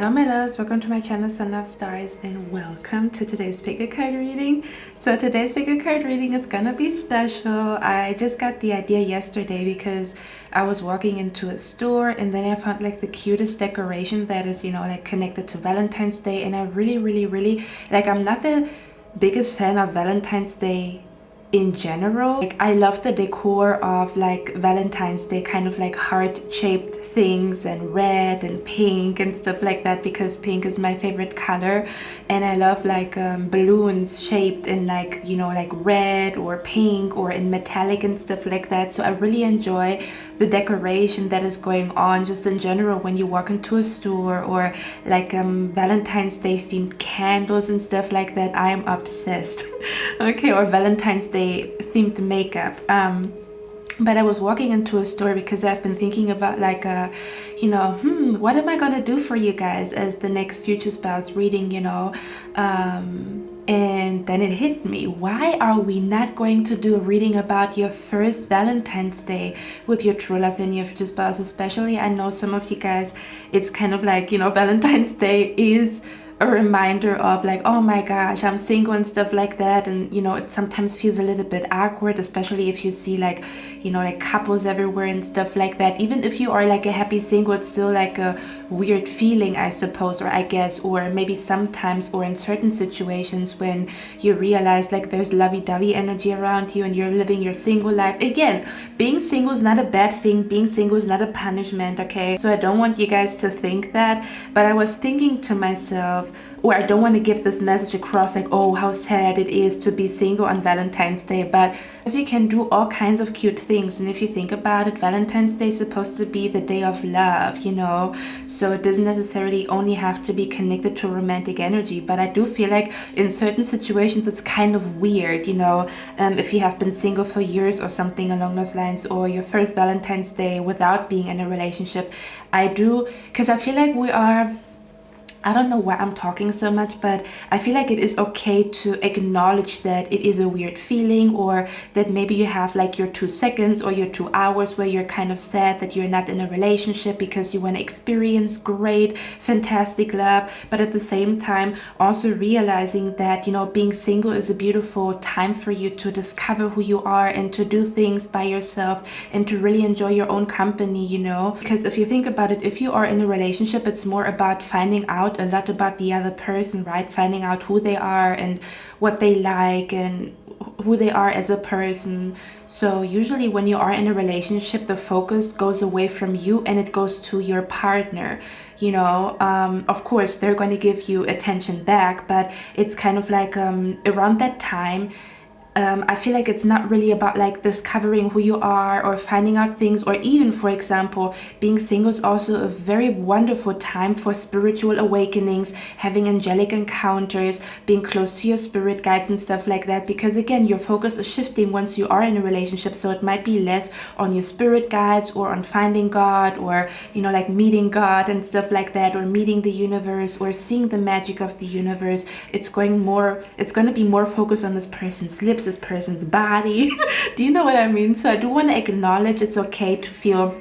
Hello my loves, welcome to my channel Sun of Stars and welcome to today's pick a card reading. So today's pick a card reading is gonna be special. I just got the idea yesterday because I was walking into a store and then I found like the cutest decoration that is, like connected to Valentine's Day, and I really like, I'm not the biggest fan of Valentine's Day in general. Like, I love the decor of like Valentine's Day, kind of like heart-shaped things and red and pink and stuff like that, because pink is my favorite color, and I love like balloons shaped in like, like red or pink or in metallic and stuff like that. So I really enjoy the decoration that is going on just in general when you walk into a store, or like Valentine's Day themed candles and stuff like that. I am obsessed. Okay, or Valentine's Day themed makeup. But I was walking into a store because I've been thinking about like what am I gonna do for you guys as the next future spouse reading, and then it hit me, why are we not going to do a reading about your first Valentine's Day with your true love and your future spouse? Especially, I know some of you guys, it's kind of like, Valentine's Day is a reminder of like, oh my gosh, I'm single and stuff like that, and it sometimes feels a little bit awkward, especially if you see like like couples everywhere and stuff like that. Even if you are like a happy single, it's still like a weird feeling, I suppose, or I guess, or maybe sometimes, or in certain situations when you realize like there's lovey-dovey energy around you and you're living your single life. Again, being single is not a bad thing, being single is not a punishment, okay? So I don't want you guys to think that, but I was thinking to myself, or I don't want to give this message across like, oh, how sad it is to be single on Valentine's Day, but you can do all kinds of cute things. And if you think about it, Valentine's Day is supposed to be the day of love, so it doesn't necessarily only have to be connected to romantic energy. But I do feel like in certain situations it's kind of weird, if you have been single for years or something along those lines, or your first Valentine's Day without being in a relationship. Because I feel like we are, I don't know why I'm talking so much, but I feel like it is okay to acknowledge that it is a weird feeling, or that maybe you have like your 2 seconds or your 2 hours where you're kind of sad that you're not in a relationship because you want to experience great, fantastic love. But at the same time, also realizing that, being single is a beautiful time for you to discover who you are and to do things by yourself and to really enjoy your own company, Because if you think about it, if you are in a relationship, it's more about finding out a lot about the other person, right? Finding out who they are and what they like and who they are as a person. So usually when you are in a relationship, the focus goes away from you and it goes to your partner. Of course they're going to give you attention back, but it's kind of like around that time, I feel like it's not really about like discovering who you are or finding out things, or even, for example, being single is also a very wonderful time for spiritual awakenings, having angelic encounters, being close to your spirit guides and stuff like that. Because again, your focus is shifting once you are in a relationship, so it might be less on your spirit guides or on finding God, or like meeting God and stuff like that, or meeting the universe or seeing the magic of the universe. It's going to be more focused on this person's lips, this person's body. Do you know what I mean? So I do want to acknowledge it's okay to feel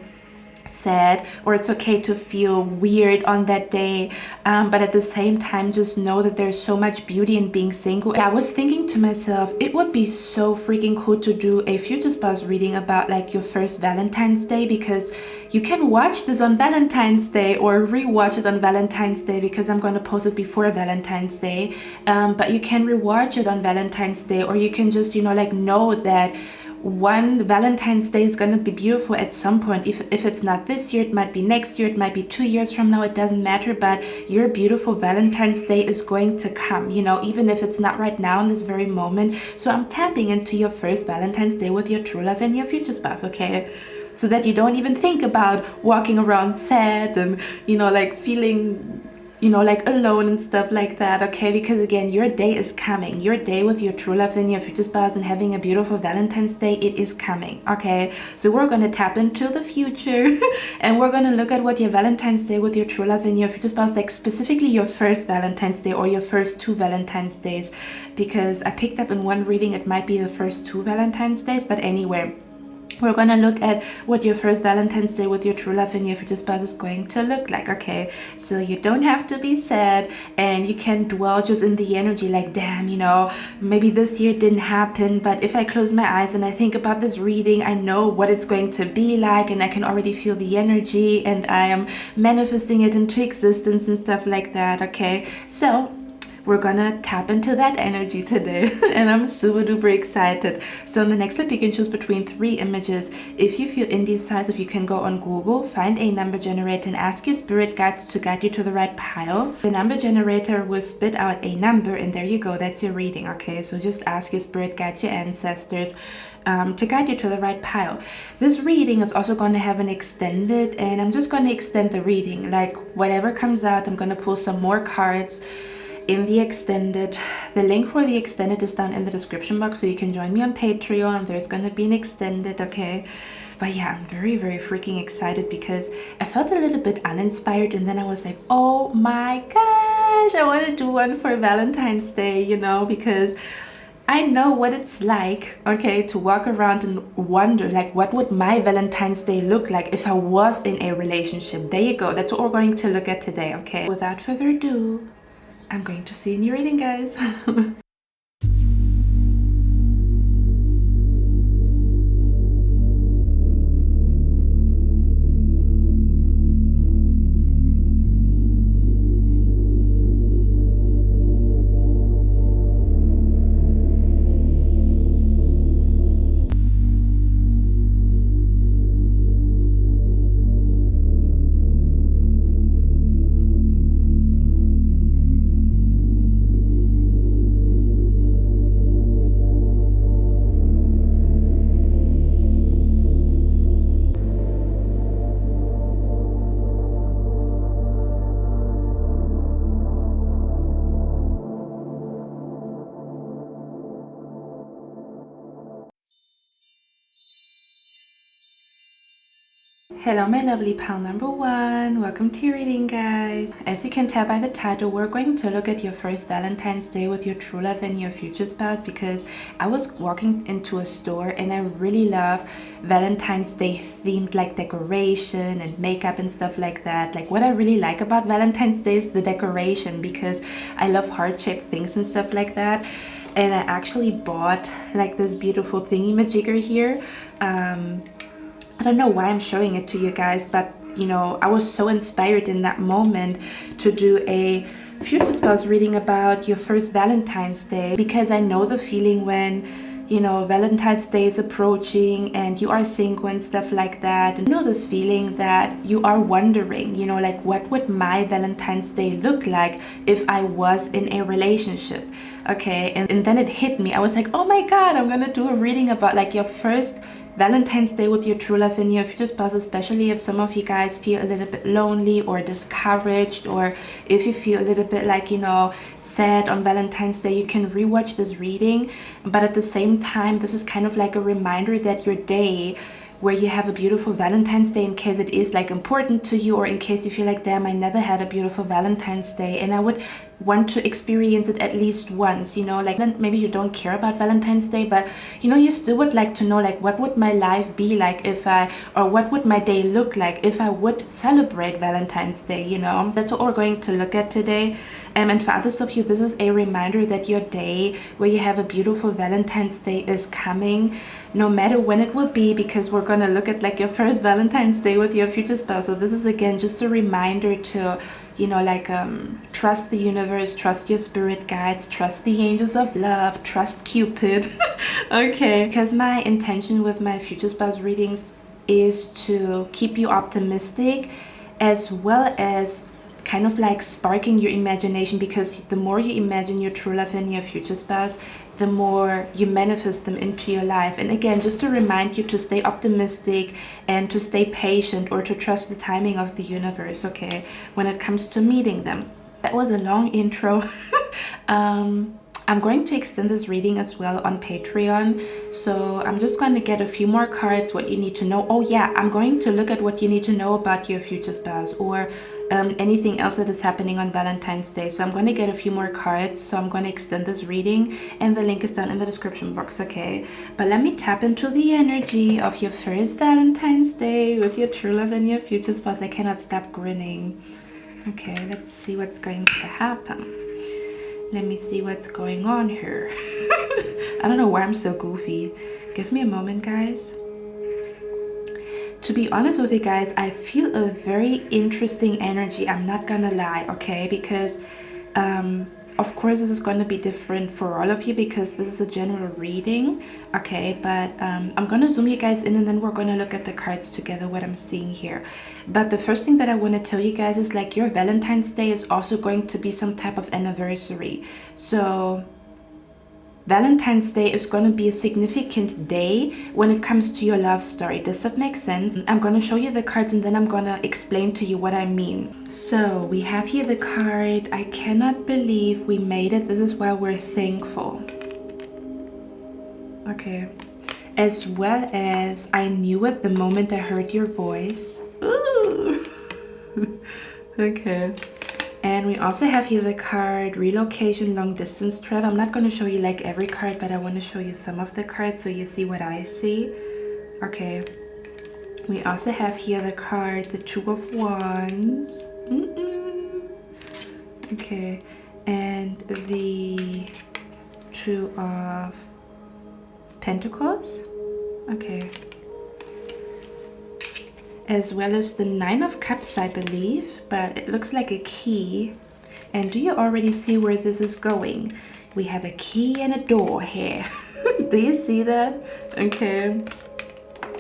sad, or it's okay to feel weird on that day, but at the same time, just know that there's so much beauty in being single. I was thinking to myself, it would be so freaking cool to do a future spouse reading about like your first Valentine's Day, because you can watch this on Valentine's Day or rewatch it on Valentine's Day, because I'm going to post it before Valentine's Day, but you can rewatch it on Valentine's Day, or you can just know that one Valentine's Day is gonna be beautiful at some point. If it's not this year, it might be next year, it might be 2 years from now, it doesn't matter, but your beautiful Valentine's Day is going to come, even if it's not right now in this very moment. So I'm tapping into your first Valentine's Day with your true love and your future spouse, okay? So that you don't even think about walking around sad and like feeling like alone and stuff like that, okay? Because again, your day is coming. Your day with your true love and your future spouse and having a beautiful Valentine's Day, it is coming, okay? So we're going to tap into the future and we're going to look at what your Valentine's Day with your true love and your future spouse, like specifically your first Valentine's Day or your first 2 Valentine's Days, because I picked up in one reading it might be the first 2 Valentine's Days, but anyway. we're gonna look at what your first Valentine's Day with your true love and your future spouse is going to look like, okay? So you don't have to be sad, and you can dwell just in the energy like, damn, you know, maybe this year didn't happen, but if I close my eyes and I think about this reading, I know what it's going to be like, and I can already feel the energy, and I am manifesting it into existence and stuff like that, okay? So we're gonna tap into that energy today and I'm super duper excited. So in the next step, you can choose between 3 images. If you feel indecisive, you can go on Google, find a number generator and ask your spirit guides to guide you to the right pile. The number generator will spit out a number, and there you go, that's your reading, okay? So just ask your spirit guides, your ancestors, to guide you to the right pile. This reading is also going to have an extended, and I'm just going to extend the reading, like whatever comes out. I'm going to pull some more cards in the extended. The link for the extended is down in the description box, so you can join me on Patreon. There's gonna be an extended, okay? But yeah, I'm very freaking excited because I felt a little bit uninspired, and then I was like, oh my gosh, I want to do one for Valentine's Day, you know, because I know what it's like, okay, to walk around and wonder, like, what would my Valentine's Day look like if I was in a relationship? There you go, that's what we're going to look at today, okay? Without further ado, I'm going to see you in your reading, guys. Hello my lovely pal number 1, welcome to your reading, guys. As you can tell by the title, we're going to look at your first Valentine's Day with your true love and your future spouse, because I was walking into a store and I really love Valentine's Day themed like decoration and makeup and stuff like that. Like, what I really like about Valentine's Day is the decoration, because I love heart-shaped things and stuff like that. And I actually bought like this beautiful thingy-majigger here. I don't know why I'm showing it to you guys, but you know, I was so inspired in that moment to do a future spouse reading about your first Valentine's Day, because I know the feeling when, you know, Valentine's Day is approaching and you are single and stuff like that. And you know this feeling that you are wondering, you know, like, what would my Valentine's Day look like if I was in a relationship? Okay, and then it hit me. I was like, oh my god, I'm gonna do a reading about like your first Valentine's Day with your true love and your future spouse, especially if some of you guys feel a little bit lonely or discouraged, or if you feel a little bit like, you know, sad on Valentine's Day. You can rewatch this reading, but at the same time, this is kind of like a reminder that your day where you have a beautiful Valentine's Day, in case it is like important to you, or in case you feel like, damn, I never had a beautiful Valentine's Day and I would want to experience it at least once, you know, like maybe you don't care about Valentine's Day, but you know, you still would like to know, like, what would my life be like if I, or what would my day look like if I would celebrate Valentine's Day, you know? That's what we're going to look at today. And for others of you, this is a reminder that your day where you have a beautiful Valentine's Day is coming, no matter when it will be, because we're gonna look at like your first Valentine's Day with your future spouse. So this is again just a reminder to, you know, like, trust the universe, trust your spirit guides, trust the angels of love, trust Cupid. Okay, because my intention with my future spouse readings is to keep you optimistic, as well as kind of like sparking your imagination, because the more you imagine your true love and your future spouse, the more you manifest them into your life. And again, just to remind you to stay optimistic and to stay patient, or to trust the timing of the universe, okay, when it comes to meeting them. That was a long intro. I'm going to extend this reading as well on Patreon, so I'm just going to get a few more cards, what you need to know. Oh yeah, I'm going to look at what you need to know about your future spouse, or anything else that is happening on Valentine's Day. So I'm going to get a few more cards, so I'm going to extend this reading, and the link is down in the description box, okay? But let me tap into the energy of your first Valentine's Day with your true love and your future spouse. I cannot stop grinning. Okay, let's see what's going to happen. Let me see what's going on here. I don't know why I'm so goofy. Give me a moment, guys. To be honest with you guys, I feel a very interesting energy. I'm not gonna lie, okay? Because of course this is going to be different for all of you because this is a general reading, okay? But I'm gonna zoom you guys in, and then we're gonna look at the cards together, what I'm seeing here. But the first thing that I want to tell you guys is like your Valentine's Day is also going to be some type of anniversary. So Valentine's Day is going to be a significant day when it comes to your love story. Does that make sense? I'm going to show you the cards, and then I'm going to explain to you what I mean. So we have here the card, I cannot believe we made it. This is why we're thankful. Okay. As well as I knew it the moment I heard your voice. Ooh. Okay. And we also have here the card relocation, long distance travel. I'm not going to show you like every card, but I want to show you some of the cards so you see what I see. Okay. We also have here the card the Two of Wands. Okay. And the Two of Pentacles. Okay. As well as the Nine of Cups, I believe, but it looks like a key. And do you already see where this is going? We have a key and a door here. Do you see that? Okay.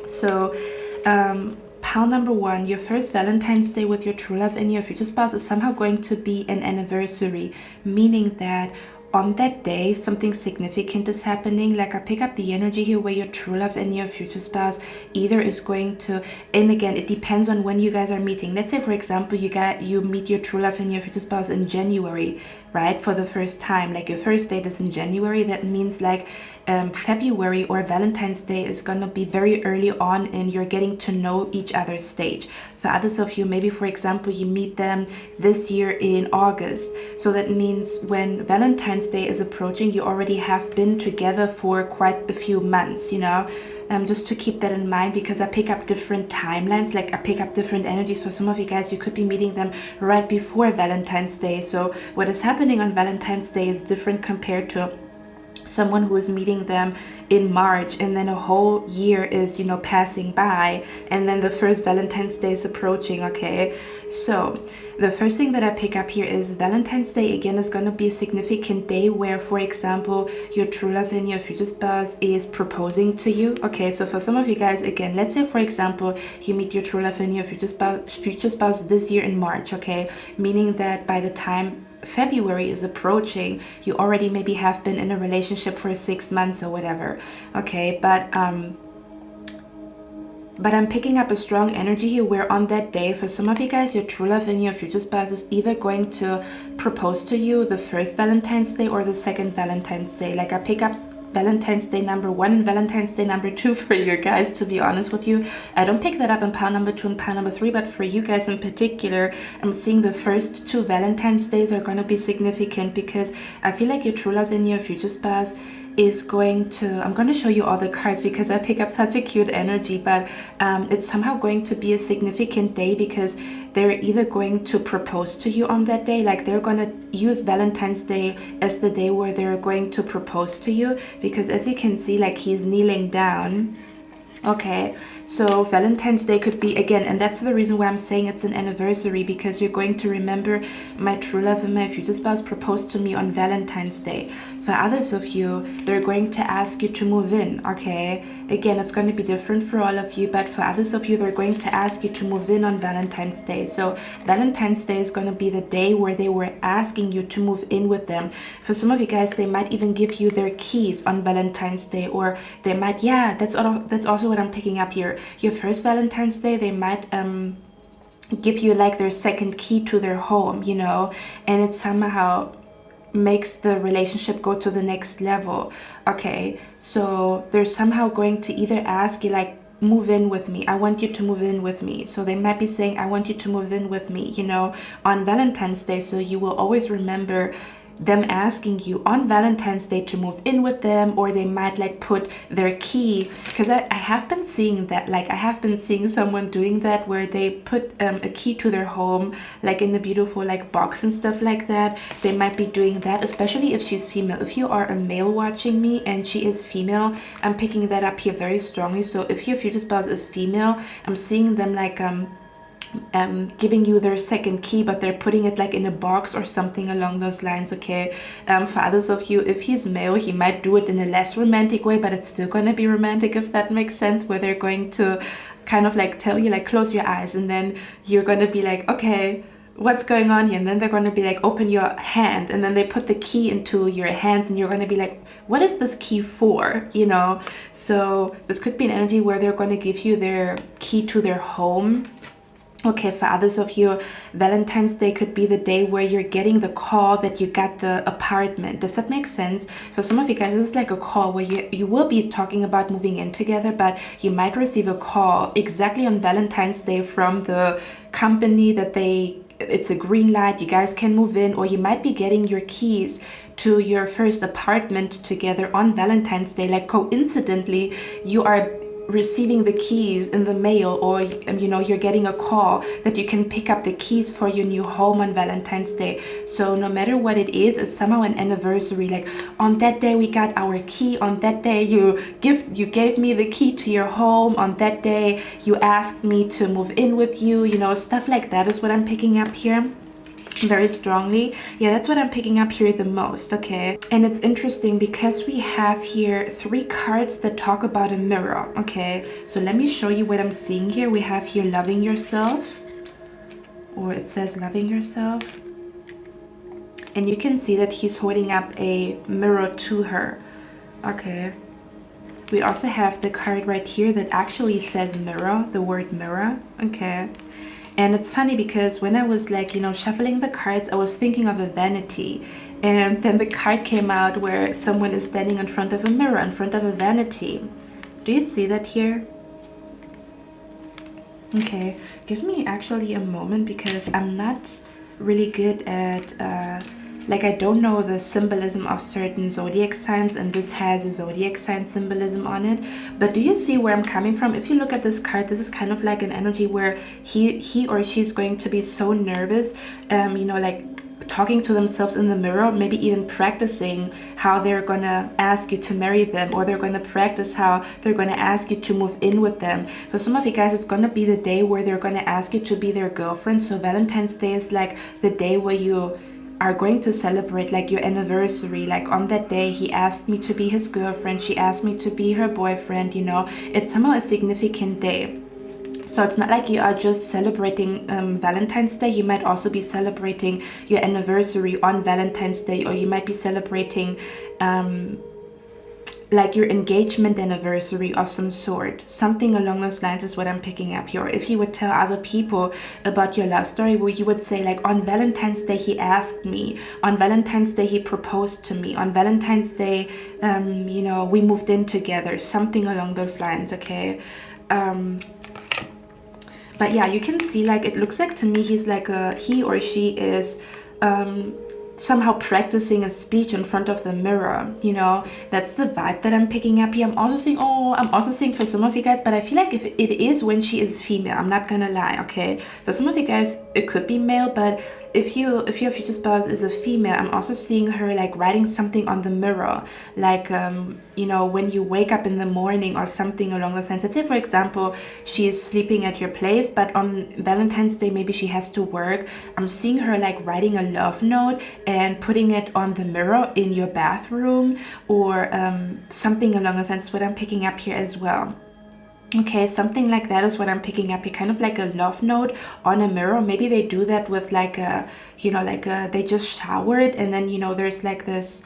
So, pile number one, your first Valentine's Day with your true love and your future spouse is somehow going to be an anniversary, meaning that on that day something significant is happening. Like I pick up the energy here where your true love and your future spouse either is going to, and again it depends on when you guys are meeting. Let's say for example you meet your true love and your future spouse in January, right, for the first time. Like your first date is in January. That means like February or Valentine's Day is gonna be very early on and you're getting to know each other's stage. For others of you, maybe for example you meet them this year in August, so that means when Valentine's Day is approaching, you already have been together for quite a few months, you know. Just to keep that in mind, because I pick up different timelines, like I pick up different energies. For some of you guys, you could be meeting them right before Valentine's Day. So what is happening on Valentine's Day is different compared to someone who is meeting them in March, and then a whole year is, you know, passing by, and then the first Valentine's Day is approaching, okay? So the first thing that I pick up here is Valentine's Day again is going to be a significant day where, for example, your true love and your future spouse is proposing to you, okay? So for some of you guys, again, let's say for example you meet your true love and your future spouse this year in March, okay? Meaning that by the time February is approaching, you already maybe have been in a relationship for 6 months or whatever, okay? But I'm picking up a strong energy here where on that day, for some of you guys, your true love and your future spouse is either going to propose to you the first Valentine's Day or the second Valentine's Day. Like I pick up Valentine's Day number 1 and Valentine's Day number 2 for you guys, to be honest with you. I don't pick that up in pile number 2 and pile number 3, but for you guys in particular, I'm seeing the first 2 Valentine's Days are going to be significant, because I feel like your true love and your future spouse is going to, I'm going to show you all the cards because I pick up such a cute energy, but it's somehow going to be a significant day because they're either going to propose to you on that day, like they're going to use Valentine's Day as the day where they're going to propose to you, because as you can see, like he's kneeling down. Okay, so Valentine's Day could be, again, and that's the reason why I'm saying it's an anniversary, because you're going to remember my true love and my future spouse proposed to me on Valentine's Day. For others of you, they're going to ask you to move in, okay? Again, it's going to be different for all of you, but for others of you, they're going to ask you to move in on Valentine's Day. So Valentine's Day is going to be the day where they were asking you to move in with them. For some of you guys, they might even give you their keys on Valentine's Day, or they might, yeah, that's also what I'm picking up here. Your first Valentine's Day, they might give you like their second key to their home, you know, and it somehow makes the relationship go to the next level. Okay, so they're somehow going to either ask you like move in with me. I want you to move in with me. So they might be saying, I want you to move in with me, you know, on Valentine's Day. So you will always remember them asking you on Valentine's Day to move in with them, or they might like put their key, because I have been seeing that, like I have been seeing someone doing that where they put a key to their home, like in a beautiful like box and stuff like that. They might be doing that, especially if she's female. If you are a male watching me and she is female, I'm picking that up here very strongly. So if your future spouse is female, I'm seeing them like giving you their second key, but they're putting it like in a box or something along those lines. Okay, for others of you, if he's male, he might do it in a less romantic way, but it's still gonna be romantic, if that makes sense, where they're going to kind of like tell you like close your eyes, and then you're gonna be like, okay, what's going on here? And then they're going to be like, open your hand, and then they put the key into your hands, and you're going to be like, what is this key for, you know? So this could be an energy where they're going to give you their key to their home. Okay, for others of you, Valentine's Day could be the day where you're getting the call that you got the apartment. Does that make sense? For some of you guys, this is like a call where you will be talking about moving in together, but you might receive a call exactly on Valentine's Day from the company that it's a green light, you guys can move in, or you might be getting your keys to your first apartment together on Valentine's Day. Like coincidentally, you are receiving the keys in the mail, or you know, you're getting a call that you can pick up the keys for your new home on Valentine's Day. So no matter what it is, it's somehow an anniversary. Like on that day we got our key, on that day you gave me the key to your home, on that day you asked me to move in with you, you know, stuff like that is what I'm picking up here very strongly. Yeah, that's what I'm picking up here the most. Okay, and it's interesting because we have here 3 cards that talk about a mirror. Okay, so let me show you what I'm seeing here. We have here loving yourself, or it says loving yourself, and you can see that he's holding up a mirror to her. Okay, we also have the card right here that actually says mirror, the word mirror. Okay, and it's funny because when I was like, you know, shuffling the cards, I was thinking of a vanity, and then the card came out where someone is standing in front of a mirror, in front of a vanity. Do you see that here? Okay, give me actually a moment, because I'm not really good at like I don't know the symbolism of certain zodiac signs, and this has a zodiac sign symbolism on it. But do you see where I'm coming from? If you look at this card, this is kind of like an energy where he or she's going to be so nervous, you know, like talking to themselves in the mirror, maybe even practicing how they're gonna ask you to marry them, or they're gonna practice how they're gonna ask you to move in with them. For some of you guys, it's gonna be the day where they're gonna ask you to be their girlfriend. So Valentine's Day is like the day where you are going to celebrate like your anniversary. Like on that day he asked me to be his girlfriend, she asked me to be her boyfriend, you know. It's somehow a significant day. So it's not like you are just celebrating Valentine's Day. You might also be celebrating your anniversary on Valentine's Day, or you might be celebrating like your engagement anniversary of some sort. Something along those lines is what I'm picking up here. If you would tell other people about your love story, where you would say like, on Valentine's Day he asked me, on Valentine's Day he proposed to me, on Valentine's Day you know, we moved in together, something along those lines. Okay, but yeah, you can see like it looks like to me he's like he or she is somehow practicing a speech in front of the mirror, you know. That's the vibe that I'm picking up here. I'm also seeing for some of you guys, but I feel like if it is when she is female, I'm not gonna lie. Okay, for some of you guys it could be male, but if your future spouse is a female, I'm also seeing her like writing something on the mirror, like you know, when you wake up in the morning or something along those lines. Let's say for example she is sleeping at your place, but on Valentine's Day maybe she has to work. I'm seeing her like writing a love note and putting it on the mirror in your bathroom, or something along those lines is what I'm picking up here as well. Okay, something like that is what I'm picking up here, kind of like a love note on a mirror. Maybe they do that with like a, you know, like they just showered, and then, you know, there's like this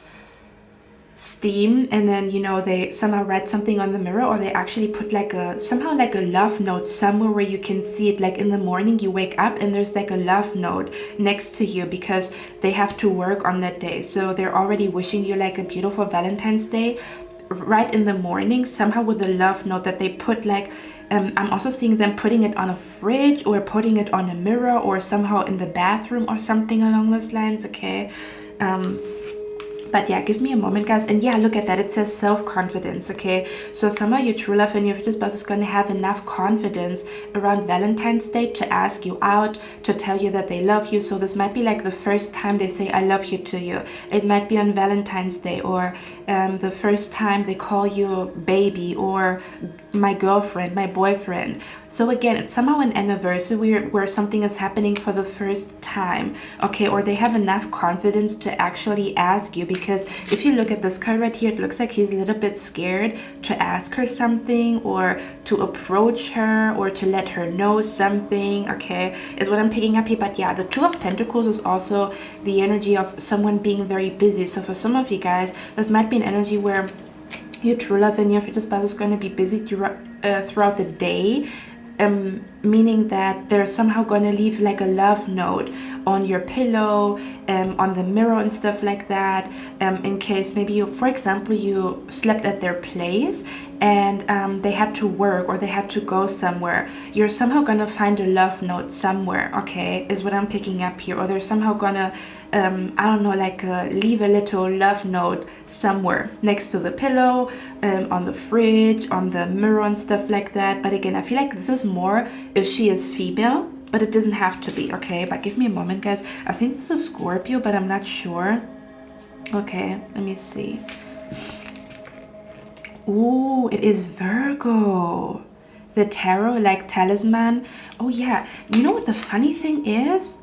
steam, and then, you know, they somehow write something on the mirror, or they actually put like a somehow like a love note somewhere where you can see it. Like in the morning you wake up and there's like a love note next to you, because they have to work on that day, so they're already wishing you like a beautiful Valentine's Day. right in the morning, somehow with a love note that they put like, I'm also seeing them putting it on a fridge or putting it on a mirror or somehow in the bathroom or something along those lines, okay? But yeah, give me a moment, guys. And yeah, look at that. It says self-confidence, okay? So somehow your true love and your future spouse is going to have enough confidence around Valentine's Day to ask you out, to tell you that they love you. So this might be like the first time they say I love you to you. It might be on Valentine's Day, or the first time they call you baby, or my girlfriend, my boyfriend. So again, it's somehow an anniversary where something is happening for the first time, okay? Or they have enough confidence to actually ask you, because if you look at this card right here, it looks like he's a little bit scared to ask her something, or to approach her, or to let her know something, okay, is what I'm picking up here. But yeah, the Two of Pentacles is also the energy of someone being very busy. So for some of you guys, this might be an energy where your true love and your future spouse is going to be busy throughout the day, meaning that they're somehow going to leave like a love note on your pillow, on the mirror and stuff like that, in case maybe you, for example, you slept at their place and they had to work or they had to go somewhere. You're somehow going to find a love note somewhere, okay, is what I'm picking up here. Or they're somehow going to I don't know, like leave a little love note somewhere next to the pillow, on the fridge, on the mirror and stuff like that. But again, I feel like this is more if she is female, but it doesn't have to be, okay? But give me a moment, guys. I think this is Scorpio, but I'm not sure. Okay, let me see. Ooh, it is Virgo. The tarot, like talisman. Oh yeah, you know what the funny thing is?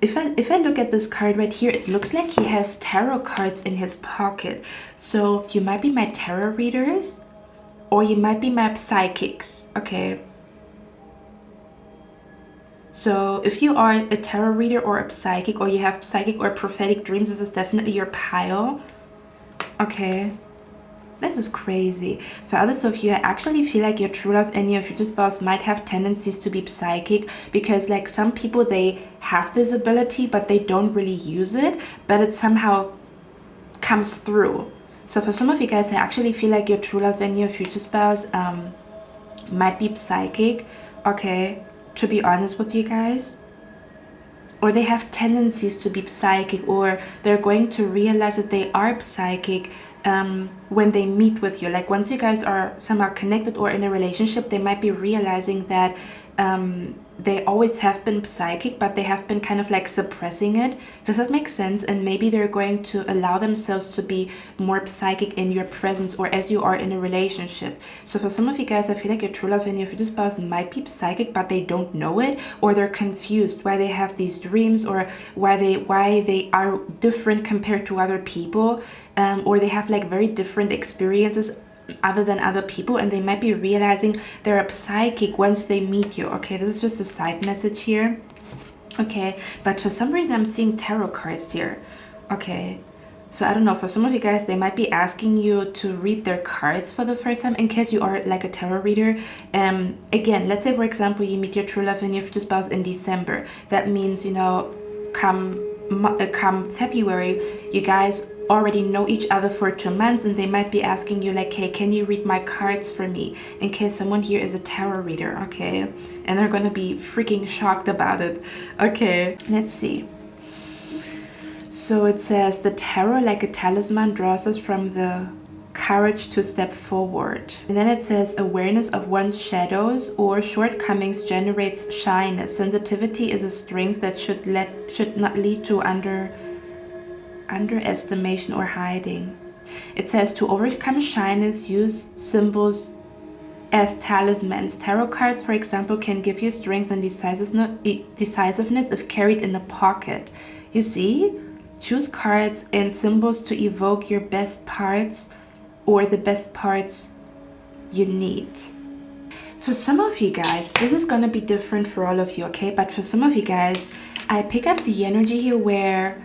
If I look at this card right here, it looks like he has tarot cards in his pocket. So you might be my tarot readers, or you might be my psychics, okay? So if you are a tarot reader or a psychic, or you have psychic or prophetic dreams, this is definitely your pile, okay? This is crazy. For others of you, I actually feel like your true love and your future spouse might have tendencies to be psychic, because like some people, they have this ability but they don't really use it, but it somehow comes through. So for some of you guys, I actually feel like your true love and your future spouse might be psychic, okay, to be honest with you guys. Or they have tendencies to be psychic, or they're going to realize that they are psychic when they meet with you. Like once you guys are somehow connected or in a relationship, they might be realizing that they always have been psychic, but they have been kind of like suppressing it. Does that make sense? And maybe they're going to allow themselves to be more psychic in your presence, or as you are in a relationship. So for some of you guys, I feel like your true love and your future spouse might be psychic, but they don't know it, or they're confused why they have these dreams, or why they are different compared to other people, or they have like very different experiences other than other people, and they might be realizing they're a psychic once they meet you, okay? This is just a side message here, okay? But for some reason I'm seeing tarot cards here, okay? So I don't know, for some of you guys, they might be asking you to read their cards for the first time, in case you are like a tarot reader. Again, let's say for example you meet your true love and your future spouse in December. That means, you know, come February, you guys already know each other for 2 months, and they might be asking you like, hey, can you read my cards for me, in case someone here is a tarot reader, okay? And they're gonna be freaking shocked about it, okay? Let's see. So it says the tarot, like a talisman, draws us from the courage to step forward. And then it says awareness of one's shadows or shortcomings generates shyness. Sensitivity is a strength that should not lead to underestimation or hiding. It says to overcome shyness, use symbols as talismans. Tarot cards, for example, can give you strength and decisiveness if carried in a pocket. You see? Choose cards and symbols to evoke your best parts, or the best parts you need. For some of you guys, this is gonna be different for all of you, okay? But for some of you guys, I pick up the energy here where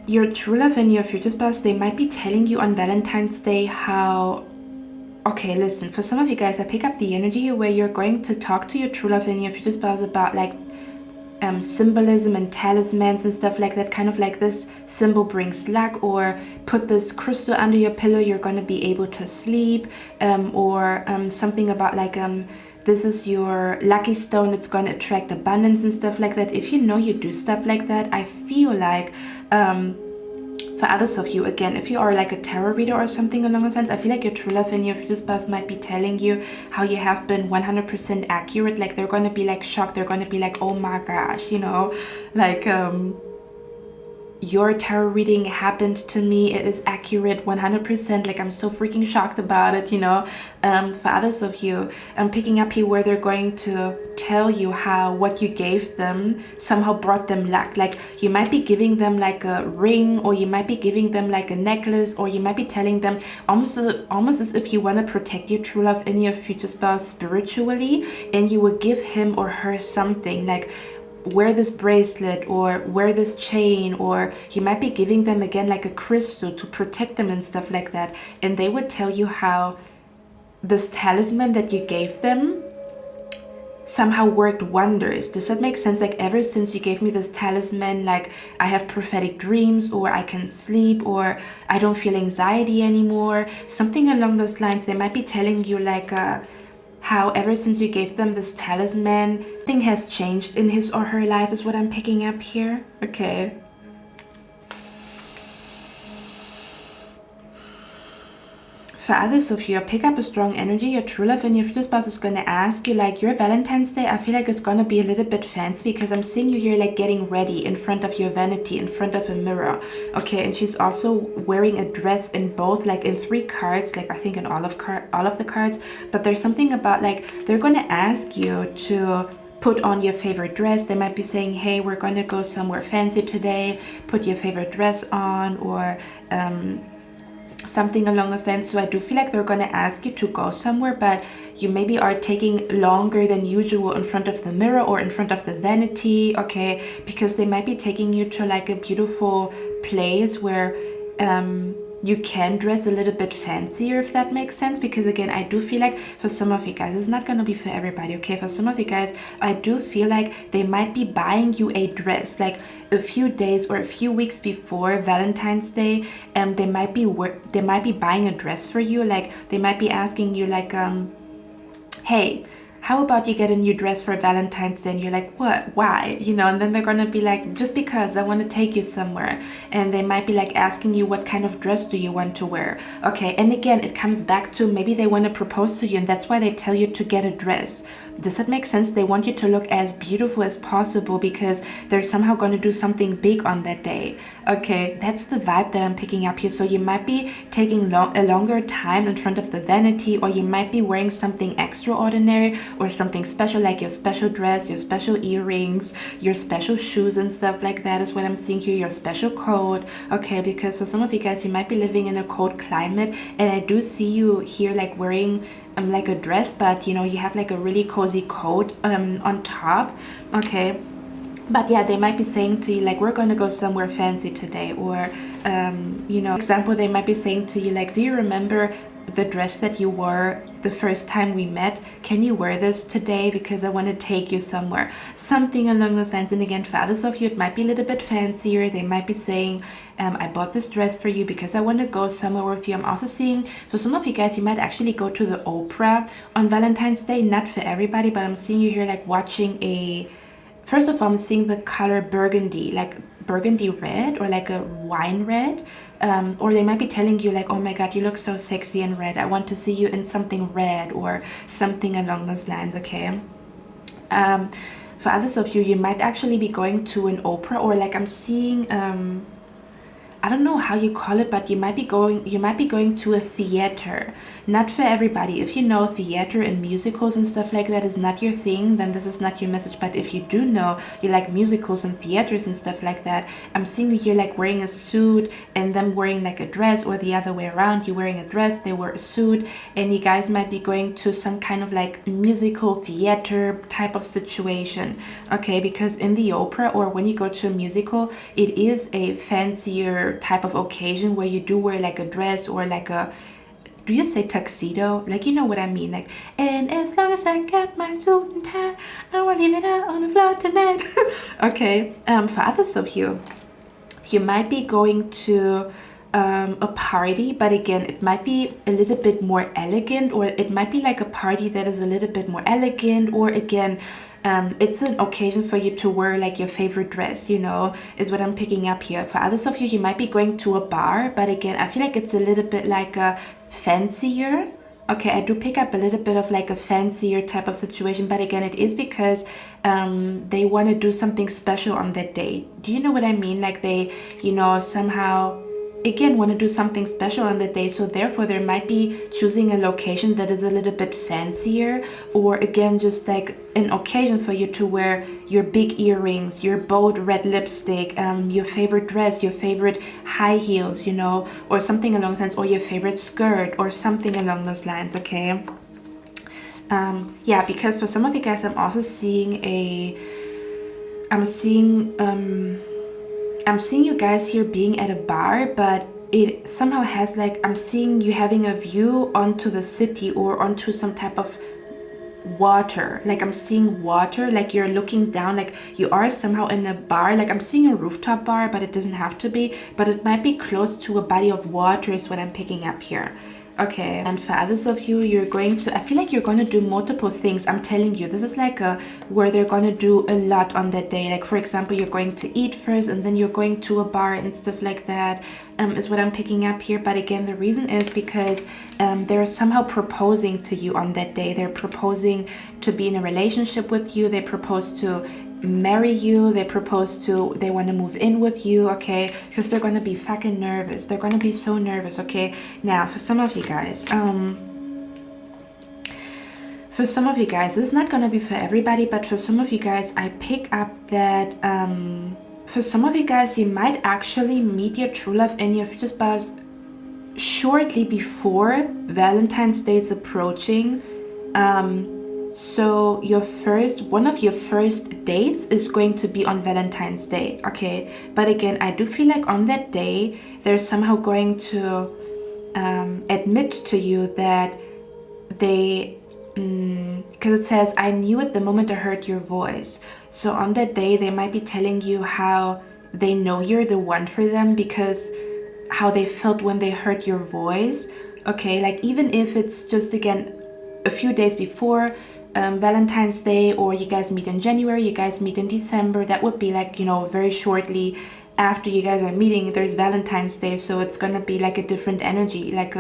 your true love and your future spouse, they might be telling you on Valentine's Day how, okay, listen, for some of you guys, I pick up the energy here where you're going to talk to your true love and your future spouse about like symbolism and talismans and stuff like that, kind of like this symbol brings luck, or put this crystal under your pillow, you're going to be able to sleep, or something about like this is your lucky stone, it's going to attract abundance and stuff like that. If you know you do stuff like that, I feel like for others of you, again, if you are like a tarot reader or something along those lines, I feel like your true love and your future spouse might be telling you how you have been 100% accurate. Like they're going to be like shocked, they're going to be like, oh my gosh, you know, like your tarot reading happened to me, it is accurate 100%, like I'm so freaking shocked about it, you know. For others of you, I'm picking up here where they're going to tell you how what you gave them somehow brought them luck. Like you might be giving them like a ring, or you might be giving them like a necklace, or you might be telling them almost as if you want to protect your true love and your future spouse spiritually, and you would give him or her something like wear this bracelet or wear this chain, or you might be giving them again like a crystal to protect them and stuff like that, and they would tell you how this talisman that you gave them somehow worked wonders. Does that make sense? Like ever since you gave me this talisman, like I have prophetic dreams, or I can sleep, or I don't feel anxiety anymore, something along those lines. They might be telling you like how ever since you gave them this talisman, thing has changed in his or her life, is what I'm picking up here. Okay. For others of you, pick up a strong energy. Your true love and your future spouse is going to ask you, like, your Valentine's Day, I feel like it's going to be a little bit fancy, because I'm seeing you here like getting ready in front of your vanity, in front of a mirror. Okay, and she's also wearing a dress in both, like in 3 cards, like I think in all of the cards. But there's something about like they're going to ask you to put on your favorite dress. They might be saying, hey, we're going to go somewhere fancy today, put your favorite dress on, or something along those lines. So I do feel like they're going to ask you to go somewhere, but you maybe are taking longer than usual in front of the mirror or in front of the vanity, okay, because they might be taking you to like a beautiful place where you can dress a little bit fancier, if that makes sense. Because again, I do feel like for some of you guys, it's not going to be for everybody, okay? For some of you guys, I do feel like they might be buying you a dress like a few days or a few weeks before Valentine's Day, and they might be buying a dress for you. Like they might be asking you like hey, how about you get a new dress for Valentine's Day? And you're like, what? Why? You know, and then they're gonna be like, just because I want to take you somewhere. And they might be like asking you, what kind of dress do you want to wear? Okay, and again, it comes back to maybe they want to propose to you, and that's why they tell you to get a dress. Does that make sense? They want you to look as beautiful as possible because they're somehow going to do something big on that day. Okay, that's the vibe that I'm picking up here. So you might be taking a longer time in front of the vanity, or you might be wearing something extraordinary or something special, like your special dress, your special earrings, your special shoes and stuff like that is what I'm seeing here, your special coat. Okay, because for some of you guys, you might be living in a cold climate, and I do see you here like wearing like a dress, but you know, you have like a really cozy coat on top. Okay, but yeah, they might be saying to you like, we're gonna go somewhere fancy today, or you know, example, they might be saying to you like, do you remember the dress that you wore the first time we met? Can you wear this today, because I want to take you somewhere, something along those lines. And again, for others of you, it might be a little bit fancier. They might be saying, I bought this dress for you because I want to go somewhere with you. I'm also seeing for some of you guys, you might actually go to the opera on Valentine's Day. Not for everybody, but I'm seeing you here like watching first of all, I'm seeing the color burgundy, like burgundy red, or like a wine red, or they might be telling you like, oh my god, you look so sexy in red, I want to see you in something red, or something along those lines. Okay, for others of you, you might actually be going to an opera, or like I'm seeing I don't know how you call it, but you might be going to a theater. Not for everybody. If you know theater and musicals and stuff like that is not your thing, then this is not your message. But if you do know you like musicals and theaters and stuff like that, I'm seeing you here like wearing a suit and them wearing like a dress, or the other way around, you wearing a dress, they wear a suit, and you guys might be going to some kind of like musical theater type of situation. Okay, because in the opera, or when you go to a musical, it is a fancier type of occasion where you do wear like a dress, or like a do you say tuxedo? Like, you know what I mean? Like, and as long as I got my suit and tie, I won't leave it out on the floor tonight. Okay, for others of you, you might be going to a party, but again, it might be a little bit more elegant, or it might be like a party that is a little bit more elegant, or again, it's an occasion for you to wear like your favorite dress, you know, is what I'm picking up here. For others of you, you might be going to a bar, but again, I feel like it's a little bit like a fancier. Okay, I do pick up a little bit of like a fancier type of situation, but again, it is because they want to do something special on that day. Do you know what I mean? Like they, you know, somehow again want to do something special on the day, so therefore they might be choosing a location that is a little bit fancier, or again just like an occasion for you to wear your big earrings, your bold red lipstick, your favorite dress, your favorite high heels, you know, or something along those lines, or your favorite skirt or something along those lines. Okay, yeah, because for some of you guys, I'm also seeing I'm seeing you guys here being at a bar, but it somehow has like, I'm seeing you having a view onto the city or onto some type of water. Like I'm seeing water, like you're looking down, like you are somehow in a bar. Like I'm seeing a rooftop bar, but it doesn't have to be, but it might be close to a body of water is what I'm picking up here. Okay, and for others of you, you're going to, I feel like you're going to do multiple things. I'm telling you, this is like where they're going to do a lot on that day. Like for example, you're going to eat first and then you're going to a bar and stuff like that, is what I'm picking up here. But again, the reason is because they're somehow proposing to you on that day. They're proposing to be in a relationship with you. They propose to marry you. They want to move in with you. Okay, because they're gonna be fucking nervous. They're gonna be so nervous. Okay, now for some of you guys, this is not gonna be for everybody, but for some of you guys, I pick up that for some of you guys, you might actually meet your true love and your future spouse shortly before Valentine's Day is approaching. So one of your first dates is going to be on Valentine's Day. Okay, but again, I do feel like on that day they're somehow going to admit to you that they, because it says, I knew it the moment I heard your voice. So on that day they might be telling you how they know you're the one for them, because how they felt when they heard your voice. Okay, like even if it's just again a few days before Valentine's Day, or you guys meet in January, you guys meet in December, that would be like, you know, very shortly after you guys are meeting, there's Valentine's Day. So it's gonna be like a different energy, like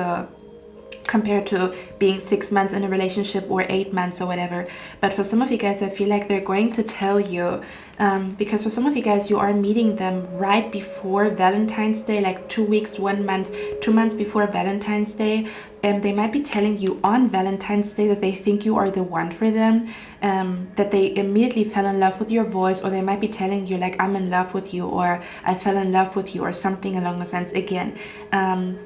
compared to being 6 months in a relationship or 8 months or whatever. But for some of you guys, I feel like they're going to tell you, because for some of you guys, you are meeting them right before Valentine's Day, like 2 weeks, 1 month, 2 months before Valentine's Day. And they might be telling you on Valentine's Day that they think you are the one for them, that they immediately fell in love with your voice, or they might be telling you like, I'm in love with you, or I fell in love with you, or something along those lines. Again,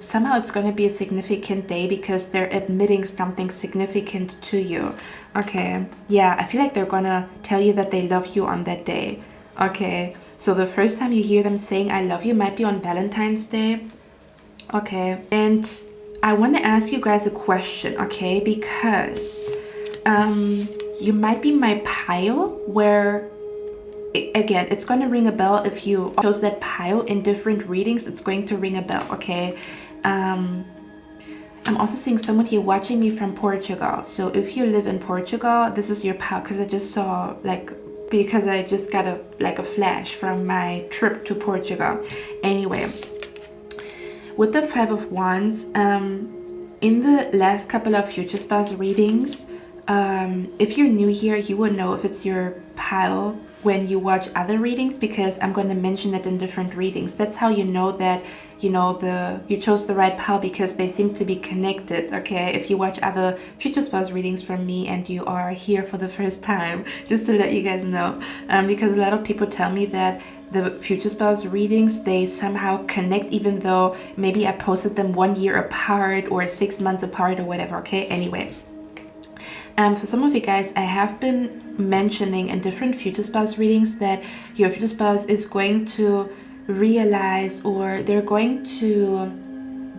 somehow it's going to be a significant day because they're admitting something significant to you. Okay, yeah, I feel like they're gonna tell you that they love you on that day. Okay, so the first time you hear them saying I love you might be on Valentine's Day. Okay, and I want to ask you guys a question, okay, because you might be my pile, where again, it's going to ring a bell. If you chose that pile in different readings, it's going to ring a bell. Okay, I'm also seeing someone here watching me from Portugal. So if you live in Portugal, this is your pal, because I just saw because I just got a flash from my trip to Portugal. Anyway, with the Five of Wands, in the last couple of future spouse readings, if you're new here, you will know if it's your pal when you watch other readings, because I'm going to mention it in different readings. That's how you know that you chose the right pal, because they seem to be connected. Okay, if you watch other future spouse readings from me and you are here for the first time, just to let you guys know, because a lot of people tell me that the future spouse readings, they somehow connect, even though maybe I posted them 1 year apart or 6 months apart or whatever. Okay, anyway, for some of you guys, I have been mentioning in different future spouse readings that your future spouse is going to realize, or they're going to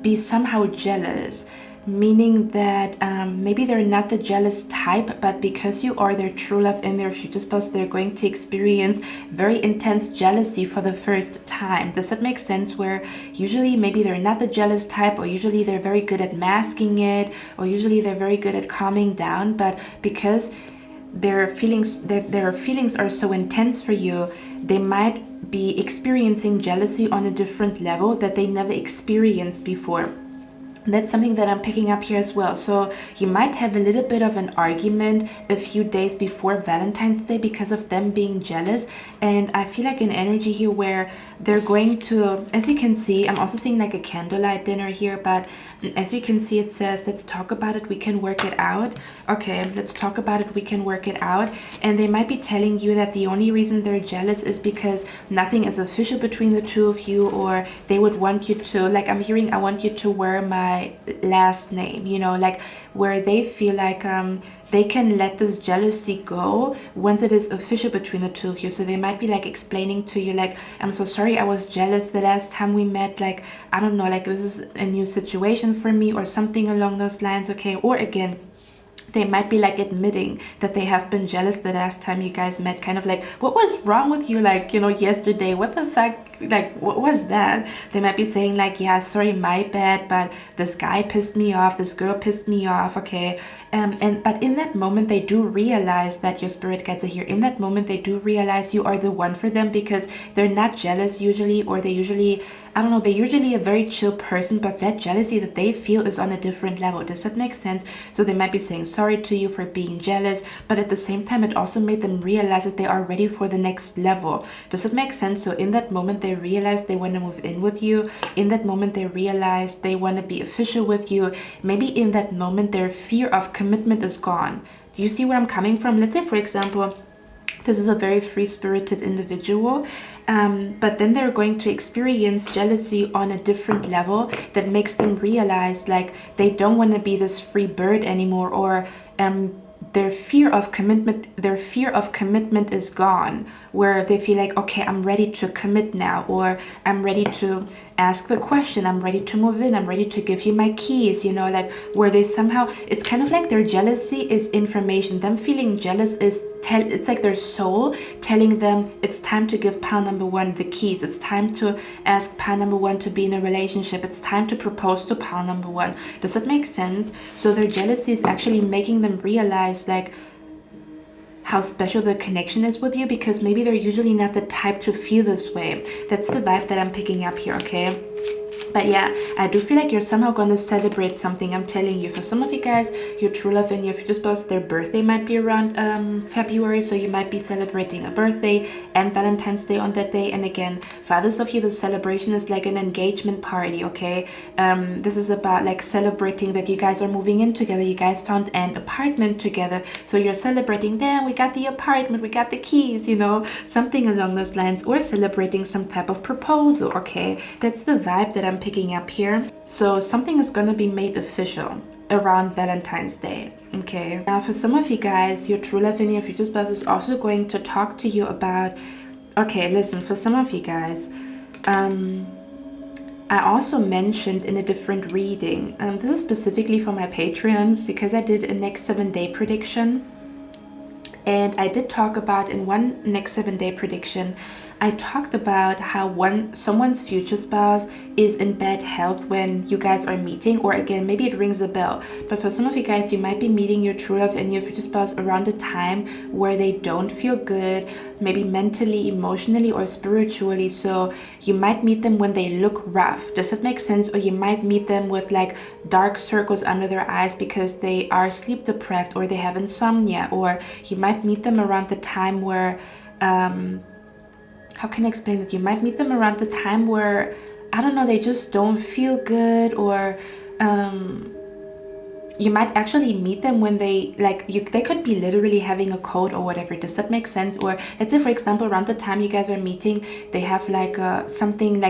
be somehow jealous meaning that maybe they're not the jealous type, but because you are their true love in their future spouse, they're going to experience very intense jealousy for the first time. Does that make sense? Where usually maybe they're not the jealous type, or usually they're very good at masking it, or usually they're very good at calming down, but because their feelings are so intense for you, they might be experiencing jealousy on a different level that they never experienced before. That's something that I'm picking up here as well. So you might have a little bit of an argument a few days before Valentine's Day because of them being jealous. And I feel like an energy here where they're going to, as you can see, I'm also seeing like a candlelight dinner here, but as you can see, it says, let's talk about it, we can work it out. Okay, let's talk about it, we can work it out. And they might be telling you that the only reason they're jealous is because nothing is official between the two of you, or they would want you to, like I'm hearing, I want you to wear my last name, you know, like where they feel like they can let this jealousy go once it is official between the two of you. So they might be like explaining to you like, I'm so sorry, I was jealous the last time we met, like I don't know, like this is a new situation for me, or something along those lines. Okay, or again, they might be like admitting that they have been jealous the last time you guys met, kind of like, what was wrong with you, like, you know, yesterday, what the fuck, like, what was that? They might be saying like, yeah, sorry, my bad, but this guy pissed me off, this girl pissed me off. Okay, but in that moment they do realize that your spirit guides are here. In that moment they do realize you are the one for them, because they're not jealous usually, or they usually, I don't know, they're usually a very chill person, but that jealousy that they feel is on a different level. Does that make sense? So they might be saying sorry to you for being jealous, but at the same time it also made them realize that they are ready for the next level. Does that make sense? So in that moment they realize they want to move in with you. In that moment they realize they want to be official with you. Maybe in that moment their fear of commitment is gone. Do you see where I'm coming from? Let's say, for example, this is a very free-spirited individual, but then they're going to experience jealousy on a different level that makes them realize like they don't want to be this free bird anymore, or their fear of commitment is gone, where they feel like, okay, I'm ready to commit now, or I'm ready to ask the question, I'm ready to move in, I'm ready to give you my keys, you know, like where they somehow, it's kind of like their jealousy is information. Them feeling jealous is it's like their soul telling them it's time to give pile number one the keys. It's time to ask pile number one to be in a relationship. It's time to propose to pile number one. Does that make sense? So their jealousy is actually making them realize like how special the connection is with you, because maybe they're usually not the type to feel this way. That's the vibe that I'm picking up here. Okay, but yeah, I do feel like you're somehow going to celebrate something. I'm telling you, for some of you guys, your true love and your future spouse, their birthday might be around February, so you might be celebrating a birthday and Valentine's Day on that day. And again, for others of you, the celebration is like an engagement party. Okay, this is about like celebrating that you guys are moving in together. You guys found an apartment together, so you're celebrating, damn, we got the apartment, we got the keys, you know, something along those lines, or celebrating some type of proposal. Okay, that's the vibe that I'm picking up here. So something is going to be made official around Valentine's Day. Okay, now for some of you guys, your true love and your future spouse is also going to talk to you about, okay, listen, for some of you guys, I also mentioned in a different reading, this is specifically for my Patreons, because I did a next 7-day prediction, and I did talk about in one next 7-day prediction, I talked about how someone's future spouse is in bad health when you guys are meeting, or again, maybe it rings a bell, but for some of you guys, you might be meeting your true love and your future spouse around a time where they don't feel good, maybe mentally, emotionally, or spiritually. So you might meet them when they look rough. Does that make sense? Or you might meet them with like dark circles under their eyes because they are sleep deprived, or they have insomnia, or you might meet them around the time where how can I explain it? You might meet them around the time where, I don't know, they just don't feel good, or you might actually meet them when they they could be literally having a cold or whatever. Does that make sense? Or let's say, for example, around the time you guys are meeting, they have something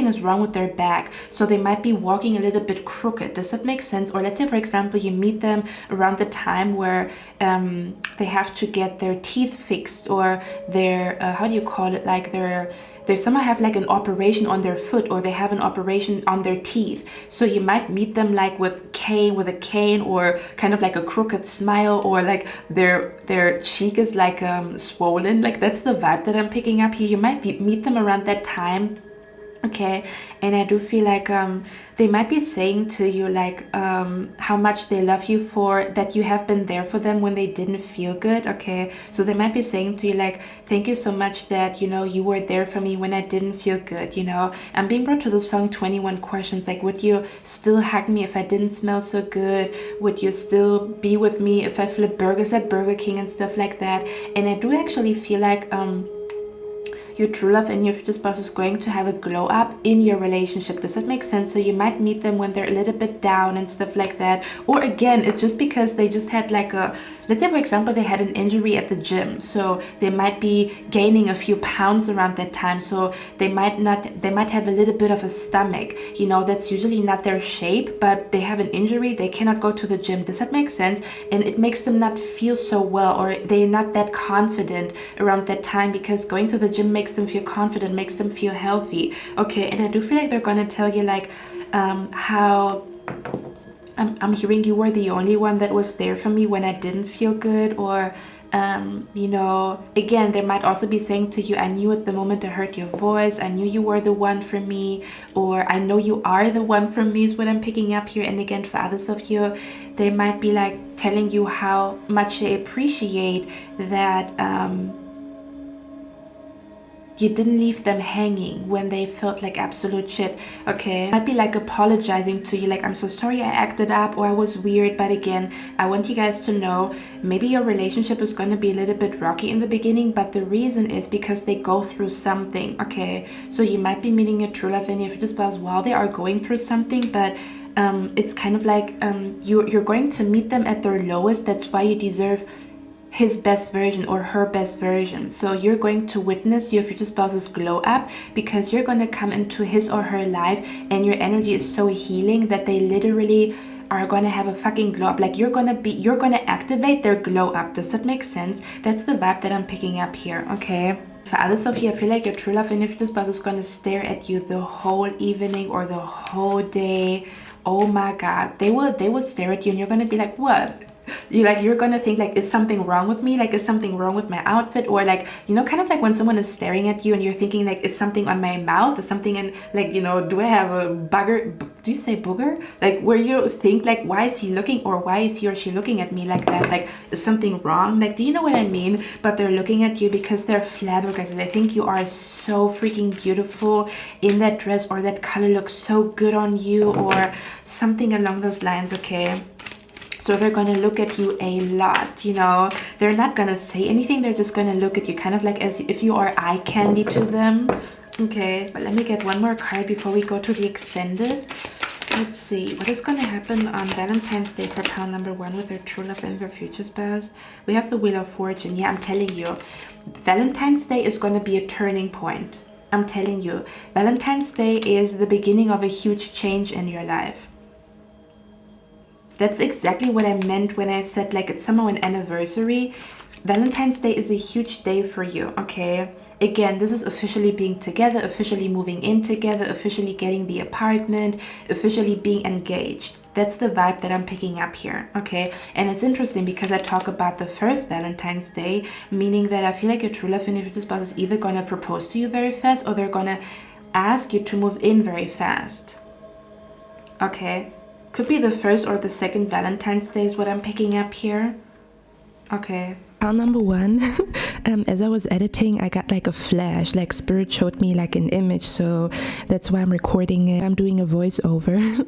is wrong with their back, so they might be walking a little bit crooked. Does that make sense? Or let's say, for example, you meet them around the time where they have to get their teeth fixed, or their how do you call it, like their they somehow have like an operation on their foot, or they have an operation on their teeth. So you might meet them like with a cane, or kind of like a crooked smile, or like their cheek is like swollen. Like that's the vibe that I'm picking up here. You might meet them around that time. Okay, and I do feel like they might be saying to you like how much they love you, for that you have been there for them when they didn't feel good. Okay, so they might be saying to you like, thank you so much that, you know, you were there for me when I didn't feel good. You know, I'm being brought to the song 21 Questions, like, would you still hug me if I didn't smell so good? Would you still be with me if I flip burgers at Burger King and stuff like that? And I do actually feel like your true love and your future spouse is going to have a glow up in your relationship. Does that make sense? So you might meet them when they're a little bit down and stuff like that. Or again, it's just because they just had like a, let's say for example, they had an injury at the gym. So they might be gaining a few pounds around that time. So they might have a little bit of a stomach. You know, that's usually not their shape, but they have an injury. They cannot go to the gym. Does that make sense? And it makes them not feel so well, or they're not that confident around that time, because going to the gym makes them feel confident, makes them feel healthy. Okay, and I do feel like they're gonna tell you like how I'm hearing you were the only one that was there for me when I didn't feel good, or you know, again, they might also be saying to you, I knew at the moment I heard your voice, I knew you were the one for me, or I know you are the one for me, is what I'm picking up here. And again, for others of you, they might be like telling you how much they appreciate that you didn't leave them hanging when they felt like absolute shit. Okay, might be like apologizing to you, like, I'm so sorry I acted up, or I was weird. But again, I want you guys to know, maybe your relationship is going to be a little bit rocky in the beginning, but the reason is because they go through something. Okay, so you might be meeting your true love and your future spouse while they are going through something, but it's kind of like you're going to meet them at their lowest. That's why you deserve his best version or her best version. So you're going to witness your future spouse's glow up, because you're going to come into his or her life and your energy is so healing that they literally are going to have a fucking glow up. Like you're going to activate their glow up. Does that make sense? That's the vibe that I'm picking up here. Okay, for others of you, I feel like your true love and your future spouse is going to stare at you the whole evening or the whole day. Oh my god, they will stare at you and you're going to be like, what? You're gonna think like, is something wrong with me? Like, is something wrong with my outfit? Or like, you know, kind of like when someone is staring at you and you're thinking like, is something on my mouth? Is something in, like, you know, do I have a bugger? Do you say booger? Like, where you think like, why is he looking, or why is he or she looking at me like that? Like, is something wrong? Like, do you know what I mean? But they're looking at you because they're flabbergasted. They think you are so freaking beautiful in that dress, or that color looks so good on you, or something along those lines. Okay, so they're going to look at you a lot, you know. They're not going to say anything. They're just going to look at you kind of like as if you are eye candy to them. Okay, but let me get one more card before we go to the extended. Let's see. What is going to happen on Valentine's Day for pile number 1 with their true love and their future spouse? We have the Wheel of Fortune. Yeah, I'm telling you. Valentine's Day is going to be a turning point. I'm telling you. Valentine's Day is the beginning of a huge change in your life. That's exactly what I meant when I said like it's somehow an anniversary. Valentine's Day is a huge day for you, okay? Again, this is officially being together, officially moving in together, officially getting the apartment, officially being engaged. That's the vibe that I'm picking up here, okay? And it's interesting because I talk about the first Valentine's Day, meaning that I feel like your true love and your future spouse is either gonna propose to you very fast, or they're gonna ask you to move in very fast, okay? Could be the first or the second Valentine's Day is what I'm picking up here. Okay. Pile number 1, as I was editing, I got like a flash, like spirit showed me like an image, so that's why I'm recording it. I'm doing a voiceover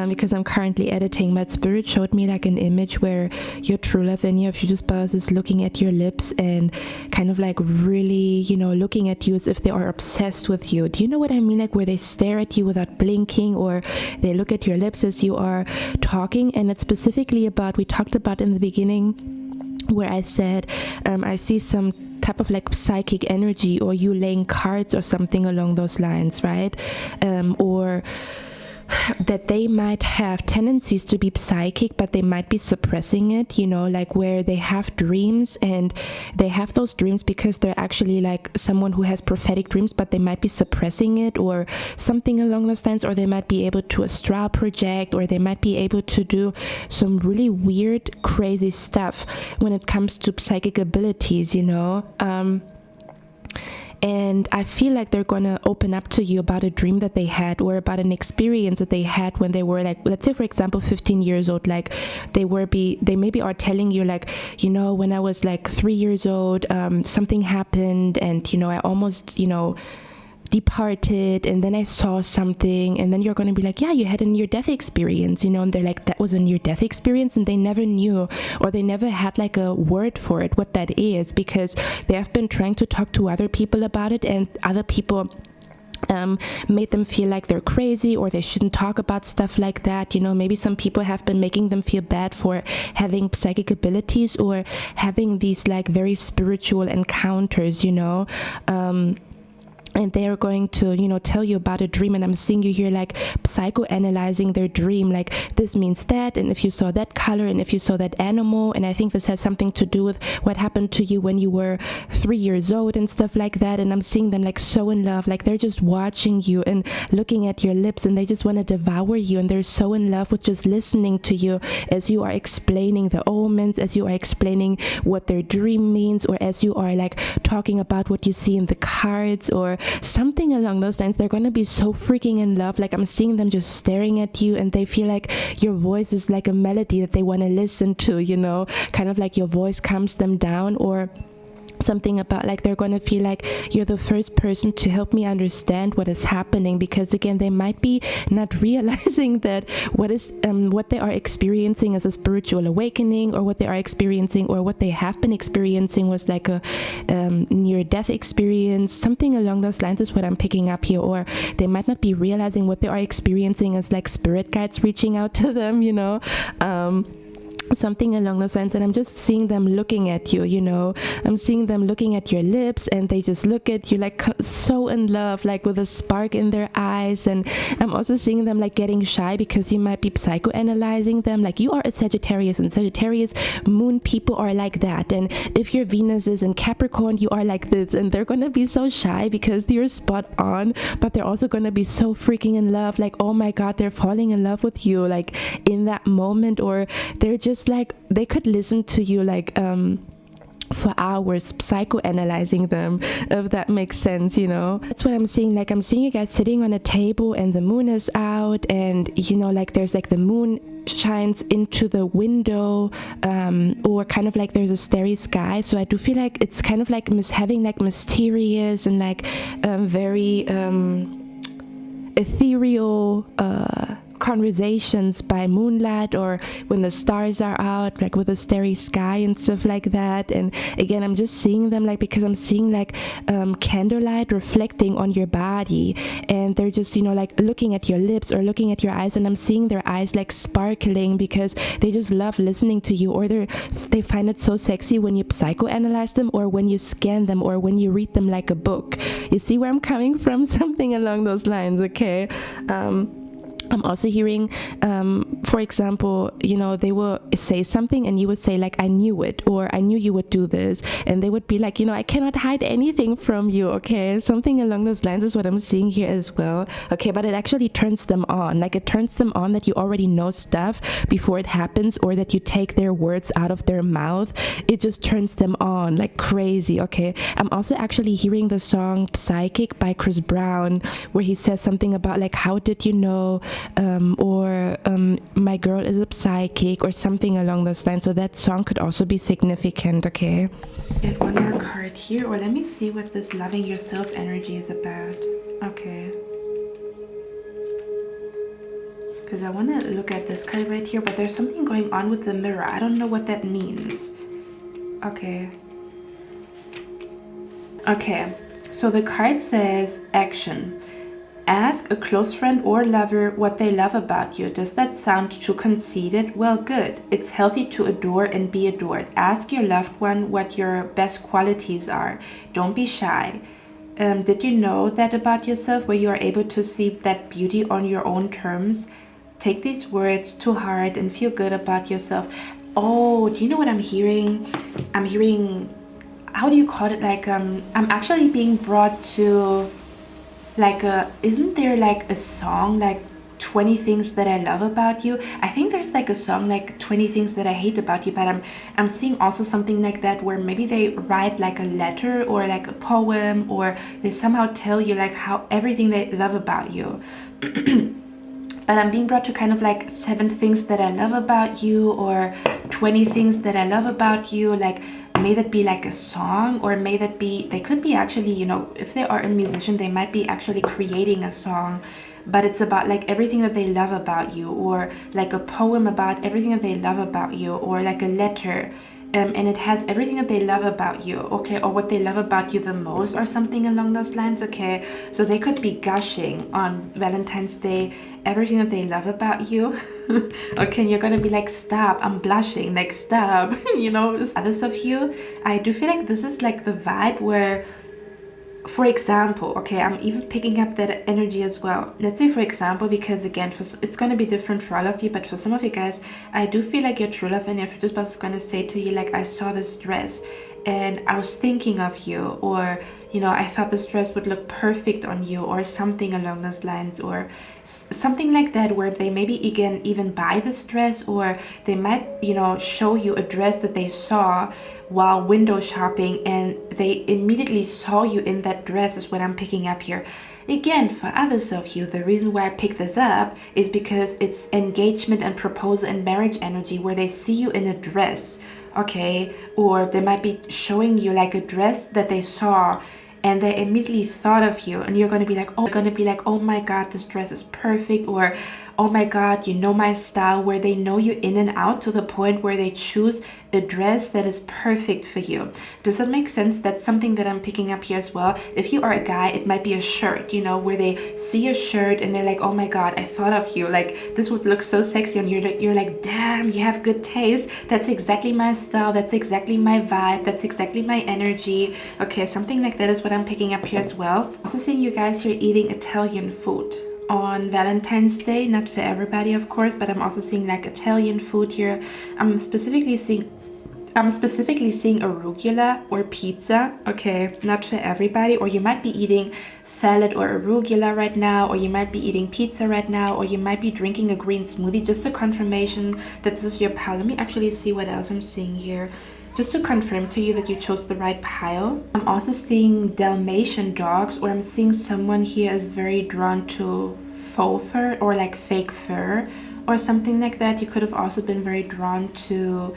because I'm currently editing, but spirit showed me like an image where your true love and your future spouse is looking at your lips and kind of like really, you know, looking at you as if they are obsessed with you. Do you know what I mean? Like where they stare at you without blinking, or they look at your lips as you are talking. And it's specifically about, we talked about in the beginning, where I said I see some type of like psychic energy, or you laying cards or something along those lines, right? Or that they might have tendencies to be psychic, but they might be suppressing it, you know, like where they have dreams and they have those dreams because they're actually like someone who has prophetic dreams, but they might be suppressing it or something along those lines, or they might be able to astral project, or they might be able to do some really weird, crazy stuff when it comes to psychic abilities, you know. And I feel like they're gonna open up to you about a dream that they had or about an experience that they had when they were like, let's say for example 15 years old. Like they maybe are telling you like, you know, when I was like 3 years old, something happened and, you know, I almost, you know, departed, and then I saw something, and then you're going to be like, yeah, you had a near-death experience, you know, and they're like, that was a near-death experience, and they never knew, or they never had like a word for it, what that is, because they have been trying to talk to other people about it, and other people made them feel like they're crazy or they shouldn't talk about stuff like that. You know, maybe some people have been making them feel bad for having psychic abilities or having these like very spiritual encounters, you know. And they are going to, you know, tell you about a dream, and I'm seeing you here like psychoanalyzing their dream, like this means that, and if you saw that color, and if you saw that animal, and I think this has something to do with what happened to you when you were 3 years old and stuff like that. And I'm seeing them like so in love, like they're just watching you and looking at your lips, and they just want to devour you, and they're so in love with just listening to you as you are explaining the omens, as you are explaining what their dream means, or as you are like talking about what you see in the cards or something along those lines. They're going to be so freaking in love. Like I'm seeing them just staring at you, and they feel like your voice is like a melody that they want to listen to, you know, kind of like your voice calms them down, or something about like they're going to feel like you're the first person to help me understand what is happening, because again they might be not realizing that what they are experiencing as a spiritual awakening, or what they are experiencing or what they have been experiencing was like a near-death experience, something along those lines is what I'm picking up here. Or they might not be realizing what they are experiencing as like spirit guides reaching out to them, you know, something along those lines. And I'm just seeing them looking at you, you know, I'm seeing them looking at your lips, and they just look at you like so in love, like with a spark in their eyes. And I'm also seeing them like getting shy because you might be psychoanalyzing them. Like you are a Sagittarius, and Sagittarius moon people are like that, and if your Venus is in Capricorn, you are like this, and they're gonna be so shy because you're spot on, but they're also gonna be so freaking in love, like oh my god, they're falling in love with you like in that moment. Or they're just like, they could listen to you like for hours, psychoanalyzing them, if that makes sense, you know. That's what I'm seeing. Like I'm seeing you guys sitting on a table, and the moon is out, and you know, like there's like the moon shines into the window, or kind of like there's a starry sky. So I do feel like it's kind of like having like mysterious and like very ethereal conversations by moonlight, or when the stars are out, like with a starry sky and stuff like that. And again, I'm just seeing them like, because I'm seeing like candlelight reflecting on your body, and they're just, you know, like looking at your lips or looking at your eyes, and I'm seeing their eyes like sparkling because they just love listening to you, or they find it so sexy when you psychoanalyze them, or when you scan them, or when you read them like a book. You see where I'm coming from? Something along those lines, okay? I'm also hearing, for example, you know, they will say something and you would say like, I knew it, or I knew you would do this. And they would be like, you know, I cannot hide anything from you, okay? Something along those lines is what I'm seeing here as well. Okay, but it actually turns them on. Like it turns them on that you already know stuff before it happens, or that you take their words out of their mouth. It just turns them on like crazy, okay? I'm also actually hearing the song Psychic by Chris Brown, where he says something about like, how did you know? Or my girl is a psychic, or something along those lines. So that song could also be significant, okay? Get one more card here, or let me see what this loving yourself energy is about. Okay. Because I want to look at this card right here, but there's something going on with the mirror. I don't know what that means. Okay. Okay. So the card says action. Ask a close friend or lover what they love about you. Does that sound too conceited? Well, good. It's healthy to adore and be adored. Ask your loved one what your best qualities are. Don't be shy. Did you know that about yourself, where you are able to see that beauty on your own terms? Take these words to heart and feel good about yourself. Oh, do you know what I'm hearing? I'm hearing, how do you call it? Like, I'm actually being brought to, like, isn't there like a song like 20 things that I love about you? I think there's like a song like 20 things that I hate about you, but I'm seeing also something like that where maybe they write like a letter or like a poem, or they somehow tell you like how everything they love about you. But I'm being brought to kind of like 7 things that I love about you, or 20 things that I love about you. Like, may that be like a song, or may that be, they could be actually, you know, if they are a musician, they might be actually creating a song, but it's about like everything that they love about you, or like a poem about everything that they love about you, or like a letter. And it has everything that they love about you, okay, or what they love about you the most, or something along those lines, okay? So they could be gushing on Valentine's Day everything that they love about you. Okay, and you're gonna be like, stop, I'm blushing, like, stop. You know, others of you, I do feel like this is like the vibe where, for example, okay, I'm even picking up that energy as well. Let's say, for example, because again, it's going to be different for all of you, but for some of you guys, I do feel like your true love and your future spouse is going to say to you, like, I saw this dress and I was thinking of you, or, you know, I thought this dress would look perfect on you, or something along those lines, or something like that, where they maybe even buy this dress, or they might, you know, show you a dress that they saw while window shopping, and they immediately saw you in that dress, is what I'm picking up here. Again, for others of you, the reason why I picked this up is because it's engagement and proposal and marriage energy, where they see you in a dress, okay, or they might be showing you like a dress that they saw and they immediately thought of you, and you're going to be like, oh my god, this dress is perfect, or oh my god, you know my style, where they know you in and out to the point where they choose a dress that is perfect for you. Does that make sense? That's something that I'm picking up here as well. If you are a guy, it might be a shirt, you know, where they see a shirt and they're like, oh my god, I thought of you, like this would look so sexy, and you're like, damn, you have good taste, that's exactly my style, that's exactly my vibe, that's exactly my energy. Okay, something like that is what I'm picking up here as well. Also seeing you guys here eating Italian food on Valentine's Day. Not for everybody, of course, but I'm also seeing like Italian food here. I'm specifically seeing arugula or pizza, okay, not for everybody. Or you might be eating salad or arugula right now, or you might be eating pizza right now, or you might be drinking a green smoothie. Just a confirmation that this is your pile. Let me actually see what else I'm seeing here, just to confirm to you that you chose the right pile. I'm also seeing Dalmatian dogs, or I'm seeing someone here is very drawn to faux fur, or like fake fur, or something like that. You could have also been very drawn to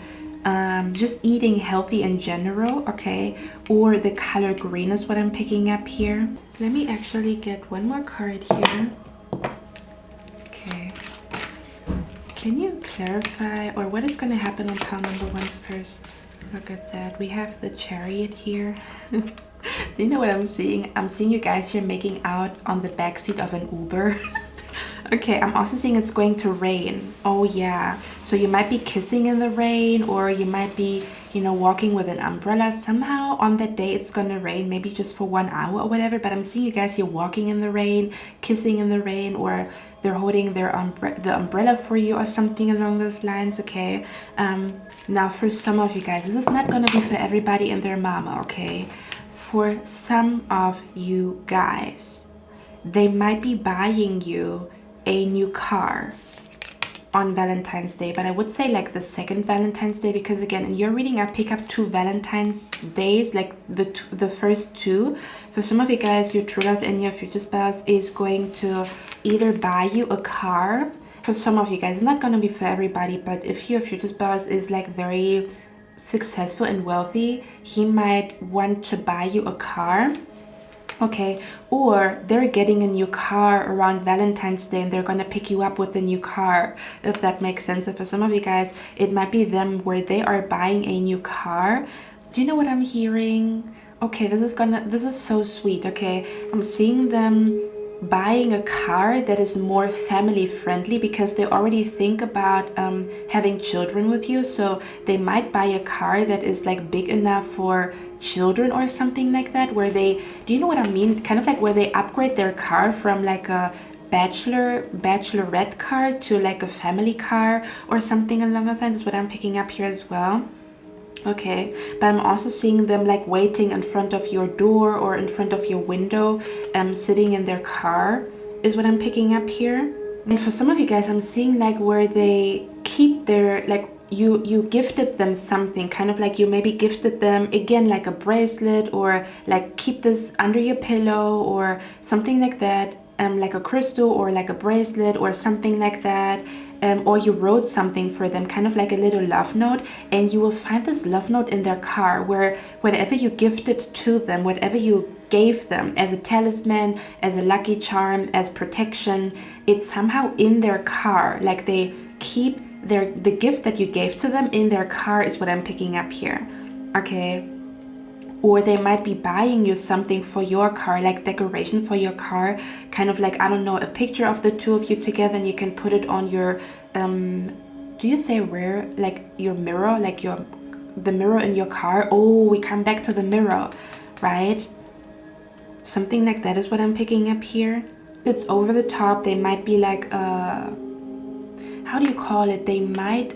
just eating healthy in general, okay? Or the color green is what I'm picking up here. Let me actually get one more card here. Okay. Can you clarify, or what is going to happen on pile number 1's first? Look at that. We have the Chariot here. Do you know what I'm seeing? I'm seeing you guys here making out on the backseat of an Uber. Okay, I'm also seeing it's going to rain. Oh yeah, so you might be kissing in the rain, or you might be, you know, walking with an umbrella. Somehow on that day it's gonna rain, maybe just for 1 hour or whatever, but I'm seeing you guys here walking in the rain, kissing in the rain, or they're holding the umbrella for you, or something along those lines, okay? Now for some of you guys, this is not gonna be for everybody and their mama, okay? For some of you guys, they might be buying you a new car on Valentine's Day, but I would say like the second Valentine's Day, because again, in your reading I pick up 2 Valentine's days, like the first 2. For some of you guys, your true love and your future spouse is going to either buy you a car. For some of you guys, it's not going to be for everybody, but if your future spouse is like very successful and wealthy, he might want to buy you a car, okay? Or they're getting a new car around Valentine's Day and they're gonna pick you up with the new car, if that makes sense. So for some of you guys, it might be them where they are buying a new car. Do you know what I'm hearing? Okay, this is so sweet, okay? I'm seeing them buying a car that is more family friendly, because they already think about having children with you. So they might buy a car that is like big enough for children or something like that, where they, do you know what I mean, kind of like where they upgrade their car from like a bachelorette car to like a family car or something along those lines, is what I'm picking up here as well. Okay, but I'm also seeing them like waiting in front of your door or in front of your window, sitting in their car, is what I'm picking up here. And for some of you guys, I'm seeing like where they keep their, like, you gifted them something, kind of like you maybe gifted them again like a bracelet, or like keep this under your pillow or something like that, like a crystal or like a bracelet or something like that. Or you wrote something for them, kind of like a little love note, and you will find this love note in their car, where whatever you gifted to them, whatever you gave them as a talisman, as a lucky charm, as protection, it's somehow in their car. Like they keep the gift that you gave to them in their car, is what I'm picking up here. Okay. Or they might be buying you something for your car, like decoration for your car, kind of like, I don't know, a picture of the two of you together, and you can put it on your, do you say rear, like your mirror, like the mirror in your car? Oh, we come back to the mirror, right? Something like that is what I'm picking up here. It's over the top. They might be like, how do you call it? They might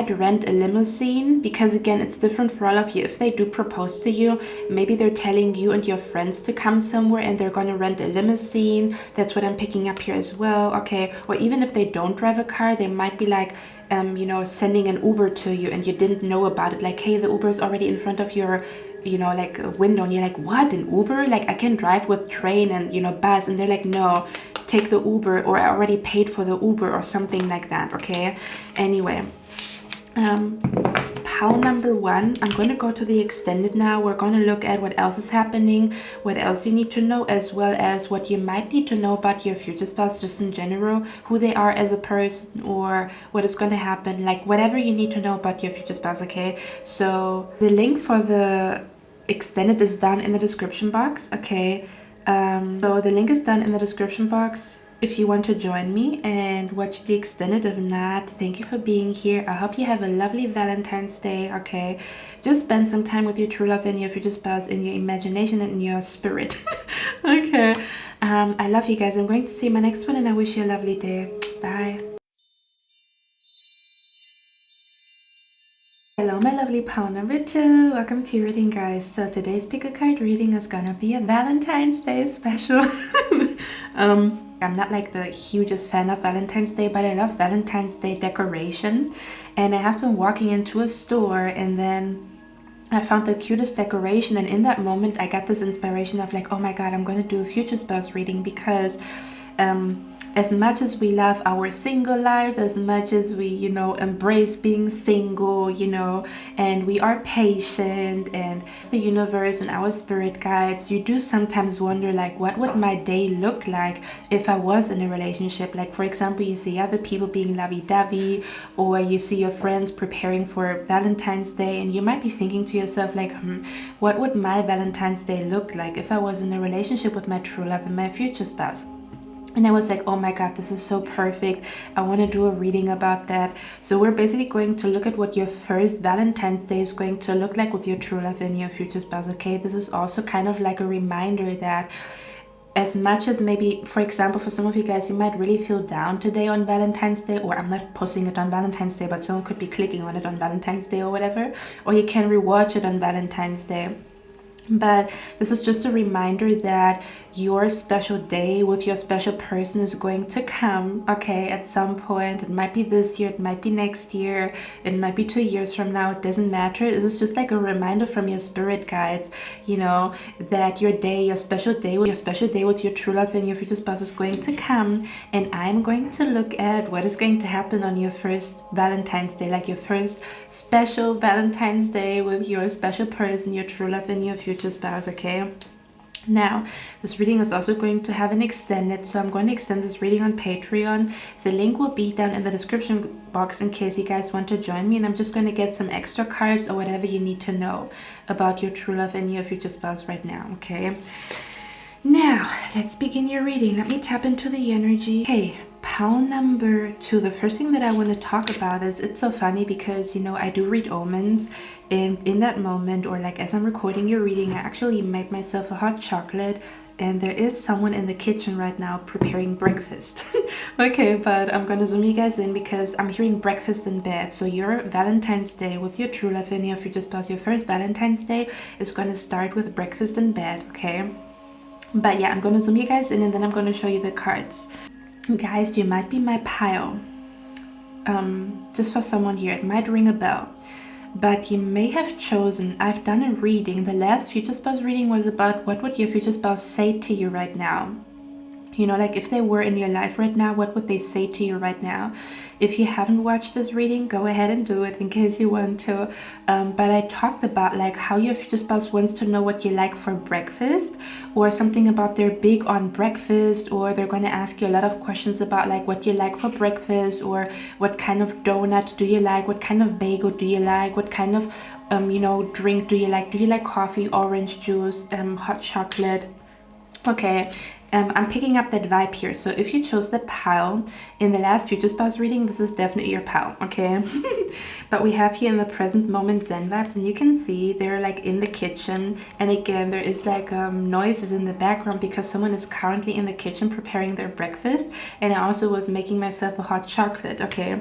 rent a limousine, because again, it's different for all of you. If they do propose to you, maybe they're telling you and your friends to come somewhere and they're gonna rent a limousine. That's what I'm picking up here as well. Okay, or even if they don't drive a car, they might be like, you know, sending an Uber to you and you didn't know about it. Like, hey, the Uber is already in front of your, you know, like a window, and you're like, what, an Uber? Like, I can drive with train and, you know, bus. And they're like, no, take the Uber, or I already paid for the Uber, or something like that. Okay, anyway. Pile number 1, I'm going to go to the extended now. We're going to look at what else is happening, what else you need to know, as well as what you might need to know about your future spouse, just in general, who they are as a person, or what is going to happen, like whatever you need to know about your future spouse. Okay, so the link for the extended is down in the description box. Okay, so the link is down in the description box if you want to join me and watch the extended. If not, thank you for being here. I hope you have a lovely Valentine's Day. Okay, just spend some time with your true love and your future spouse in your imagination and in your spirit. Okay, I love you guys. I'm going to see my next one, and I wish you a lovely day. Bye. Hello my lovely pile number 2, welcome to your reading, guys. So today's pick a card reading is gonna be a Valentine's Day special. I'm not like the hugest fan of Valentine's Day, but I love Valentine's Day decoration, and I have been walking into a store and then I found the cutest decoration, and in that moment I got this inspiration of like, oh my god, I'm gonna do a future spouse reading, because as much as we love our single life, as much as we, you know, embrace being single, you know, and we are patient, and the universe and our spirit guides, you do sometimes wonder like, what would my day look like if I was in a relationship? Like, for example, you see other people being lovey-dovey, or you see your friends preparing for Valentine's Day, and you might be thinking to yourself like, what would my Valentine's Day look like if I was in a relationship with my true love and my future spouse? And I was like, oh my god, this is so perfect. I want to do a reading about that. So we're basically going to look at what your first Valentine's Day is going to look like with your true love and your future spouse. Okay, this is also kind of like a reminder that as much as maybe, for example, for some of you guys, you might really feel down today on Valentine's Day, or I'm not posting it on Valentine's Day, but someone could be clicking on it on Valentine's Day or whatever, or you can rewatch it on Valentine's Day. But this is just a reminder that your special day with your special person is going to come, okay, at some point. It might be this year, it might be next year, it might be 2 years from now, it doesn't matter. This is just like a reminder from your spirit guides, you know, that your day, your special day with your true love and your future spouse is going to come. And I'm going to look at what is going to happen on your first Valentine's Day, like your first special Valentine's Day with your special person, your true love and your future spouse. Okay, now this reading is also going to have an extended, so I'm going to extend this reading on Patreon. The link will be down in the description box in case you guys want to join me, and I'm just going to get some extra cards or whatever you need to know about your true love and your future spouse right now. Okay, Now, let's begin your reading. Let me tap into the energy. Okay, pile number 2. The first thing that I want to talk about is, it's so funny because, you know, I do read omens, and in that moment, or like as I'm recording your reading, I actually made myself a hot chocolate, and there is someone in the kitchen right now preparing breakfast. Okay, but I'm gonna zoom you guys in because I'm hearing breakfast in bed. So your Valentine's Day with your true love and your future spouse, your first Valentine's Day is gonna start with breakfast in bed, okay? But yeah, I'm gonna zoom you guys in and then I'm gonna show you the cards. Guys, you might be my pile. Just for someone here, it might ring a bell. But you may have chosen, I've done a reading. The last future spouse reading was about what would your future spouse say to you right now. You know, like if they were in your life right now, what would they say to you right now? If you haven't watched this reading, go ahead and do it in case you want to. But I talked about like how your future spouse wants to know what you like for breakfast, or something about they're big on breakfast, or they're going to ask you a lot of questions about like what you like for breakfast, or what kind of donut do you like, what kind of bagel do you like, what kind of you know, drink do you like coffee, orange juice, hot chocolate. Okay, I'm picking up that vibe here. So if you chose that pile in the last future spouse reading, this is definitely your pile, okay? But we have here in the present moment Zen vibes, and you can see they're like in the kitchen, and again there is like noises in the background because someone is currently in the kitchen preparing their breakfast, and I also was making myself a hot chocolate, okay?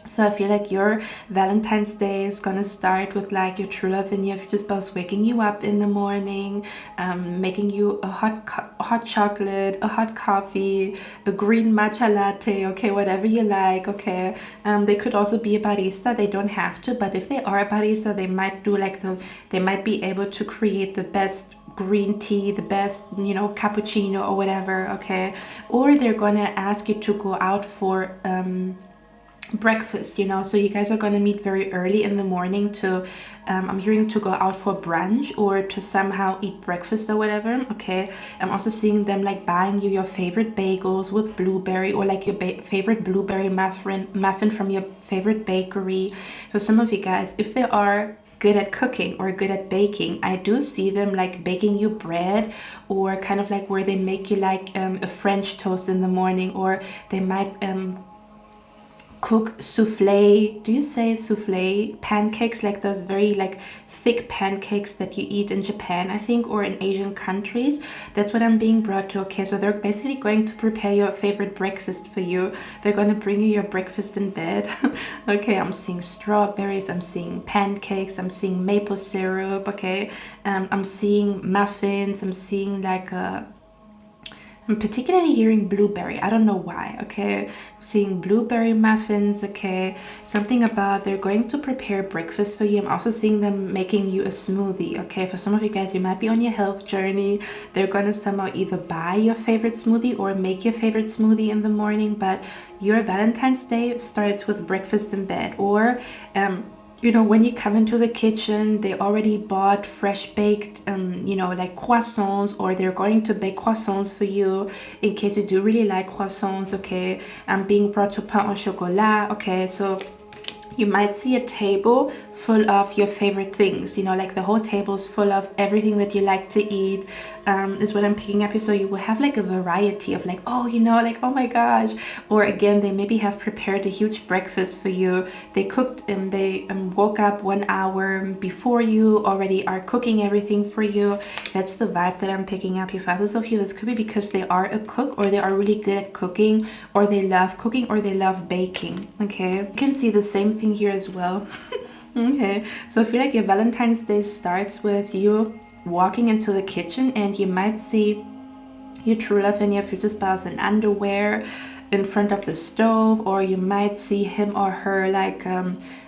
So I feel like your Valentine's Day is gonna start with like your true love and your future spouse waking you up in the morning, making you a hot chocolate, a hot coffee, a green matcha latte, okay, whatever you like, okay. They could also be a barista. They don't have to, but if they are a barista, they might do like they might be able to create the best green tea, the best, you know, cappuccino or whatever, okay. Or they're gonna ask you to go out for breakfast, you know, so you guys are going to meet very early in the morning to I'm hearing to go out for brunch or to somehow eat breakfast or whatever, okay. I'm also seeing them like buying you your favorite bagels with blueberry, or like your favorite blueberry muffin from your favorite bakery. For some of you guys, if they are good at cooking or good at baking, I do see them like baking you bread, or kind of like where they make you like a French toast in the morning, or they might cook souffle. Do you say souffle? Pancakes, like those very like thick pancakes that you eat in Japan, I think, or in Asian countries. That's what I'm being brought to, okay. So they're basically going to prepare your favorite breakfast for you. They're going to bring you your breakfast in bed. Okay, I'm seeing strawberries, I'm seeing pancakes, I'm seeing maple syrup, okay. I'm seeing muffins, I'm seeing like I'm particularly hearing blueberry. I don't know why, okay? Seeing blueberry muffins, okay? Something about they're going to prepare breakfast for you. I'm also seeing them making you a smoothie, okay? For some of you guys, you might be on your health journey. They're going to somehow either buy your favorite smoothie or make your favorite smoothie in the morning, but your Valentine's Day starts with breakfast in bed, or you know, when you come into the kitchen, they already bought fresh baked, you know, like croissants, or they're going to bake croissants for you in case you do really like croissants, okay. I'm being brought to pain au chocolat, okay. So you might see a table full of your favorite things, you know, like the whole table's full of everything that you like to eat, is what I'm picking up here. So you will have like a variety of like, oh, you know, like, oh my gosh. Or again, they maybe have prepared a huge breakfast for you. They cooked and they woke up 1 hour before you, already are cooking everything for you. That's the vibe that I'm picking up here. For others of you, this could be because they are a cook, or they are really good at cooking, or they love cooking, or they love baking, okay. You can see the same thing here as well. Okay, so I feel like your Valentine's Day starts with you walking into the kitchen, and you might see your true love and your future spouse in underwear in front of the stove, or you might see him or her like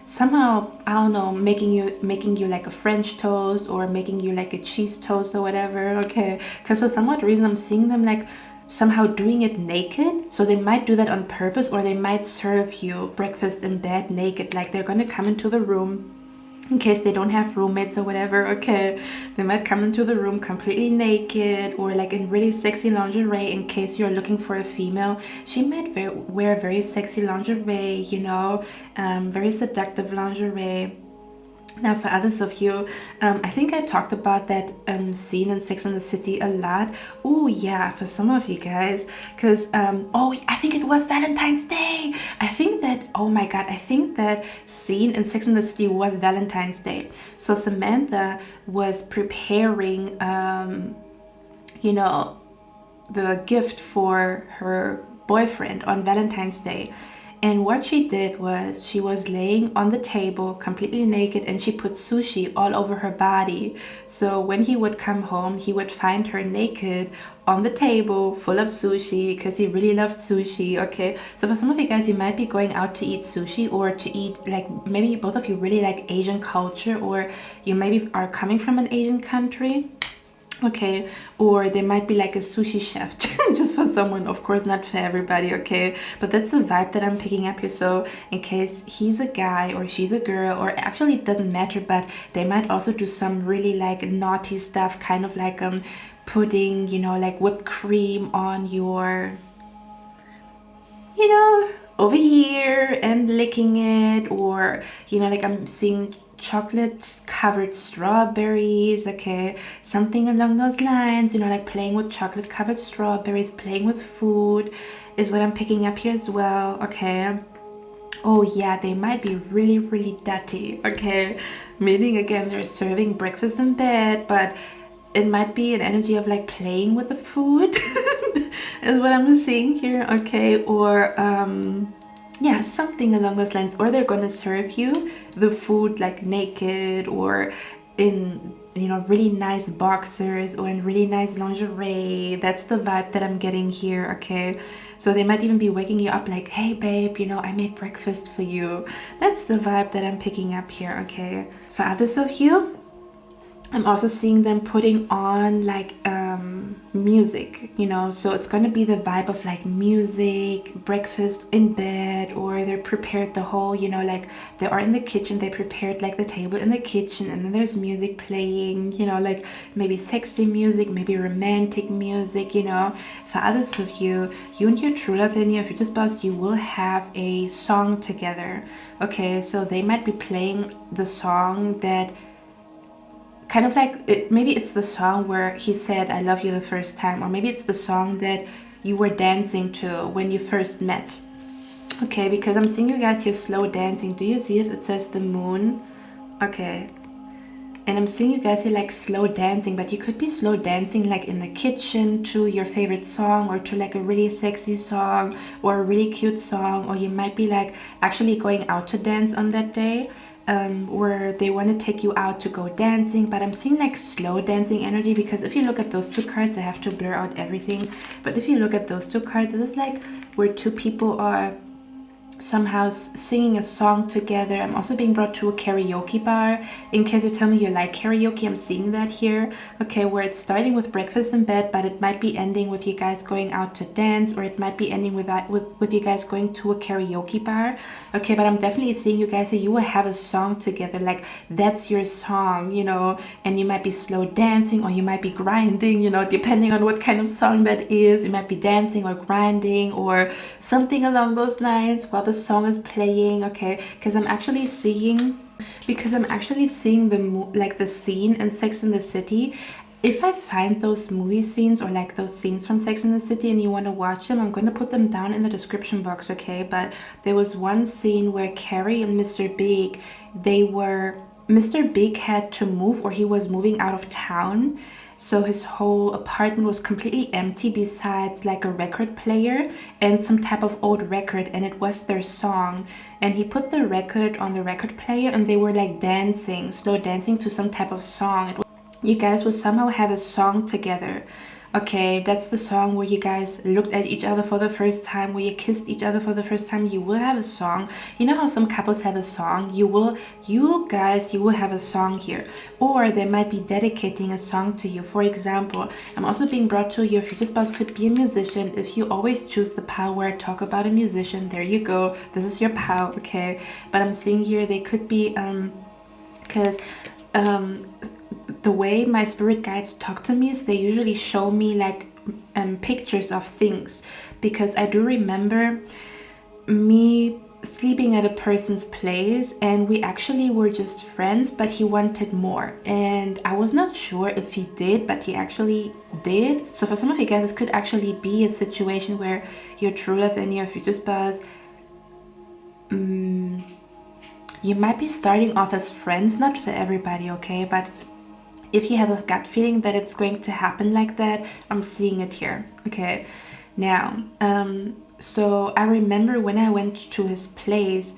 somehow, I don't know, making you like a French toast, or making you like a cheese toast or whatever, okay. Because for some odd reason I'm seeing them like somehow doing it naked. So they might do that on purpose, or they might serve you breakfast in bed naked, like they're gonna come into the room in case they don't have roommates or whatever, okay. They might come into the room completely naked, or like in really sexy lingerie. In case you're looking for a female, she might wear very sexy lingerie, you know, very seductive lingerie. Now, for others of you, I think I talked about that scene in Sex and the City a lot. Oh yeah, for some of you guys, because oh, I think it was Valentine's Day. I think that, oh my god, I think that scene in Sex and the City was Valentine's Day. So Samantha was preparing, you know, the gift for her boyfriend on Valentine's Day. And what she did was she was laying on the table completely naked, and she put sushi all over her body. So when he would come home, he would find her naked on the table full of sushi, because he really loved sushi. Okay, so for some of you guys, you might be going out to eat sushi, or to eat, like, maybe both of you really like Asian culture, or you maybe are coming from an Asian country. Okay, or there might be like a sushi chef just for someone, of course not for everybody. Okay, but that's the vibe that I'm picking up here. So in case he's a guy or she's a girl, or actually it doesn't matter, but they might also do some really like naughty stuff, kind of like putting, you know, like whipped cream on your, you know, over here and licking it, or, you know, like I'm seeing chocolate covered strawberries. Okay, something along those lines, you know, like playing with chocolate covered strawberries, playing with food is what I'm picking up here as well. Okay, oh yeah, they might be really, really dirty. Okay, meaning again, they're serving breakfast in bed, but it might be an energy of like playing with the food is what I'm seeing here. Okay, or yeah, something along those lines. Or they're gonna serve you the food like naked, or in, you know, really nice boxers, or in really nice lingerie. That's the vibe that I'm getting here. Okay, so they might even be waking you up like, hey babe, you know, I made breakfast for you. That's the vibe that I'm picking up here. Okay, for others of you, I'm also seeing them putting on like music, you know, so it's gonna be the vibe of like music, breakfast in bed, or they're prepared the whole, you know, like they are in the kitchen, they prepared like the table in the kitchen, and then there's music playing, you know, like maybe sexy music, maybe romantic music, you know. For others of you, you and your true love in your future spouse, you will have a song together. Okay, so they might be playing the song that kind of like maybe it's the song where he said I love you the first time, or maybe it's the song that you were dancing to when you first met. Okay, because I'm seeing you guys here slow dancing. Do you see it? It says the moon. Okay, and I'm seeing you guys here like slow dancing, but you could be slow dancing like in the kitchen to your favorite song, or to like a really sexy song, or a really cute song, or you might be like actually going out to dance on that day, where they want to take you out to go dancing. But I'm seeing like slow dancing energy, because if you look at those two cards, I have to blur out everything, but if you look at those two cards, this is like where two people are somehow singing a song together. I'm also being brought to a karaoke bar. In case you tell me you like karaoke, I'm seeing that here. Okay, where it's starting with breakfast in bed, but it might be ending with you guys going out to dance, or it might be ending with that with you guys going to a karaoke bar. Okay, but I'm definitely seeing you guys, so you will have a song together, like that's your song, you know, and you might be slow dancing, or you might be grinding, you know, depending on what kind of song that is. You might be dancing or grinding or something along those lines while the song is playing. Okay, because I'm actually seeing the scene in Sex and the City. If I find those movie scenes, or like those scenes from Sex and the City, and you want to watch them, I'm going to put them down in the description box. Okay, but there was one scene where Carrie and Mr. Big, Mr. Big had to move, or he was moving out of town. So his whole apartment was completely empty, besides like a record player and some type of old record, and it was their song. And he put the record on the record player, and they were like dancing, slow dancing to some type of song. You guys will somehow have a song together. Okay, that's the song where you guys looked at each other for the first time, where you kissed each other for the first time. You will have a song. You know how some couples have a song? You will have a song here. Or they might be dedicating a song to you. For example, I'm also being brought to your future spouse could be a musician. If you always choose the power, talk about a musician, there you go. This is your power, okay? But I'm seeing here they could be, the way my spirit guides talk to me is they usually show me like pictures of things, because I do remember me sleeping at a person's place, and we actually were just friends, but he wanted more, and I was not sure if he did, but he actually did. So for some of you guys, this could actually be a situation where your true love and your future spouse, you might be starting off as friends, not for everybody, okay? But if you have a gut feeling that it's going to happen like that, I'm seeing it here, okay? Now, so I remember when I went to his place,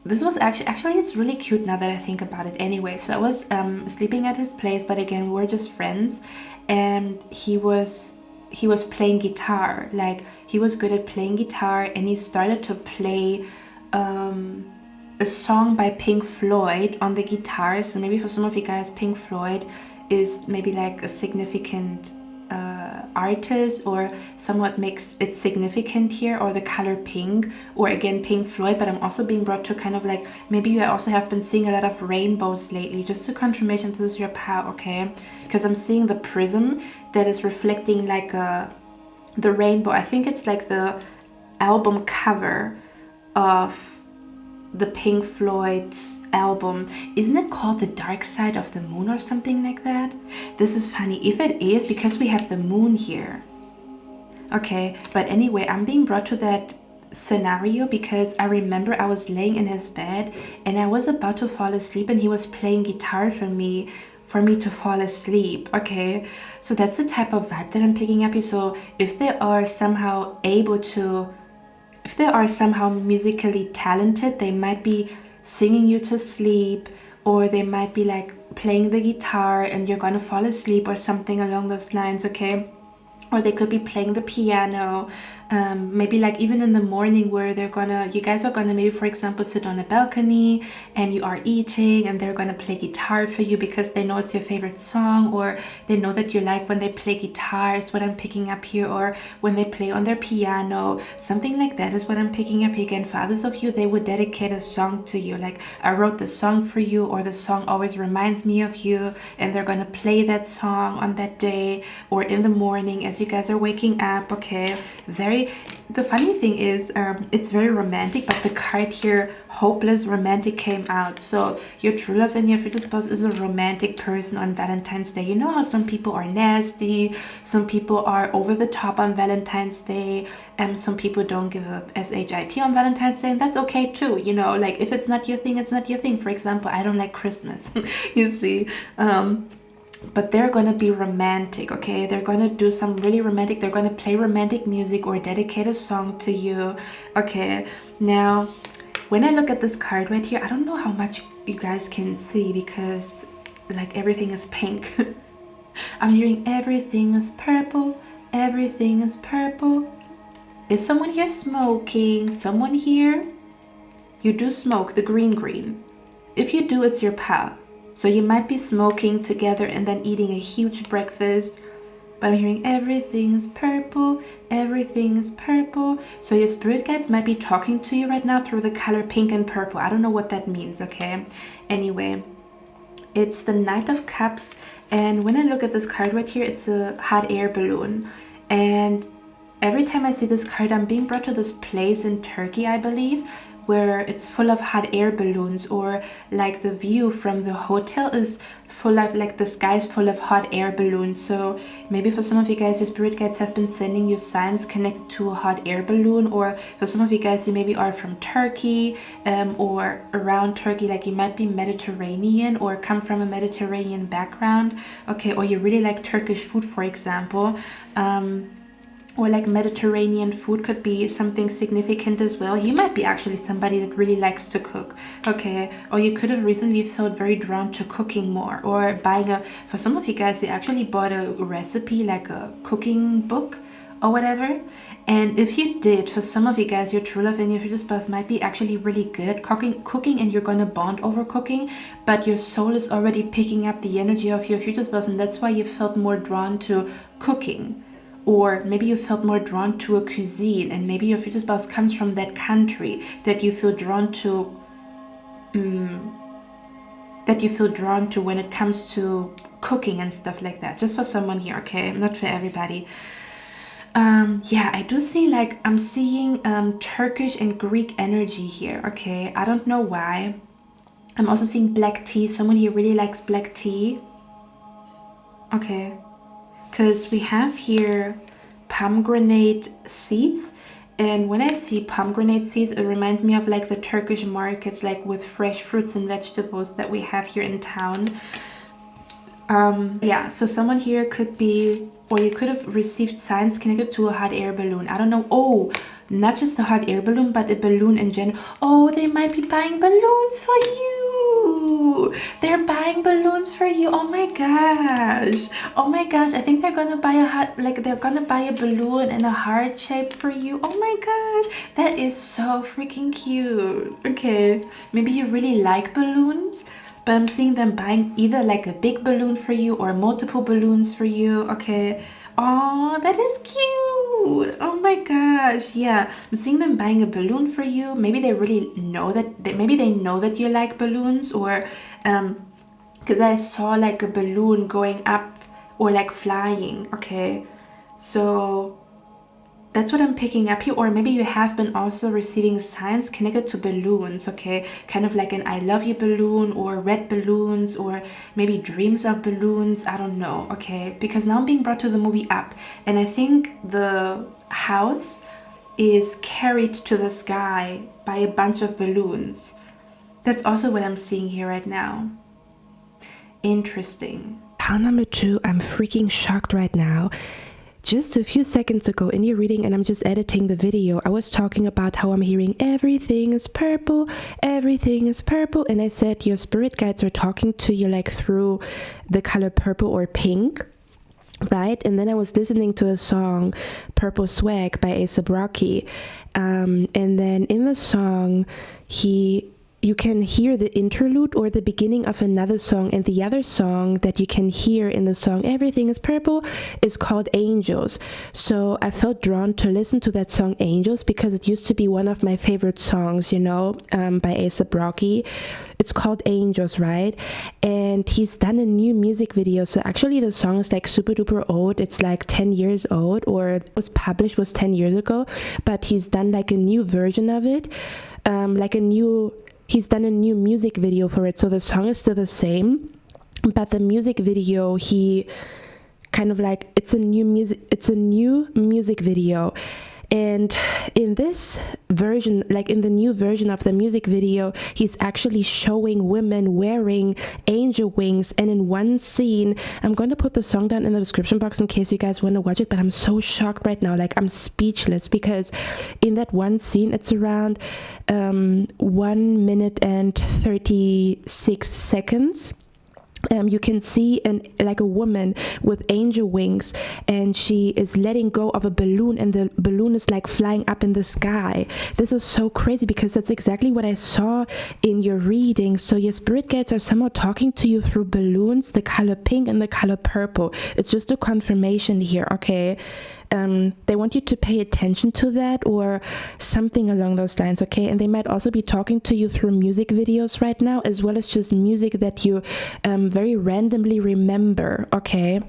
this was actually it's really cute now that I think about it anyway. So I was sleeping at his place, but again, we were just friends, and he was playing guitar. Like, he was good at playing guitar, and he started to play a song by Pink Floyd on the guitar. So maybe for some of you guys, Pink Floyd is maybe like a significant artist, or somewhat makes it significant here, or the color pink, or again Pink Floyd. But I'm also being brought to kind of like, maybe you also have been seeing a lot of rainbows lately, just a confirmation this is your power, okay? Because I'm seeing the prism that is reflecting like the rainbow. I think it's like the album cover of the Pink Floyd album. Isn't it called The Dark Side of the Moon or something like that? This is funny if it is, because we have the moon here, okay? But anyway, I'm being brought to that scenario because I remember I was laying in his bed and I was about to fall asleep, and he was playing guitar for me to fall asleep, okay? So that's the type of vibe that I'm picking up here. So if they are somehow musically talented, they might be singing you to sleep, or they might be like playing the guitar and you're gonna fall asleep, or something along those lines, okay? Or they could be playing the piano, maybe like even in the morning, where you guys are gonna maybe, for example, sit on a balcony and you are eating, and they're gonna play guitar for you because they know it's your favorite song, or they know that you like when they play guitar, is what I'm picking up here, or when they play on their piano, something like that is what I'm picking up here. Again, for others of you, they would dedicate a song to you, like, I wrote the song for you, or the song always reminds me of you, and they're gonna play that song on that day or in the morning as you guys are waking up, okay? The funny thing is, it's very romantic, but the card here, hopeless romantic, came out. So your true love and your future spouse is a romantic person on Valentine's Day. You know how some people are nasty, some people are over the top on Valentine's Day, and some people don't give up SHIT on Valentine's Day, and that's okay too, you know? Like, if it's not your thing, it's not your thing. For example, I don't like Christmas, you see? But they're gonna be romantic, okay? They're gonna do some really romantic, they're gonna play romantic music or dedicate a song to you, okay? Now, when I look at this card right here, I don't know how much you guys can see because like everything is pink. I'm hearing everything is purple, everything is purple. Is someone here smoking? Someone here? You do smoke the green. If you do, it's your pal. So you might be smoking together and then eating a huge breakfast. But I'm hearing everything is purple, everything is purple. So your spirit guides might be talking to you right now through the color pink and purple. I don't know what that means, okay? Anyway, it's the Knight of Cups. And when I look at this card right here, it's a hot air balloon. And every time I see this card, I'm being brought to this place in Turkey, I believe, where it's full of hot air balloons, or like the view from the hotel is full of, like, the sky is full of hot air balloons. So maybe for some of you guys, your spirit guides have been sending you signs connected to a hot air balloon, or for some of you guys, you maybe are from Turkey, or around Turkey, like you might be Mediterranean or come from a Mediterranean background, okay? Or you really like Turkish food, for example, or like Mediterranean food could be something significant as well. You might be actually somebody that really likes to cook, okay? Or you could have recently felt very drawn to cooking more, or for some of you guys, you actually bought a recipe, like a cooking book or whatever. And if you did, for some of you guys, your true love and your future spouse might be actually really good at cooking, and you're gonna bond over cooking, but your soul is already picking up the energy of your future spouse, and that's why you felt more drawn to cooking. Or maybe you felt more drawn to a cuisine, and maybe your future spouse comes from that country that you feel drawn to, when it comes to cooking and stuff like that. Just for someone here, okay? Not for everybody. Yeah, I do see like I'm seeing Turkish and Greek energy here. Okay, I don't know why. I'm also seeing black tea. Someone here really likes black tea. Okay, because we have here pomegranate seeds, and when I see pomegranate seeds, it reminds me of like the Turkish markets, like with fresh fruits and vegetables that we have here in town. Yeah, so someone here could be, or you could have received signs connected to a hot air balloon. I don't know. Oh, not just a hot air balloon, but a balloon in general. Oh, they might be buying balloons for you. They're buying balloons for you. Oh my gosh. Oh my gosh. I think they're gonna buy they're gonna buy a balloon in a heart shape for you. Oh my gosh. That is so freaking cute. Okay. Maybe you really like balloons, but I'm seeing them buying either like a big balloon for you or multiple balloons for you. Okay. Oh, that is cute. Oh my gosh. Yeah, I'm seeing them buying a balloon for you. Maybe they really know maybe they know that you like balloons, or because I saw like a balloon going up or like flying. Okay, so that's what I'm picking up here. Or maybe you have been also receiving signs connected to balloons. Okay, kind of like an I love you balloon, or red balloons, or maybe dreams of balloons. I don't know. Okay, because now I'm being brought to the movie Up, and I think the house is carried to the sky by a bunch of balloons. That's also what I'm seeing here right now. Interesting. Pile number 2, I'm freaking shocked right now. Just a few seconds ago in your reading, and I'm just editing the video, I was talking about how I'm hearing everything is purple, and I said your spirit guides are talking to you like through the color purple or pink, right? And then I was listening to the song Purple Swag by 𝐸𝑚 𝐷𝑒, and then in the song you can hear the interlude or the beginning of another song, and the other song that you can hear in the song Everything is Purple is called Angels. So I felt drawn to listen to that song Angels because it used to be one of my favorite songs, you know, by 𝐸𝑚 𝐷𝑒. It's called Angels, right? And he's done a new music video. So actually the song is like super duper old. It's like 10 years old, or was published was 10 years ago, but he's done like a new version of it, he's done a new music video for it. So the song is still the same, but the music video, he kind of like, it's a new music video. And in this version, like in the new version of the music video, he's actually showing women wearing angel wings. And in one scene, I'm going to put the song down in the description box in case you guys want to watch it, but I'm so shocked right now. Like, I'm speechless, because in that one scene, it's around 1 minute and 36 seconds. You can see like a woman with angel wings, and she is letting go of a balloon, and the balloon is like flying up in the sky. This is so crazy, because that's exactly what I saw in your reading. So your spirit guides are somehow talking to you through balloons, the color pink and the color purple. It's just a confirmation here, okay? They want you to pay attention to that, or something along those lines, okay? And they might also be talking to you through music videos right now, as well as just music that you very randomly remember, okay?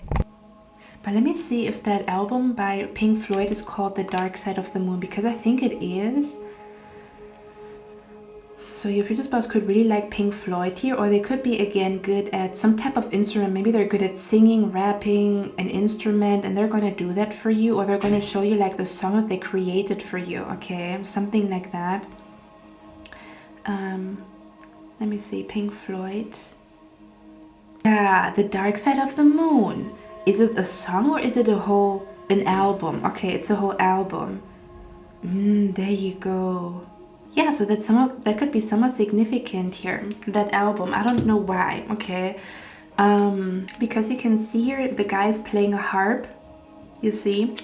But let me see if that album by Pink Floyd is called The Dark Side of the Moon, because I think it is. So your future spouse could really like Pink Floyd here, or they could be, again, good at some type of instrument. Maybe they're good at singing, rapping, an instrument, and they're going to do that for you, or they're going to show you like the song that they created for you, okay? Something like that. Let me see, Pink Floyd. Yeah, The Dark Side of the Moon. Is it a song, or is it an album? Okay, it's a whole album. There you go. Yeah, so that could be somewhat significant here, that album. I don't know why, okay? Because you can see here the guy is playing a harp, you see?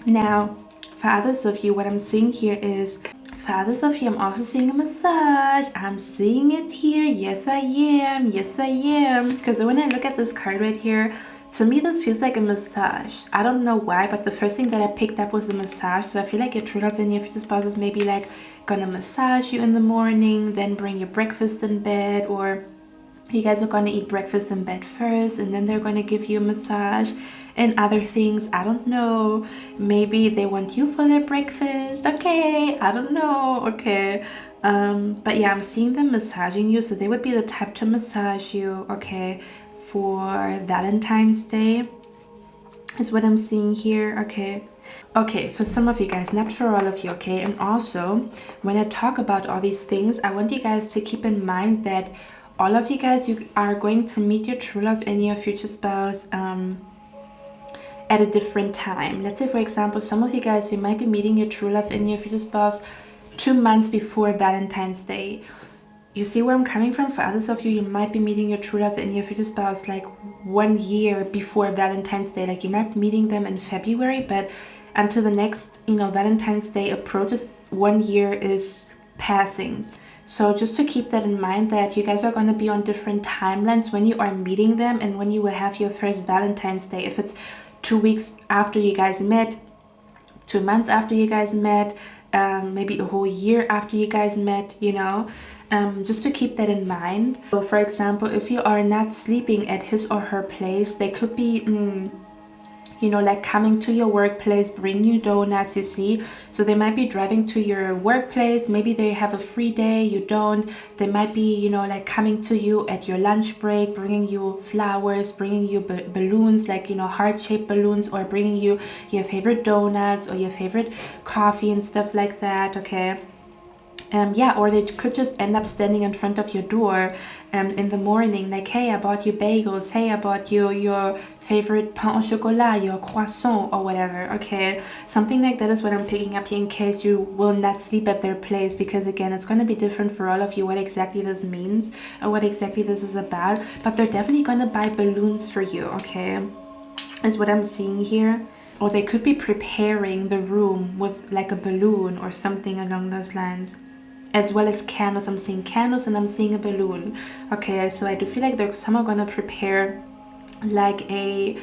Now, for others of you, what I'm seeing here is, for others of you, I'm also seeing a massage. I'm seeing it here. Yes, I am. Yes, I am. Because when I look at this card right here, to me, this feels like a massage. I don't know why, but the first thing that I picked up was the massage. So I feel like your true love and your future spouse is maybe like gonna massage you in the morning, then bring your breakfast in bed, or you guys are gonna eat breakfast in bed first, and then they're gonna give you a massage. and other things. I don't know. Maybe they want you for their breakfast. Okay, I don't know. Okay. But yeah, I'm seeing them massaging you, so they would be the type to massage you, okay, for Valentine's Day is what I'm seeing here. Okay. Okay, for some of you guys, not for all of you, okay? And also, when I talk about all these things, I want you guys to keep in mind that all of you guys, you are going to meet your true love and your future spouse at a different time. Let's say, for example, some of you guys, you might be meeting your true love and your future spouse 2 months before Valentine's Day. You see where I'm coming from? For others of you, you might be meeting your true love and your future spouse like 1 year before Valentine's Day. Like you might be meeting them in February, but until the next, Valentine's Day approaches, 1 year is passing. So just to keep that in mind, that you guys are going to be on different timelines when you are meeting them and when you will have your first Valentine's Day. If it's 2 weeks after you guys met, 2 months after you guys met, maybe a whole year after you guys met, just to keep that in mind. So for example, if you are not sleeping at his or her place, they could be like coming to your workplace, bring you donuts, you see. So they might be driving to your workplace. Maybe they have a free day, you don't. They might be, like coming to you at your lunch break, bringing you flowers, bringing you balloons, like, heart-shaped balloons, or bringing you your favorite donuts or your favorite coffee and stuff like that, okay? Yeah, or they could just end up standing in front of your door in the morning, like, hey, I bought you bagels, hey, I bought you your favorite pain au chocolat, your croissant, or whatever, okay? Something like that is what I'm picking up here, in case you will not sleep at their place, because again, it's going to be different for all of you what exactly this means or what exactly this is about, but they're definitely going to buy balloons for you, okay? Is what I'm seeing here. Or they could be preparing the room with like a balloon or something along those lines, as well as candles. I'm seeing candles and I'm seeing a balloon, okay? So I do feel like some are gonna prepare like a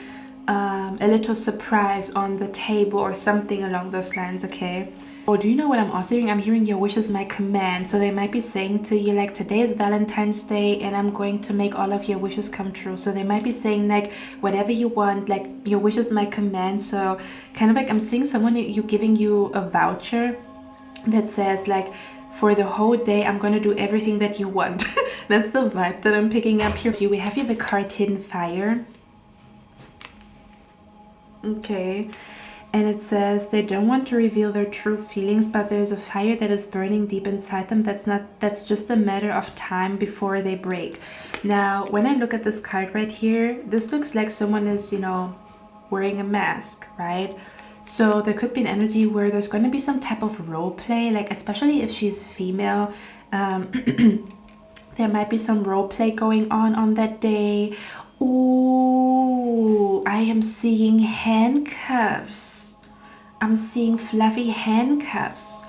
little surprise on the table or something along those lines, okay? Or do you know what I'm also hearing? I'm hearing your wish is my command. So they might be saying to you like, today is Valentine's Day and I'm going to make all of your wishes come true. So they might be saying like, whatever you want, like your wish is my command. So kind of like I'm seeing someone giving you a voucher that says like, for the whole day, I'm going to do everything that you want. That's the vibe that I'm picking up here. We have here the card Hidden Fire. Okay. And it says they don't want to reveal their true feelings, but there's a fire that is burning deep inside them. That's just a matter of time before they break. Now, when I look at this card right here, this looks like someone is, wearing a mask, right? So there could be an energy where there's going to be some type of role play, like especially if she's female, there might be some role play going on that day. Ooh, I am seeing handcuffs. I'm seeing fluffy handcuffs.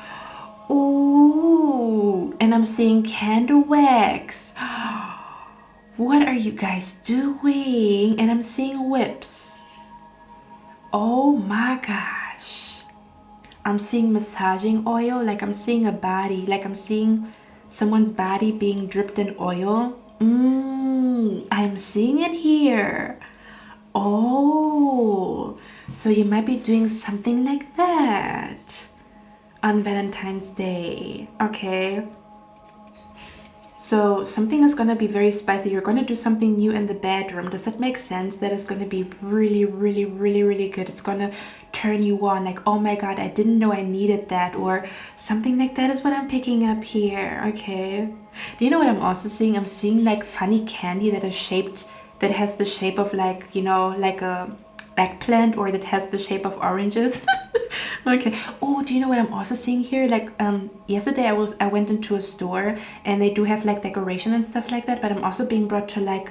Ooh, and I'm seeing candle wax. What are you guys doing? And I'm seeing whips. Oh my gosh. I'm seeing massaging oil, like I'm seeing a body, like I'm seeing someone's body being dripped in oil. I'm seeing it here. Oh, so you might be doing something like that on Valentine's Day, okay? So something is going to be very spicy. You're going to do something new in the bedroom. Does that make sense? That is going to be really, really, really, really good. It's going to turn you on, like, oh my god, I didn't know I needed that, or something like that is what I'm picking up here, okay? Do you know what I'm also seeing? I'm seeing like funny candy that has the shape of like, like a eggplant, or that has the shape of oranges. Okay. Oh, do you know what I'm also seeing here? Like yesterday I went into a store and they do have like decoration and stuff like that, but I'm also being brought to like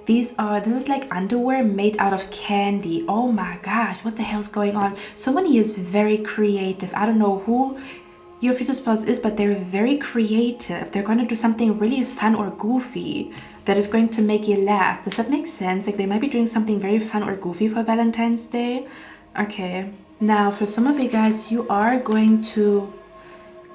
this is like underwear made out of candy. Oh my gosh, what the hell's going on? Someone here is very creative. I don't know who your future spouse is, but they're very creative. They're going to do something really fun or goofy that is going to make you laugh. Does that make sense? Like they might be doing something very fun or goofy for Valentine's Day. Okay. Now, for some of you guys, you are going to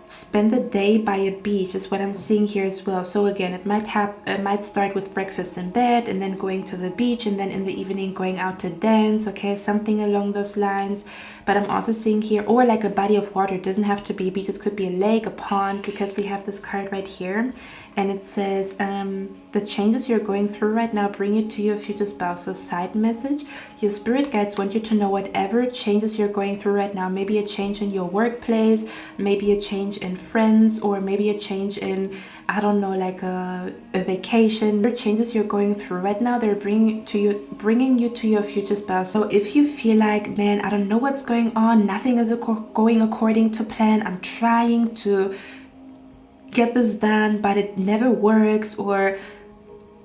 spend the day by a beach is what I'm seeing here as well. So again, it might start with breakfast in bed and then going to the beach, and then in the evening going out to dance, okay, something along those lines. But I'm also seeing here, or like a body of water. It doesn't have to be a beach, it could be a lake, a pond, because we have this card right here, and it says the changes you're going through right now bring you to your future spouse. So side message, your spirit guides want you to know whatever changes you're going through right now, maybe a change in your workplace, maybe a change in friends, or maybe a change in, I don't know, like a vacation. The changes you're going through right now, they're bringing you to your future spouse. So if you feel like, man, I don't know what's going on, nothing is going according to plan, I'm trying to get this done but it never works, or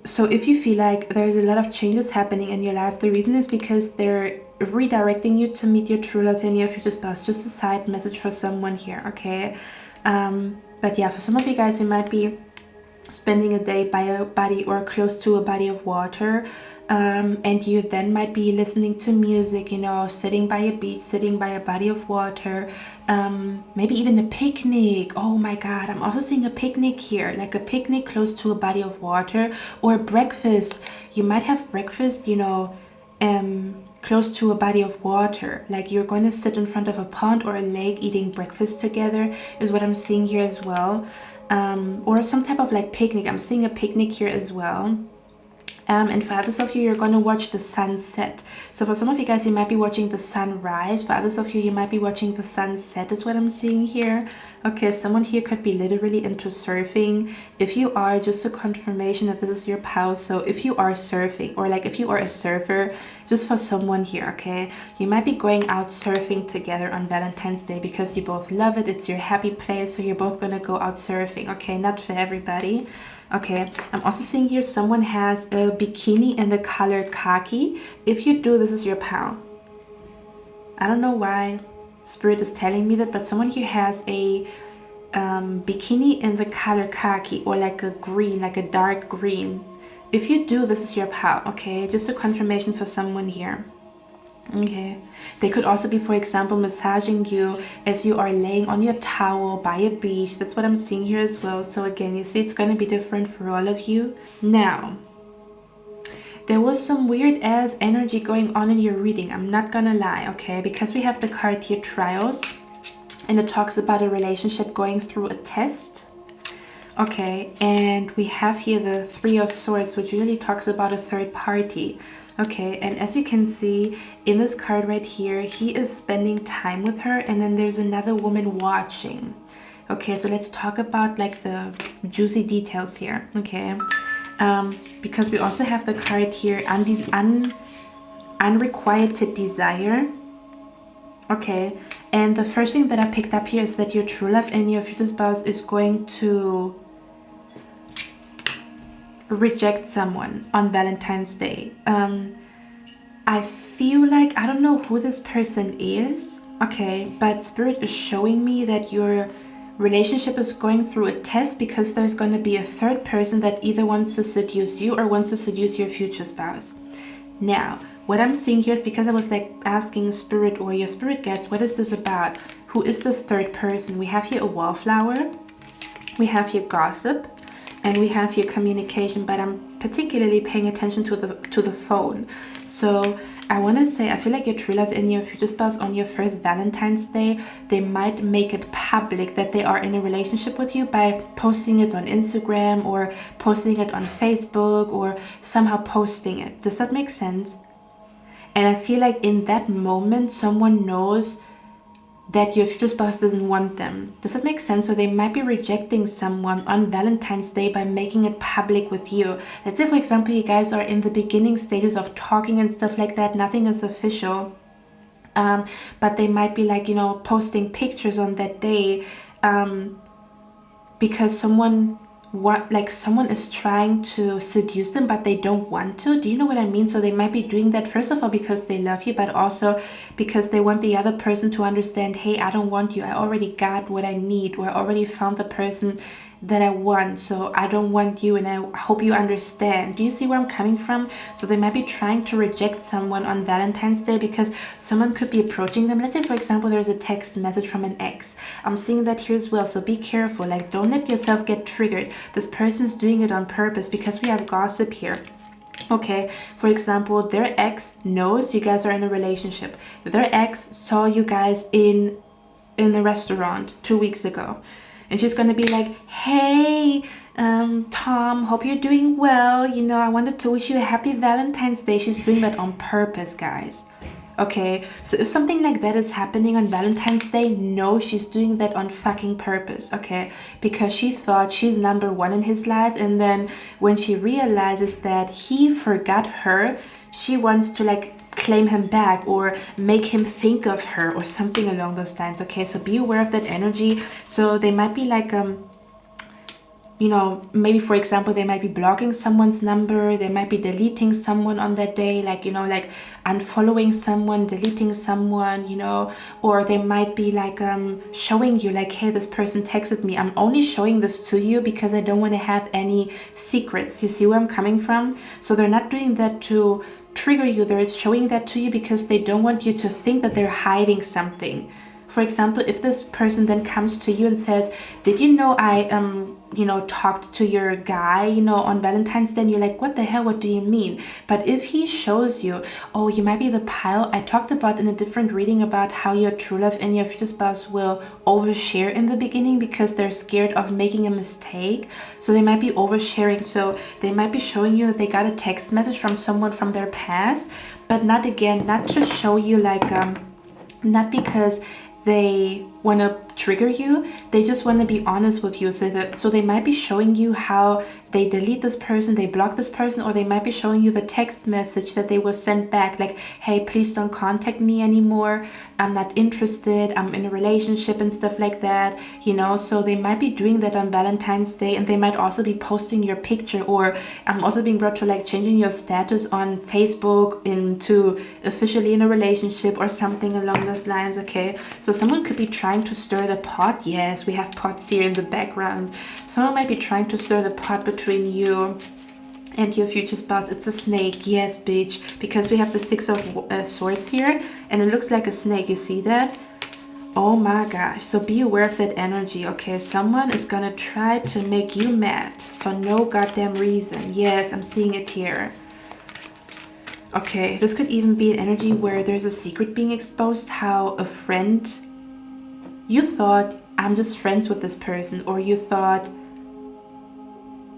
so if you feel like there's a lot of changes happening in your life, the reason is because they're redirecting you to meet your true love and your future spouse. Just a side message for someone here, okay? But yeah, for some of you guys, you might be spending a day by a body or close to a body of water, and you then might be listening to music, you know, sitting by a beach, sitting by a body of water, maybe even a picnic. Oh my god, I'm also seeing a picnic here, like a picnic close to a body of water, or breakfast. You might have breakfast, you know, close to a body of water, like you're going to sit in front of a pond or a lake eating breakfast together is what I'm seeing here as well. Or some type of like picnic. I'm seeing a picnic here as well. And for others of you, you're going to watch the sunset. So for some of you guys, you might be watching the sunrise. For others of you, you might be watching the sunset is what I'm seeing here. Okay, someone here could be literally into surfing. If you are, just a confirmation that this is your pause. So if you are surfing, or like if you are a surfer, just for someone here, okay, you might be going out surfing together on Valentine's Day because you both love it. It's your happy place, so you're both going to go out surfing. Okay, not for everybody. Okay, I'm also seeing here someone has a bikini in the color khaki. If you do, this is your pal. I don't know why Spirit is telling me that, but someone here has a bikini in the color khaki, or like a green, like a dark green. If you do, this is your pal, okay? Just a confirmation for someone here. Okay, they could also be, for example, massaging you as you are laying on your towel by a beach. That's what I'm seeing here as well. So again, you see, it's going to be different for all of you. Now, there was some weird ass energy going on in your reading, I'm not gonna lie, okay? Because we have the card here, Trials, and it talks about a relationship going through a test. Okay, and we have here the Three of Swords, which usually talks about a third party. Okay, and as you can see in this card right here, he is spending time with her, and then there's another woman watching. Okay, so let's talk about like the juicy details here, okay? Because we also have the card here, unrequited desire. Okay, and the first thing that I picked up here is that your true love and your future spouse is going to reject someone on Valentine's Day. I feel like, I don't know who this person is, okay, but Spirit is showing me that your relationship is going through a test because there's going to be a third person that either wants to seduce you or wants to seduce your future spouse. Now, what I'm seeing here is, because I was like asking Spirit or your spirit guides, what is this about? Who is this third person? We have here a wallflower, we have here gossip, and we have here communication, but I'm particularly paying attention to the phone. So I want to say, I feel like your true love and your future spouse on your first Valentine's Day, they might make it public that they are in a relationship with you by posting it on Instagram or posting it on Facebook or somehow posting it. Does that make sense? And I feel like in that moment, someone knows that your future spouse doesn't want them. Does that make sense? So they might be rejecting someone on Valentine's Day by making it public with you. Let's say, for example, you guys are in the beginning stages of talking and stuff like that. Nothing is official. But they might be like, you know, posting pictures on that day because someone is trying to seduce them, but they don't want to. Do you know what I mean? So they might be doing that, first of all, because they love you, but also because they want the other person to understand, hey, I don't want you. I already got what I need, or I already found the person that I want, so I don't want you, and I hope you understand. Do you see where I'm coming from? So they might be trying to reject someone on Valentine's Day because someone could be approaching them. Let's say, for example, there's a text message from an ex. I'm seeing that here as well, so be careful. Like, don't let yourself get triggered. This person's doing it on purpose because we have gossip here. Okay, for example, their ex knows you guys are in a relationship. Their ex saw you guys in the restaurant 2 weeks ago, and she's gonna be like, hey, Tom, hope you're doing well, you know, I wanted to wish you a happy Valentine's Day. She's doing that on purpose, guys. Okay, so if something like that is happening on Valentine's Day, no, she's doing that on fucking purpose, okay? Because she thought she's number one in his life, and then when she realizes that he forgot her, she wants to like claim him back or make him think of her or something along those lines. Okay, so be aware of that energy. So they might be like you know, maybe for example, they might be blocking someone's number, they might be deleting someone on that day, like, you know, like unfollowing someone, deleting someone, you know, or they might be like showing you like, hey, this person texted me, I'm only showing this to you because I don't want to have any secrets. You see where I'm coming from? So they're not doing that to trigger you, they're showing that to you because they don't want you to think that they're hiding something. For example, if this person then comes to you and says, did you know I you know, talked to your guy, you know, on Valentine's Day, and you're like, what the hell, what do you mean? But if he shows you, oh, you might be the pile. I talked about in a different reading about how your true love and your future spouse will overshare in the beginning because they're scared of making a mistake. So they might be oversharing. So they might be showing you that they got a text message from someone from their past, but not to show you like not because they want to trigger you, they just want to be honest with you. So they might be showing you how they delete this person, they block this person, or they might be showing you the text message that they will send back, like, hey, please don't contact me anymore, I'm not interested, I'm in a relationship and stuff like that, you know. So they might be doing that on Valentine's Day, and they might also be posting your picture, or I'm also being brought to like changing your status on Facebook into officially in a relationship or something along those lines. Okay, so someone could be trying to stir the pot. Yes, we have pots here in the background. Someone might be trying to stir the pot between you and your future spouse. It's a snake. Yes, bitch. Because we have the Six of Swords here, and it looks like a snake. You see that? Oh my gosh. So be aware of that energy. Okay, someone is gonna try to make you mad for no goddamn reason. Yes, I'm seeing it here. Okay, this could even be an energy where there's a secret being exposed. How a friend, you thought, I'm just friends with this person, or you thought,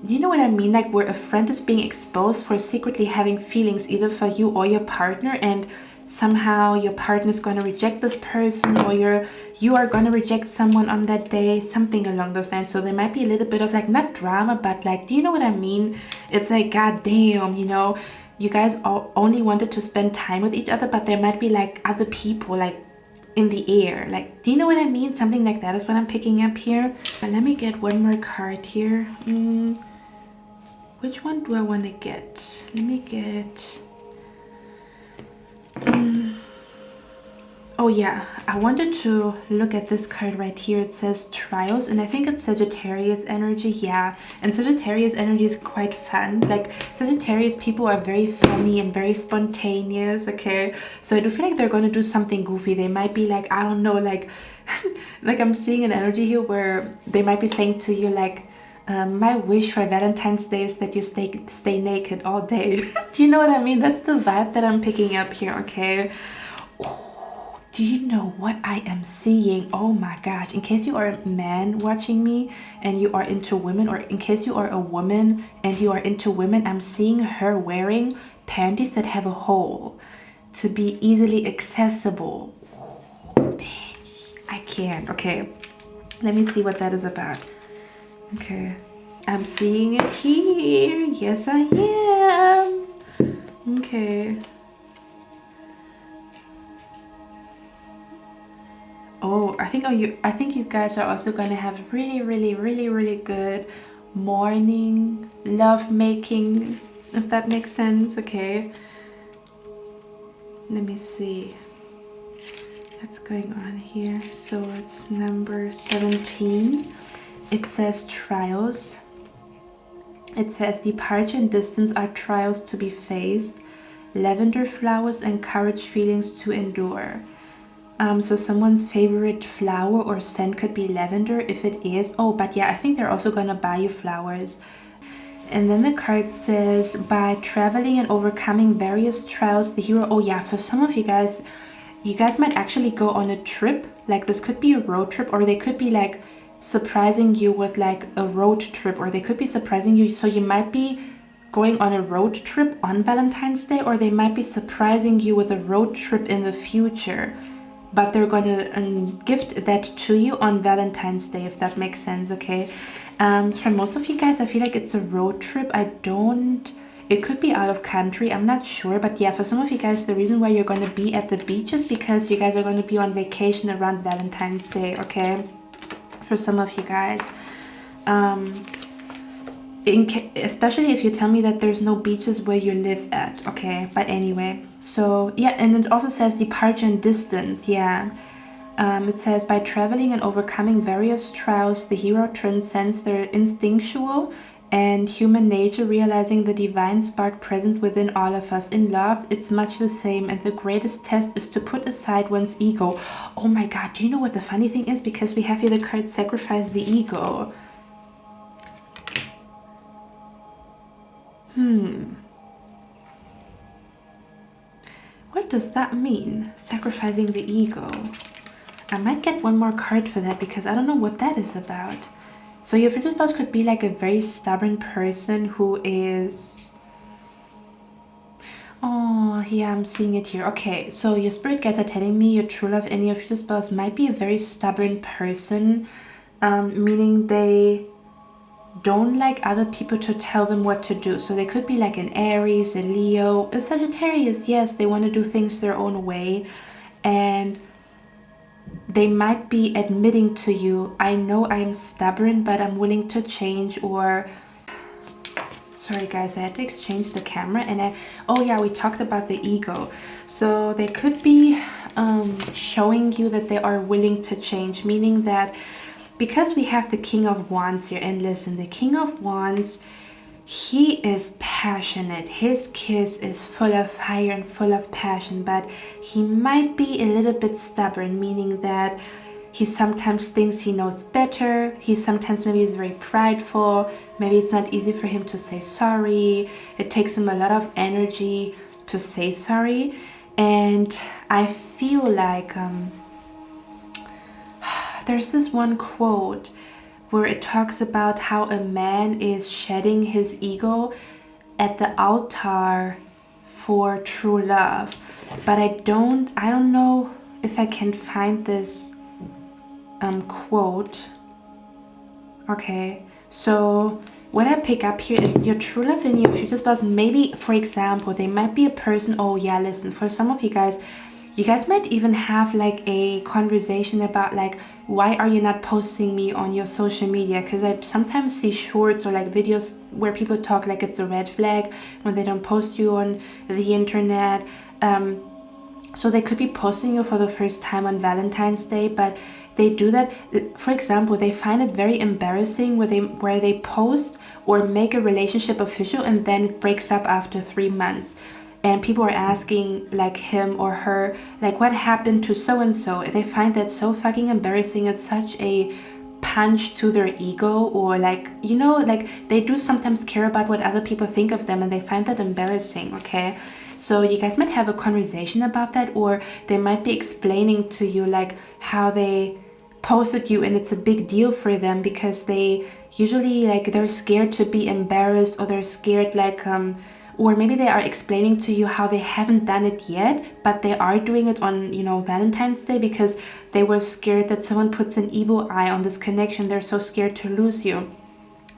do you know what I mean? Like where a friend is being exposed for secretly having feelings either for you or your partner, and somehow your partner is going to reject this person, or you are going to reject someone on that day, something along those lines. So there might be a little bit of like, not drama, but like, do you know what I mean? It's like, god damn, you know, you guys only wanted to spend time with each other, but there might be like other people like in the air. Like, do you know what I mean? Something like that is what I'm picking up here. But let me get one more card here. Which one do I want to get? Let me get oh yeah, I wanted to look at this card right here. It says trials, and I think it's Sagittarius energy. Yeah, and Sagittarius energy is quite fun. Like Sagittarius people are very funny and very spontaneous. Okay, so I do feel like they're going to do something goofy. They might be like, I don't know, like like I'm seeing an energy here where they might be saying to you like, my wish for Valentine's Day is that you stay naked all day. Do you know what I mean? That's the vibe that I'm picking up here. Okay. Do you know what I am seeing? Oh my gosh. In case you are a man watching me and you are into women, or in case you are a woman and you are into women, I'm seeing her wearing panties that have a hole to be easily accessible. Bitch, I can't. Okay, let me see what that is about. Okay, I'm seeing it here. Yes, I am. Okay. Oh, I think you guys are also gonna have really good morning love making, if that makes sense. Okay, let me see what's going on here. So it's number 17, It says trials. It says departure and distance are trials to be faced. Lavender flowers encourage feelings to endure. So someone's favorite flower or scent could be lavender if it is. Oh, but yeah, I think they're also gonna buy you flowers. And then the card says, by traveling and overcoming various trials, the hero. Oh yeah, for some of you guys might actually go on a trip. Like this could be a road trip, or they could be like surprising you with like a road trip, or they could be surprising you. So you might be going on a road trip on Valentine's Day, or they might be surprising you with a road trip in the future. But they're going to gift that to you on Valentine's Day, if that makes sense, okay? For most of you guys, I feel like it's a road trip. It could be out of country, I'm not sure. But yeah, for some of you guys, the reason why you're going to be at the beach is because you guys are going to be on vacation around Valentine's Day, okay? For some of you guys. Especially if you tell me that there's no beaches where you live at, okay? But anyway, so yeah, and it also says departure and distance. Yeah, it says by traveling and overcoming various trials, the hero transcends their instinctual and human nature, realizing the divine spark present within all of us. In love, it's much the same, and the greatest test is to put aside one's ego. Oh my god, do you know what the funny thing is? Because we have here the card sacrifice the ego. What does that mean? Sacrificing the ego. I might get one more card for that because I don't know what that is about. So your future spouse could be like a very stubborn person who is... Oh, yeah, I'm seeing it here. Okay, so your spirit guides are telling me your true love and your future spouse might be a very stubborn person, meaning they don't like other people to tell them what to do. So they could be like an Aries, a Leo, a Sagittarius. Yes, they want to do things their own way, and they might be admitting to you, I know I'm stubborn, but I'm willing to change. Or sorry guys, I had to exchange the camera. And oh yeah, we talked about the ego. So they could be showing you that they are willing to change, meaning that because we have the King of Wands here, and listen, the King of Wands, he is passionate. His kiss is full of fire and full of passion, but he might be a little bit stubborn, meaning that he sometimes thinks he knows better. He sometimes maybe is very prideful. Maybe it's not easy for him to say sorry. It takes him a lot of energy to say sorry. And I feel like there's this one quote where it talks about how a man is shedding his ego at the altar for true love. But I don't know if I can find this quote. Okay, so what I pick up here is your true love and your future spouse. Maybe, for example, they might be a person. Oh yeah, listen, for some of you guys might even have like a conversation about like, why are you not posting me on your social media? Because I sometimes see shorts or like videos where people talk like it's a red flag when they don't post you on the internet. So they could be posting you for the first time on Valentine's Day, but they do that. For example, they find it very embarrassing where they post or make a relationship official and then it breaks up after 3 months. And people are asking like him or her, like, what happened to so-and-so? They find that so fucking embarrassing. It's such a punch to their ego, or like, you know, like they do sometimes care about what other people think of them and they find that embarrassing, okay? So you guys might have a conversation about that, or they might be explaining to you like how they posted you and it's a big deal for them because they usually like they're scared to be embarrassed, or they're scared like or maybe they are explaining to you how they haven't done it yet, but they are doing it on, you know, Valentine's Day because they were scared that someone puts an evil eye on this connection. They're so scared to lose you.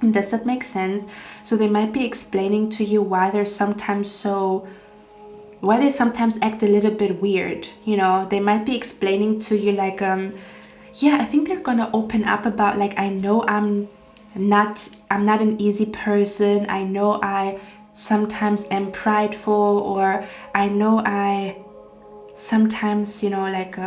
And does that make sense? So they might be explaining to you why they sometimes act a little bit weird. You know, they might be explaining to you like, yeah, I think they're gonna open up about like, I know I'm not an easy person. I know I sometimes am prideful, or I know I sometimes, you know, like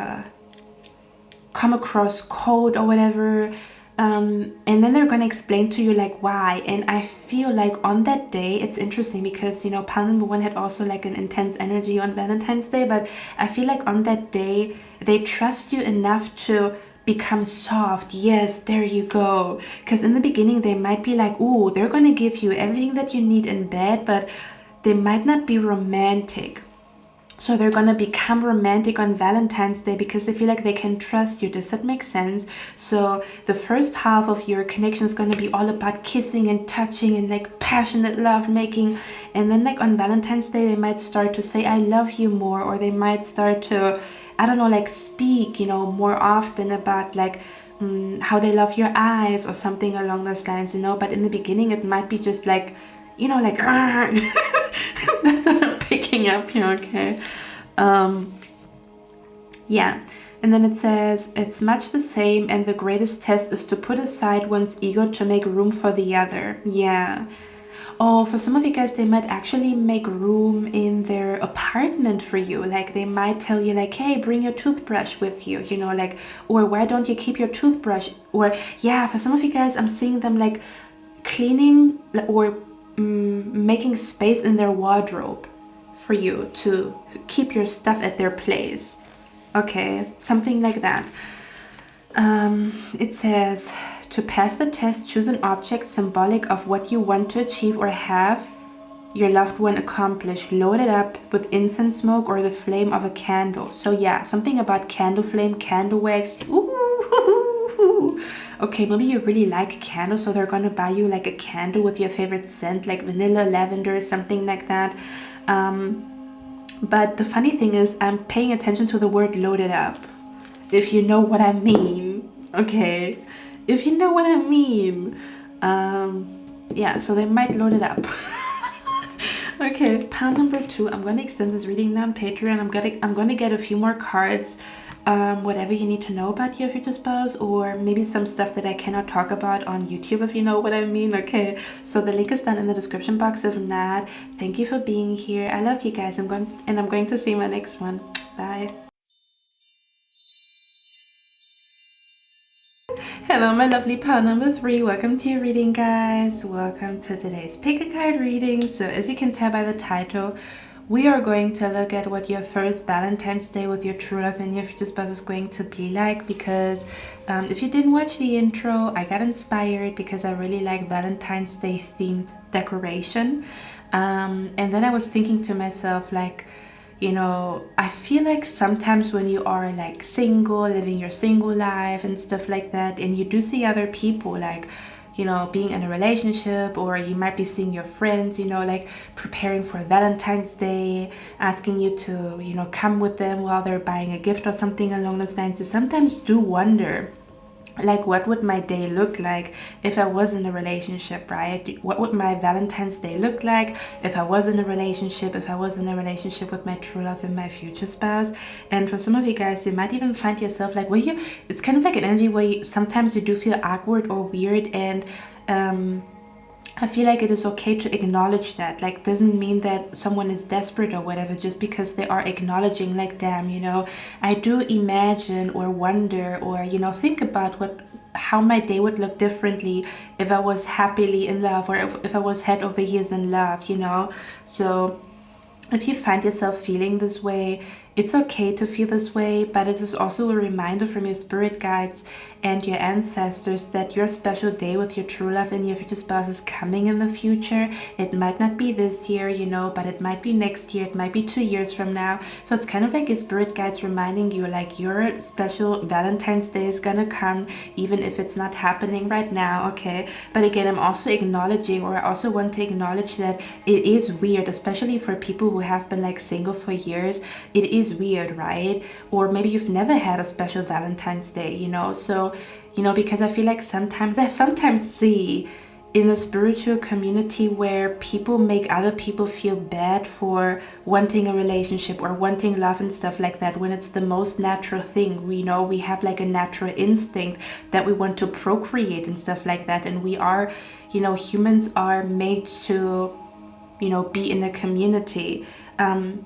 come across cold or whatever. And then they're going to explain to you like why. And I feel like on that day, it's interesting because, you know, pile number 1 had also like an intense energy on Valentine's Day, but I feel like on that day they trust you enough to become soft. Yes, there you go. Because in the beginning they might be like, ooh, they're going to give you everything that you need in bed, but they might not be romantic. So they're gonna become romantic on Valentine's Day because they feel like they can trust you. Does that make sense? So the first half of your connection is gonna be all about kissing and touching and like passionate love making. And then like on Valentine's Day, they might start to say, I love you more, or they might start to, I don't know, like speak, you know, more often about like how they love your eyes or something along those lines, you know. But in the beginning, it might be just like, you know, like, that's what I'm picking up here, okay? Yeah, and then it says, it's much the same, and the greatest test is to put aside one's ego to make room for the other. Yeah. Oh, for some of you guys, they might actually make room in their apartment for you. Like they might tell you like, hey, bring your toothbrush with you, you know, like, or why don't you keep your toothbrush? Or yeah, for some of you guys, I'm seeing them like cleaning or making space in their wardrobe for you to keep your stuff at their place. Okay, something like that. It says, to pass the test, choose an object symbolic of what you want to achieve or have your loved one accomplish. Load it up with incense smoke or the flame of a candle. So yeah, something about candle flame, candle wax. Ooh. Okay, maybe you really like candles, so they're gonna buy you like a candle with your favorite scent, like vanilla, lavender, something like that. But the funny thing is, I'm paying attention to the word loaded up, if you know what I mean. Okay, if you know what I mean. Yeah, so they might load it up. Okay, pile number 2. I'm gonna extend this reading now on Patreon. I'm gonna get a few more cards. Whatever you need to know about your future spouse, or maybe some stuff that I cannot talk about on YouTube, if you know what I mean. Okay, so the link is down in the description box. If not, thank you for being here. I love you guys. I'm going to see you in my next one. Bye. Hello my lovely pile number 3, welcome to your reading, guys. Welcome to today's pick a card reading. So as you can tell by the title, we are going to look at what your first Valentine's Day with your true love and your future spouse is going to be like, because if you didn't watch the intro, I got inspired because I really like Valentine's Day themed decoration. And then I was thinking to myself, like, you know, I feel like sometimes when you are like single, living your single life and stuff like that, and you do see other people like, you know, being in a relationship, or you might be seeing your friends, you know, like preparing for Valentine's Day, asking you to, you know, come with them while they're buying a gift or something along those lines. You sometimes do wonder, like, what would my day look like if I was in a relationship, right? What would my Valentine's Day look like if I was in a relationship, with my true love and my future spouse? And for some of you guys, you might even find yourself like, well, it's kind of like an energy where sometimes you do feel awkward or weird, and I feel like it is okay to acknowledge that. Like, doesn't mean that someone is desperate or whatever, just because they are acknowledging, like, damn, you know, I do imagine or wonder or, you know, think about how my day would look differently if I was happily in love, or if I was head over heels in love, you know. So if you find yourself feeling this way, it's okay to feel this way, but it is also a reminder from your spirit guides and your ancestors that your special day with your true love and your future spouse is coming in the future. It might not be this year, you know, but it might be next year, it might be 2 years from now. So it's kind of like your spirit guides reminding you, like, your special Valentine's Day is gonna come, even if it's not happening right now, okay? But again, I'm also acknowledging, or I also want to acknowledge that it is weird, especially for people who have been like single for years. It is weird, right? Or maybe you've never had a special Valentine's Day, you know. So, you know, because I feel like I sometimes see in the spiritual community where people make other people feel bad for wanting a relationship or wanting love and stuff like that, when it's the most natural thing. We know we have like a natural instinct that we want to procreate and stuff like that, and we are, you know, humans are made to you know, be in a community.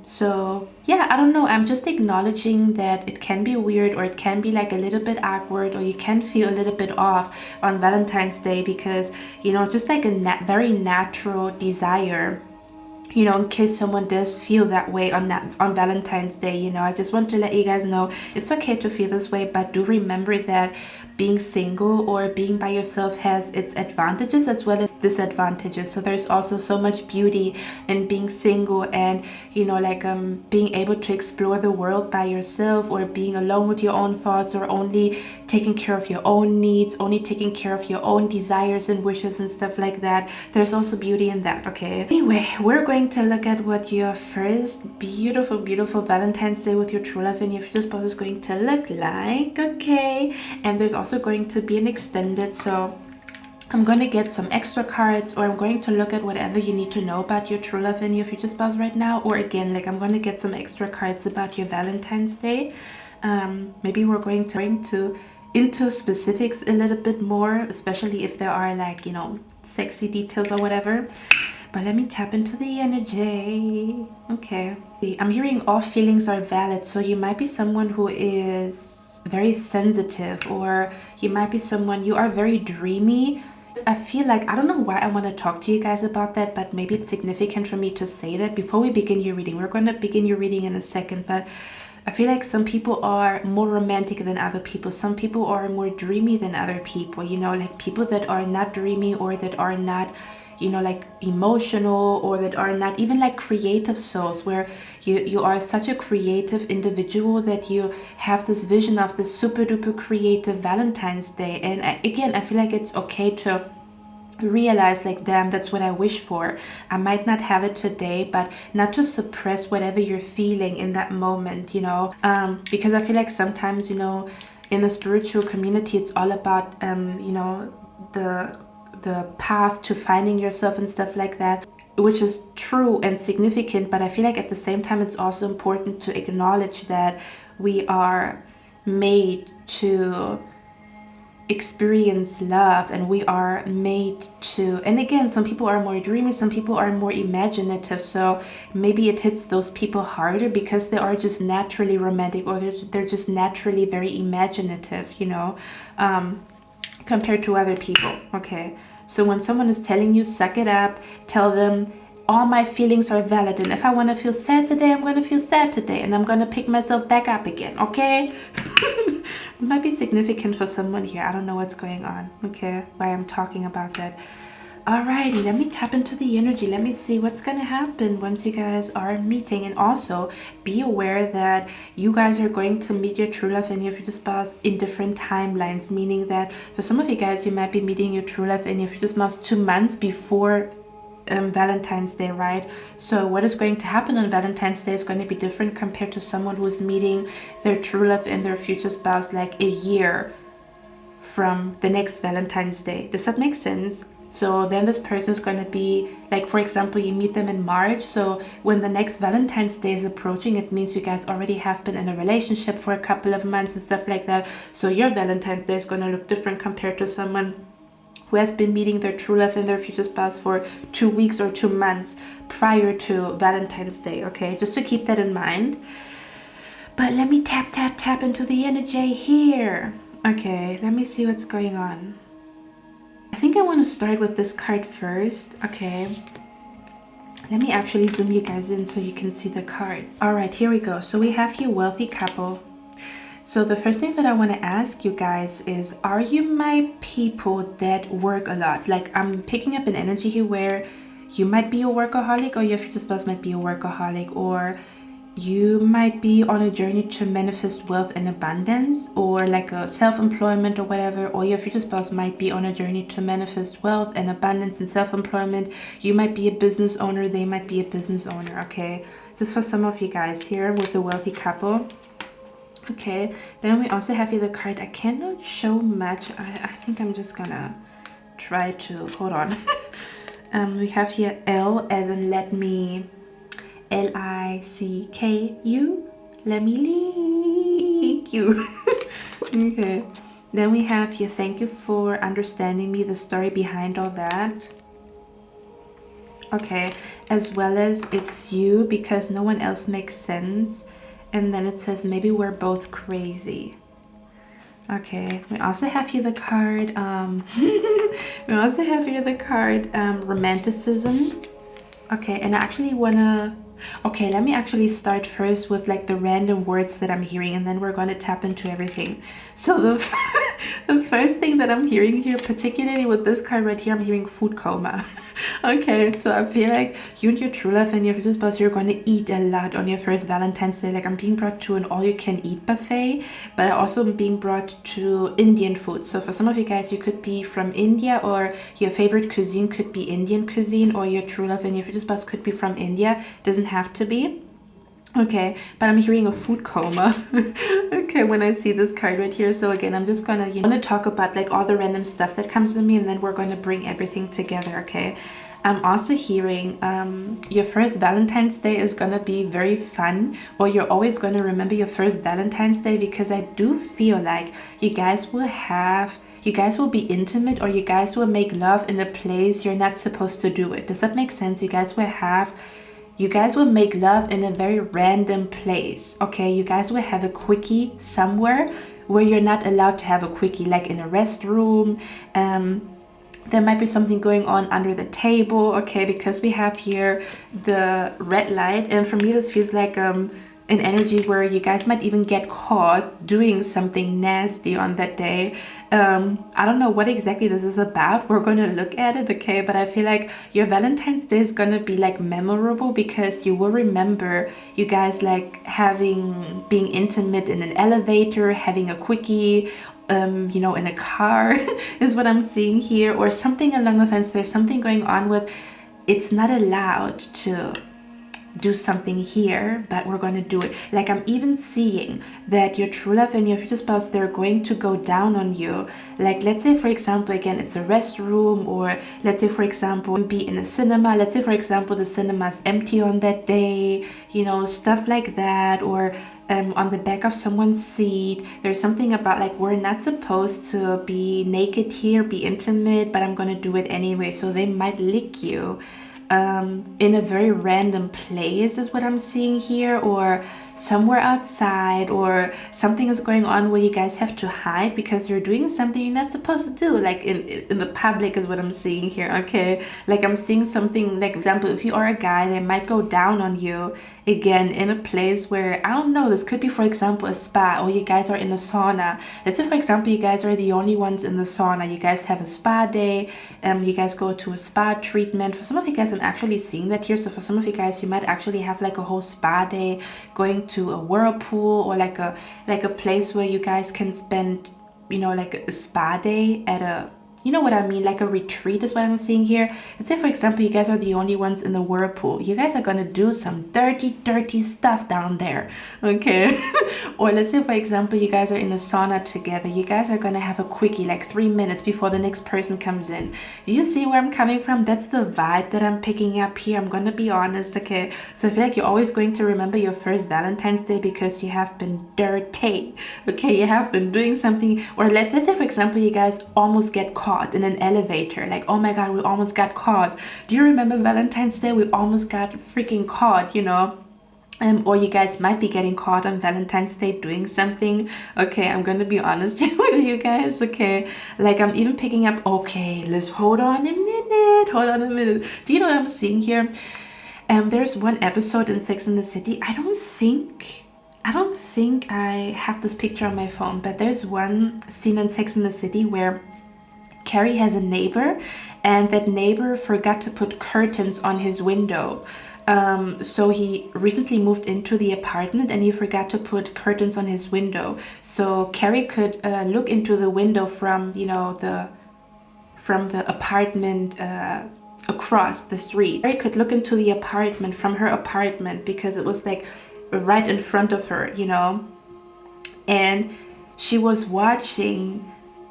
So yeah, I don't know, I'm just acknowledging that it can be weird, or it can be like a little bit awkward, or you can feel a little bit off on Valentine's Day, because, you know, just like a very natural desire, you know, in case someone does feel that way on Valentine's Day. You know, I just want to let you guys know it's okay to feel this way, but do remember that being single or being by yourself has its advantages as well as disadvantages. So there's also so much beauty in being single, and, you know, like being able to explore the world by yourself, or being alone with your own thoughts, or only taking care of your own needs, only taking care of your own desires and wishes and stuff like that. There's also beauty in that. Okay, anyway, we're going to look at what your first beautiful Valentine's Day with your true love and your future spouse is going to look like. Okay, and there's also going to be an extended, so I'm going to get some extra cards, or I'm going to look at whatever you need to know about your true love and your future spouse right now, or again, like I'm going to get some extra cards about your Valentine's Day. Maybe we're going to into specifics a little bit more, especially if there are, like, you know, sexy details or whatever. But let me tap into the energy. Okay, I'm hearing all feelings are valid. So you might be someone who is very sensitive, or you might be someone, you are very dreamy. I feel like, I don't know why I want to talk to you guys about that, but maybe it's significant for me to say that before we begin your reading. We're going to begin your reading in a second, but I feel like some people are more romantic than other people. Some people are more dreamy than other people, you know, like people that are not dreamy, or that are not, you know, like emotional, or that are not even like creative souls, where you are such a creative individual that you have this vision of this super duper creative Valentine's Day. And again, I feel like it's okay to realize, like, damn, that's what I wish for. I might not have it today, but not to suppress whatever you're feeling in that moment, you know, because I feel like sometimes, you know, in the spiritual community, it's all about you know, the path to finding yourself and stuff like that, which is true and significant. But I feel like at the same time, it's also important to acknowledge that we are made to experience love, and we are made to, and again, some people are more dreamy, some people are more imaginative, so maybe it hits those people harder because they are just naturally romantic, or they're just naturally very imaginative, you know, compared to other people. Okay, so when someone is telling you suck it up, tell them all my feelings are valid, and if I want to feel sad today, I'm going to feel sad today, and I'm going to pick myself back up again. Okay. This might be significant for someone here. I don't know what's going on, okay, why I'm talking about that. Alrighty, let me tap into the energy. Let me see what's gonna happen once you guys are meeting. And also be aware that you guys are going to meet your true love and your future spouse in different timelines, meaning that for some of you guys, you might be meeting your true love and your future spouse 2 months before Valentine's Day, right? So what is going to happen on Valentine's Day is going to be different compared to someone who's meeting their true love and their future spouse like a year from the next Valentine's Day. Does that make sense? So then this person is going to be like, for example, you meet them in March, so when the next Valentine's Day is approaching, it means you guys already have been in a relationship for a couple of months and stuff like that. So your Valentine's Day is going to look different compared to someone who has been meeting their true love and their future spouse for 2 weeks or 2 months prior to Valentine's Day. Okay, just to keep that in mind. But let me tap into the energy here. Okay, let me see what's going on. I think I want to start with this card first. Okay, let me actually zoom you guys in so you can see the cards. All right, here we go. So we have your wealthy couple. So the first thing that I want to ask you guys is, are you my people that work a lot? Like, I'm picking up an energy here where you might be a workaholic, or your future spouse might be a workaholic, or you might be on a journey to manifest wealth and abundance, or like a self-employment or whatever, or your future spouse might be on a journey to manifest wealth and abundance and self-employment. You might be a business owner, they might be a business owner. Okay, just for some of you guys here with the wealthy couple. Okay, then we also have here the card. I cannot show much. I think I'm just gonna try to hold on. We have here L as in let me, L-I-C-K-U, let me leak you. Okay, then we have here thank you for understanding me, the story behind all that. Okay, as well as it's you because no one else makes sense. And then it says maybe we're both crazy. Okay, we also have here the card, romanticism. Okay, and I actually wanna, okay, let me actually start first with like the random words that I'm hearing, and then we're gonna tap into everything. So the the first thing that I'm hearing here, particularly with this card right here, I'm hearing food coma. Okay, so I feel like you and your true love and your future spouse, you're going to eat a lot on your first Valentine's Day. Like I'm being brought to an all-you-can-eat buffet, but I also am being brought to Indian food. So for some of you guys, you could be from India, or your favorite cuisine could be Indian cuisine, or your true love and your future spouse could be from India. Doesn't have to be. Okay, but I'm hearing a food coma. Okay, when I see this card right here. So again, I'm just gonna, you know, talk about like all the random stuff that comes to me, and then we're gonna bring everything together. Okay, I'm also hearing your first Valentine's Day is gonna be very fun, or you're always gonna remember your first Valentine's Day, because I do feel like you guys will be intimate, or you guys will make love in a place you're not supposed to do it. Does that make sense? You guys will make love in a very random place. Okay, you guys will have a quickie somewhere where you're not allowed to have a quickie, like in a restroom. There might be something going on under the table. Okay, because we have here the red light, and for me this feels like an energy where you guys might even get caught doing something nasty on that day. I don't know what exactly this is about. We're going to look at it, okay? But I feel like your Valentine's Day is going to be like memorable, because you will remember you guys like being intimate in an elevator, having a quickie, you know, in a car is what I'm seeing here, or something along those lines. There's something going on with it's not allowed to do something here, but we're going to do it. Like I'm even seeing that your true love and your future spouse, they're going to go down on you. Like let's say for example, again, it's a restroom, or let's say for example be in a cinema. Let's say for example the cinema's empty on that day, you know, stuff like that. Or on the back of someone's seat, there's something about like we're not supposed to be naked here, be intimate, but I'm gonna do it anyway. So they might lick you in a very random place is what I'm seeing here, or somewhere outside, or something is going on where you guys have to hide because you're doing something you're not supposed to do, like in the public is what I'm seeing here. Okay, like I'm seeing something like, for example, if you are a guy, they might go down on you again in a place where, I don't know, this could be for example a spa, or you guys are in a sauna. Let's say for example you guys are the only ones in the sauna, you guys have a spa day, you guys go to a spa treatment. For some of you guys, I'm actually seeing that here. So for some of you guys, you might actually have like a whole spa day, going to a whirlpool, or like a place where you guys can spend, you know, like a spa day at a, you know what I mean, like a retreat is what I'm seeing here. Let's say for example you guys are the only ones in the whirlpool, you guys are gonna do some dirty stuff down there, okay? Or let's say for example you guys are in a sauna together, you guys are gonna have a quickie like 3 minutes before the next person comes in. You see where I'm coming from? That's the vibe that I'm picking up here. I'm gonna be honest, okay? So I feel like you're always going to remember your first Valentine's Day because you have been dirty, okay? You have been doing something. Or let's say for example you guys almost get caught in an elevator, like, oh my god, we almost got caught. Do you remember Valentine's Day? We almost got freaking caught, you know. Or you guys might be getting caught on Valentine's Day doing something. Okay, I'm gonna be honest with you guys, okay? Like I'm even picking up, okay, let's hold on a minute. Do you know what I'm seeing here? There's one episode in Sex and the City. I don't think I have this picture on my phone, but there's one scene in Sex and the City where Carrie has a neighbor, and that neighbor forgot to put curtains on his window. So he recently moved into the apartment and he forgot to put curtains on his window. So Carrie could look into the window from, you know, from the apartment across the street. Carrie could look into the apartment from her apartment because it was like right in front of her, you know. And she was watching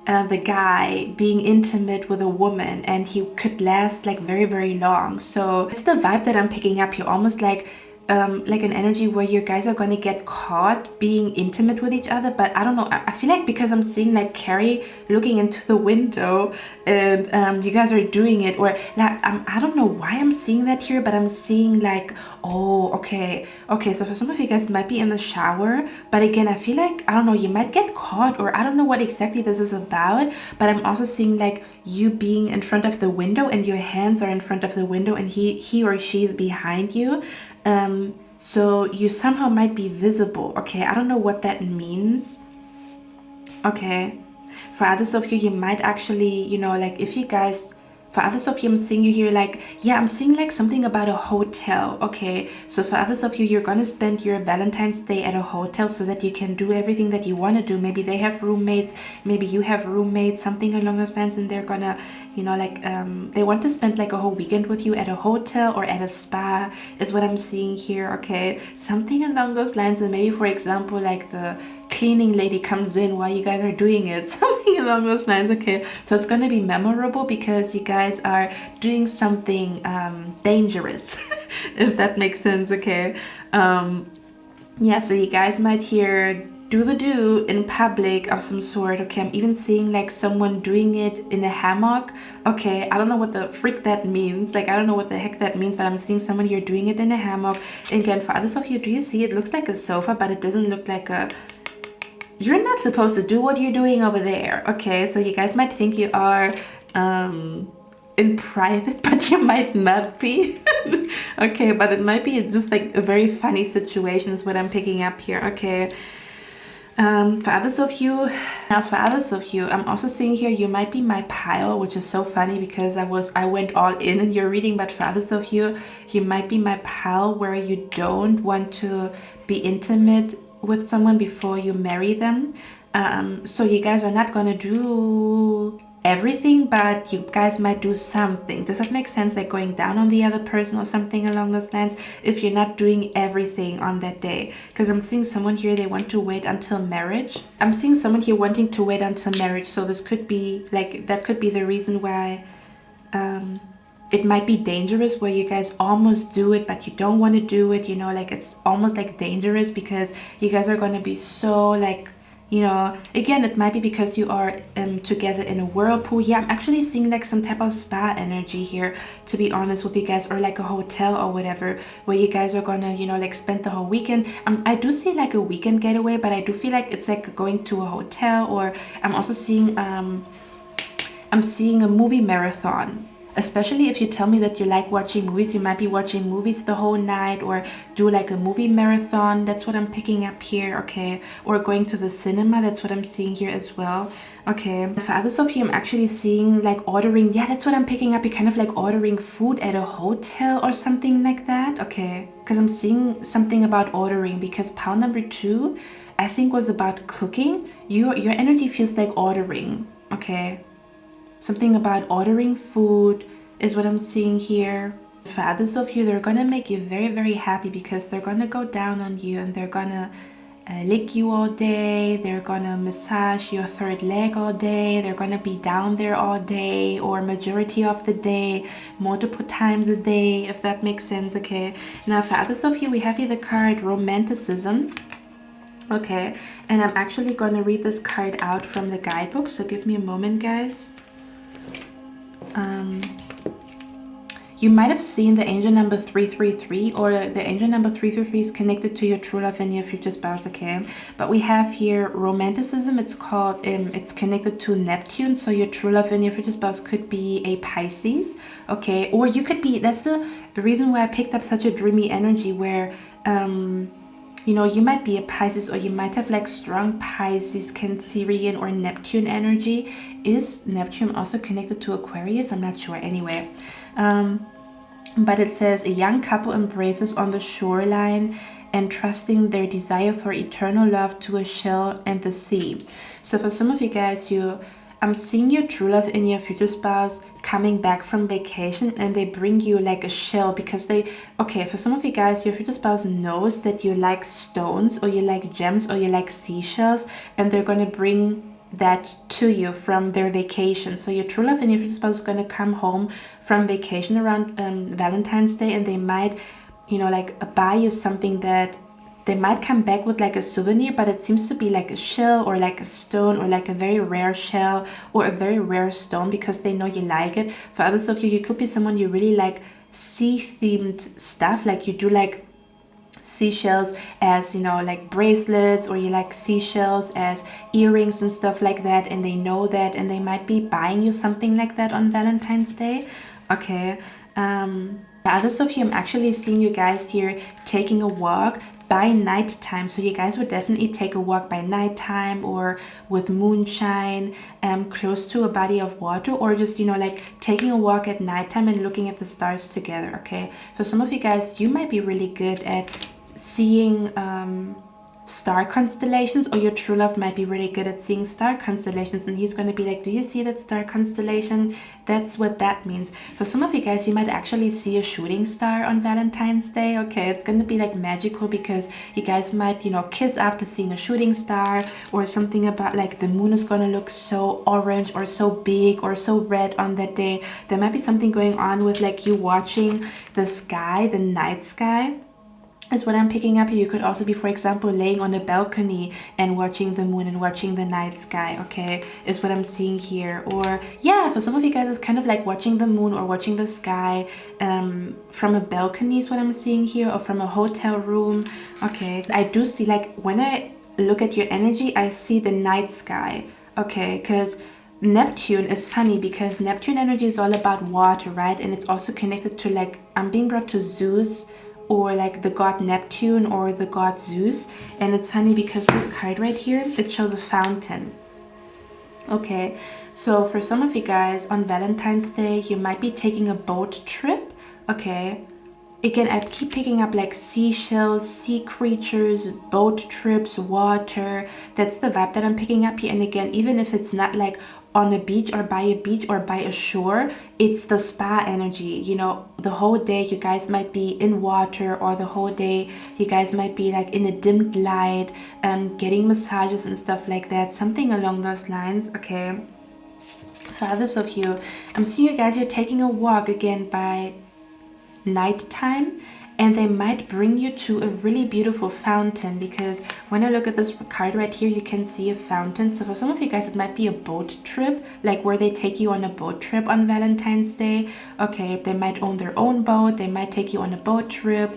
the guy being intimate with a woman, and he could last like very long. So it's the vibe that I'm picking up here, almost like an energy where you guys are gonna get caught being intimate with each other. But I don't know, I feel like because I'm seeing like Carrie looking into the window and you guys are doing it, or like I don't know why I'm seeing that here, but I'm seeing like, oh, okay, so for some of you guys it might be in the shower, but again I feel like, I don't know, you might get caught, or I don't know what exactly this is about. But I'm also seeing like you being in front of the window and your hands are in front of the window and he or she is behind you. So you somehow might be visible. Okay, I don't know what that means. Okay, for others of you, you might actually, you know, like if you guys, for others of you, I'm seeing you here like, yeah, I'm seeing like something about a hotel. Okay, so for others of you, you're gonna spend your Valentine's Day at a hotel so that you can do everything that you want to do. Maybe they have roommates, maybe you have roommates, something along those lines, and they're gonna, you know, like they want to spend like a whole weekend with you at a hotel or at a spa is what I'm seeing here. Okay, something along those lines. And maybe, for example, like the cleaning lady comes in while you guys are doing it, something along those lines. Okay, so it's gonna be memorable because you guys are doing something dangerous, if that makes sense. Okay, yeah, so you guys might hear do in public of some sort. Okay, I'm even seeing like someone doing it in a hammock. Okay, I don't know what the freak that means, like I don't know what the heck that means, but I'm seeing someone here doing it in a hammock. And again, for others of you, do you see it looks like a sofa, but it doesn't look like a, you're not supposed to do what you're doing over there. Okay, so you guys might think you are in private, but you might not be. Okay, but it might be just like a very funny situation is what I'm picking up here. Okay, for others of you, I'm also seeing here you might be my pile, which is so funny because I went all in your reading. But for others of you, you might be my pal, where you don't want to be intimate with someone before you marry them. So you guys are not gonna do everything, but you guys might do something. Does that make sense? Like going down on the other person or something along those lines, if you're not doing everything on that day. Because I'm seeing someone here, they want to wait until marriage. I'm seeing someone here wanting to wait until marriage. So this could be like, that could be the reason why it might be dangerous, where you guys almost do it but you don't want to do it, you know, like it's almost like dangerous because you guys are going to be so like, you know, again, it might be because you are together in a whirlpool. Yeah, I'm actually seeing like some type of spa energy here, to be honest with you guys, or like a hotel or whatever, where you guys are gonna, you know, like spend the whole weekend. I do see like a weekend getaway, but I do feel like it's like going to a hotel, or I'm also seeing I'm seeing a movie marathon. Especially if you tell me that you like watching movies, you might be watching movies the whole night, or do like a movie marathon. That's what I'm picking up here. Okay, or going to the cinema. That's what I'm seeing here as well. Okay, for others of you, I'm actually seeing like ordering. Yeah, that's what I'm picking up. You're kind of like ordering food at a hotel or something like that. Okay, because I'm seeing something about ordering, because pile number 2 I think was about cooking. Your energy feels like ordering. Okay, something about ordering food is what I'm seeing here. For others of you, they're gonna make you very, very happy, because they're gonna go down on you and they're gonna lick you all day. They're gonna massage your third leg all day. They're gonna be down there all day, or majority of the day, multiple times a day, if that makes sense. Okay, now for others of you, we have here the card Romanticism. Okay, and I'm actually gonna read this card out from the guidebook, so give me a moment, guys. You might have seen the angel number 333, or the angel number 333 is connected to your true love and your future spouse. Okay, but we have here Romanticism. It's called it's connected to Neptune, so your true love and your future spouse could be a Pisces. Okay, or you could be, that's the reason why I picked up such a dreamy energy, where you know, you might be a Pisces, or you might have like strong Pisces, Cancerian, or Neptune energy. Is Neptune also connected to Aquarius? I'm not sure. Anyway, but it says a young couple embraces on the shoreline, entrusting their desire for eternal love to a shell and the sea. So for some of you guys, I'm seeing your true love and your future spouse coming back from vacation, and they bring you like a shell, because okay, for some of you guys, your future spouse knows that you like stones, or you like gems, or you like seashells, and they're going to bring that to you from their vacation. So your true love and your future spouse is going to come home from vacation around Valentine's Day, and they might you know, like buy you something that they might come back with like a souvenir, but it seems to be like a shell or like a stone or like a very rare shell or a very rare stone because they know you like it. For others of you, you could be someone you really like sea themed stuff, like you do like seashells as, you know, like bracelets, or you like seashells as earrings and stuff like that, and they know that, and they might be buying you something like that on Valentine's Day. Okay, for others of you, I'm actually seeing you guys here taking a walk by nighttime. So you guys would definitely take a walk by nighttime or with moonshine, close to a body of water, or just, you know, like taking a walk at nighttime and looking at the stars together. Okay, for some of you guys, you might be really good at seeing star constellations, or your true love might be really good at seeing star constellations, and he's going to be like, do you see that star constellation? That's what that means. For some of you guys, you might actually see a shooting star on Valentine's Day. Okay, it's going to be like magical because you guys might, you know, kiss after seeing a shooting star, or something about like the moon is going to look so orange or so big or so red on that day. There might be something going on with like you watching the sky, the night sky is what I'm picking up here. You could also be, for example, laying on a balcony and watching the moon and watching the night sky, okay, is what I'm seeing here. Or yeah, for some of you guys, it's kind of like watching the moon or watching the sky from a balcony is what I'm seeing here, or from a hotel room. Okay, I do see, like, when I look at your energy, I see the night sky, okay, because Neptune is funny because Neptune energy is all about water, right? And it's also connected to, like, I'm being brought to Zeus, or like the god Neptune or the god Zeus. And it's funny because this card right here, it shows a fountain. Okay, so for some of you guys on Valentine's Day, you might be taking a boat trip. Okay, again, I keep picking up like seashells, sea creatures, boat trips, water. That's the vibe that I'm picking up here. And again, even if it's not like on a beach or by a shore, it's the spa energy. You know, the whole day you guys might be in water, or the whole day you guys might be like in a dimmed light, getting massages and stuff like that, something along those lines. Okay, for others of you, I'm seeing you guys, you're taking a walk again by nighttime, and they might bring you to a really beautiful fountain, because when I look at this card right here, you can see a fountain. So for some of you guys, it might be a boat trip, like where they take you on a boat trip on Valentine's Day. Okay, they might own their own boat, they might take you on a boat trip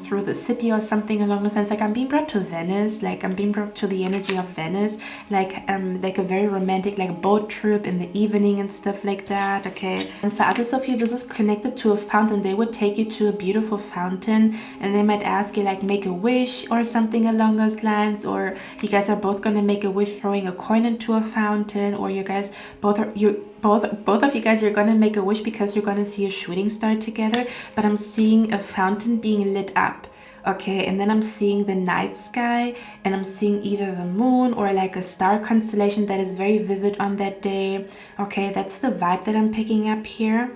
through the city or something along those lines. Like I'm being brought to Venice, like I'm being brought to the energy of Venice, like a very romantic like boat trip in the evening and stuff like that. Okay, and for others of you, this is connected to a fountain. They would take you to a beautiful fountain, and they might ask you like make a wish or something along those lines, or you guys are both gonna make a wish throwing a coin into a fountain, or you guys both of you guys are gonna make a wish because you're gonna see a shooting star together. But I'm seeing a fountain being lit up. Okay, and then I'm seeing the night sky, and I'm seeing either the moon or like a star constellation that is very vivid on that day. Okay, that's the vibe that I'm picking up here.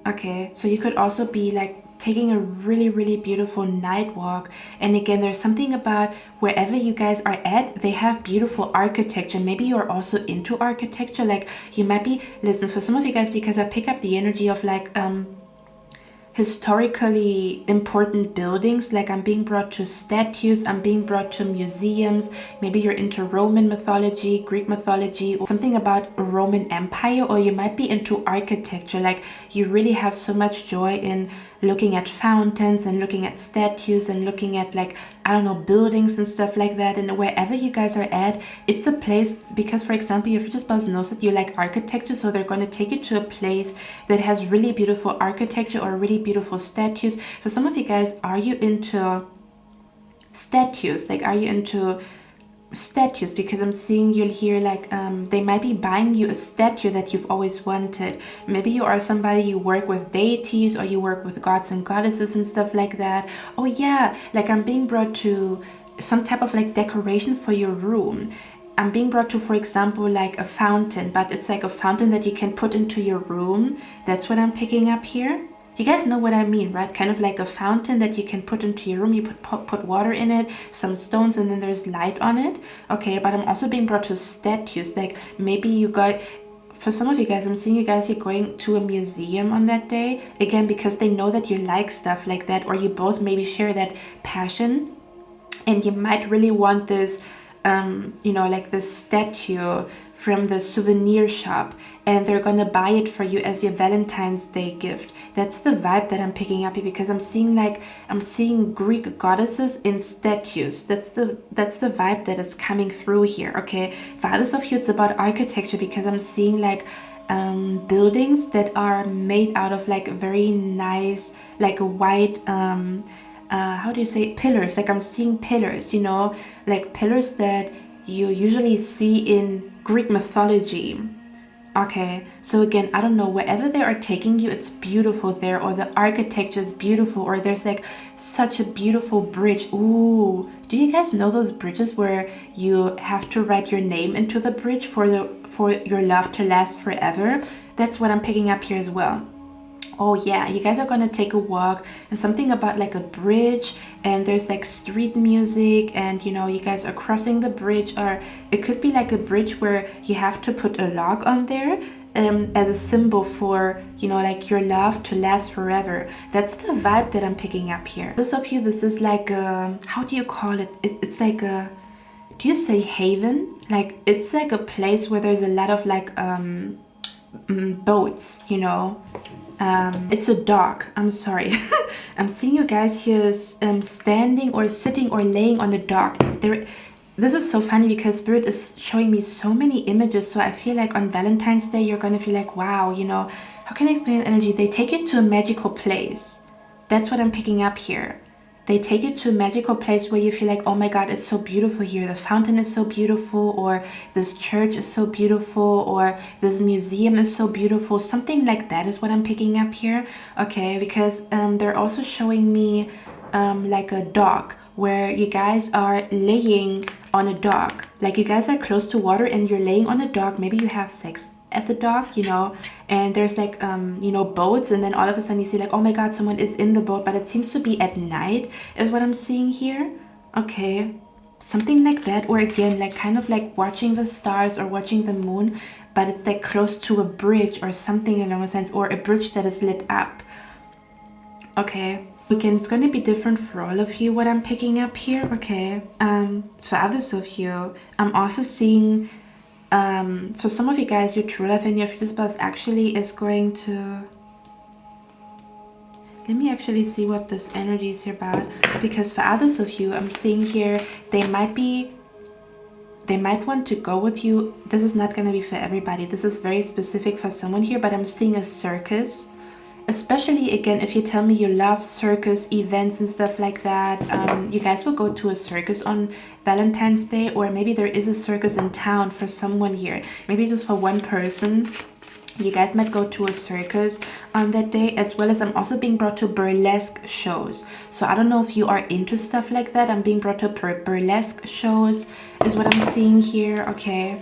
Okay, so you could also be like taking a really beautiful night walk. And again, there's something about wherever you guys are at, they have beautiful architecture. Maybe you're also into architecture, like you might be, listen, for some of you guys, because I pick up the energy of like historically important buildings, like I'm being brought to statues, I'm being brought to museums. Maybe you're into Roman mythology, Greek mythology, or something about a Roman Empire, or you might be into architecture, like you really have so much joy in looking at fountains and looking at statues and looking at like, I don't know, buildings and stuff like that. And wherever you guys are at, it's a place, because for example, your future spouse knows that you like architecture, so they're going to take you to a place that has really beautiful architecture or really beautiful statues. For some of you guys, are you into statues? Like, are you into statues? Because I'm seeing you here like they might be buying you a statue that you've always wanted. Maybe you are somebody, you work with deities, or you work with gods and goddesses and stuff like that. Oh yeah, like I'm being brought to some type of like decoration for your room. I'm being brought to, for example, like a fountain, but it's like a fountain that you can put into your room. That's what I'm picking up here. You guys know what I mean, right? Kind of like a fountain that you can put into your room. You put water in it, some stones, and then there's light on it. Okay, but I'm also being brought to statues. Like maybe you got, for some of you guys, I'm seeing you guys, you're going to a museum on that day. Again, because they know that you like stuff like that, or you both maybe share that passion. And you might really want this, you know, like this statue from the souvenir shop, and they're gonna buy it for you as your Valentine's Day gift. That's the vibe that I'm picking up here, because I'm seeing Greek goddesses in statues. That's the vibe that is coming through here. Okay, for others of you, it's about architecture, because I'm seeing like buildings that are made out of like very nice, like white how do you say, pillars. Like I'm seeing pillars, you know, like pillars that you usually see in Greek mythology. Okay, so again, I don't know, wherever they are taking you, it's beautiful there, or the architecture is beautiful, or there's like such a beautiful bridge. Ooh, do you guys know those bridges where you have to write your name into the bridge for your love to last forever? That's what I'm picking up here as well. Oh yeah, you guys are gonna take a walk, and something about like a bridge, and there's like street music, and you know, you guys are crossing the bridge, or it could be like a bridge where you have to put a log on there as a symbol for, you know, like your love to last forever. That's the vibe that I'm picking up here. Those of you, this is like a, how do you call it? It's like a, do you say haven? Like it's like a place where there's a lot of like boats, you know. It's a dock, I'm sorry. I'm seeing you guys here standing or sitting or laying on the dock. This is so funny, because Spirit is showing me so many images, so I feel like on Valentine's Day you're gonna feel like, wow, you know, how can I explain the energy? They take you to a magical place. That's what I'm picking up here. They take you to a magical place where you feel like, oh my god, it's so beautiful here. The fountain is so beautiful, or this church is so beautiful, or this museum is so beautiful. Something like that is what I'm picking up here. Okay, because they're also showing me like a dock where you guys are laying on a dock. Like you guys are close to water and you're laying on a dock. Maybe you have sex at the dock, you know, and there's like you know, boats, and then all of a sudden you see like, oh my god, someone is in the boat, but it seems to be at night is what I'm seeing here. Okay, something like that. Or again, like kind of like watching the stars or watching the moon, but it's like close to a bridge or something along those lines, or a bridge that is lit up. Okay, again, it's going to be different for all of you, what I'm picking up here. Okay, for others of you, I'm also seeing for some of you guys, your true love and your future spouse actually is going to, let me actually see what this energy is here about, because for others of you, I'm seeing here, they might want to go with you. This is not going to be for everybody. This is very specific for someone here, but I'm seeing a circus. Especially again, if you tell me you love circus events and stuff like that, you guys will go to a circus on Valentine's Day, or maybe there is a circus in town for someone here. Maybe just for one person, you guys might go to a circus on that day, as well as I'm also being brought to burlesque shows. So I don't know if you are into stuff like that. I'm being brought to burlesque shows is what I'm seeing here. Okay,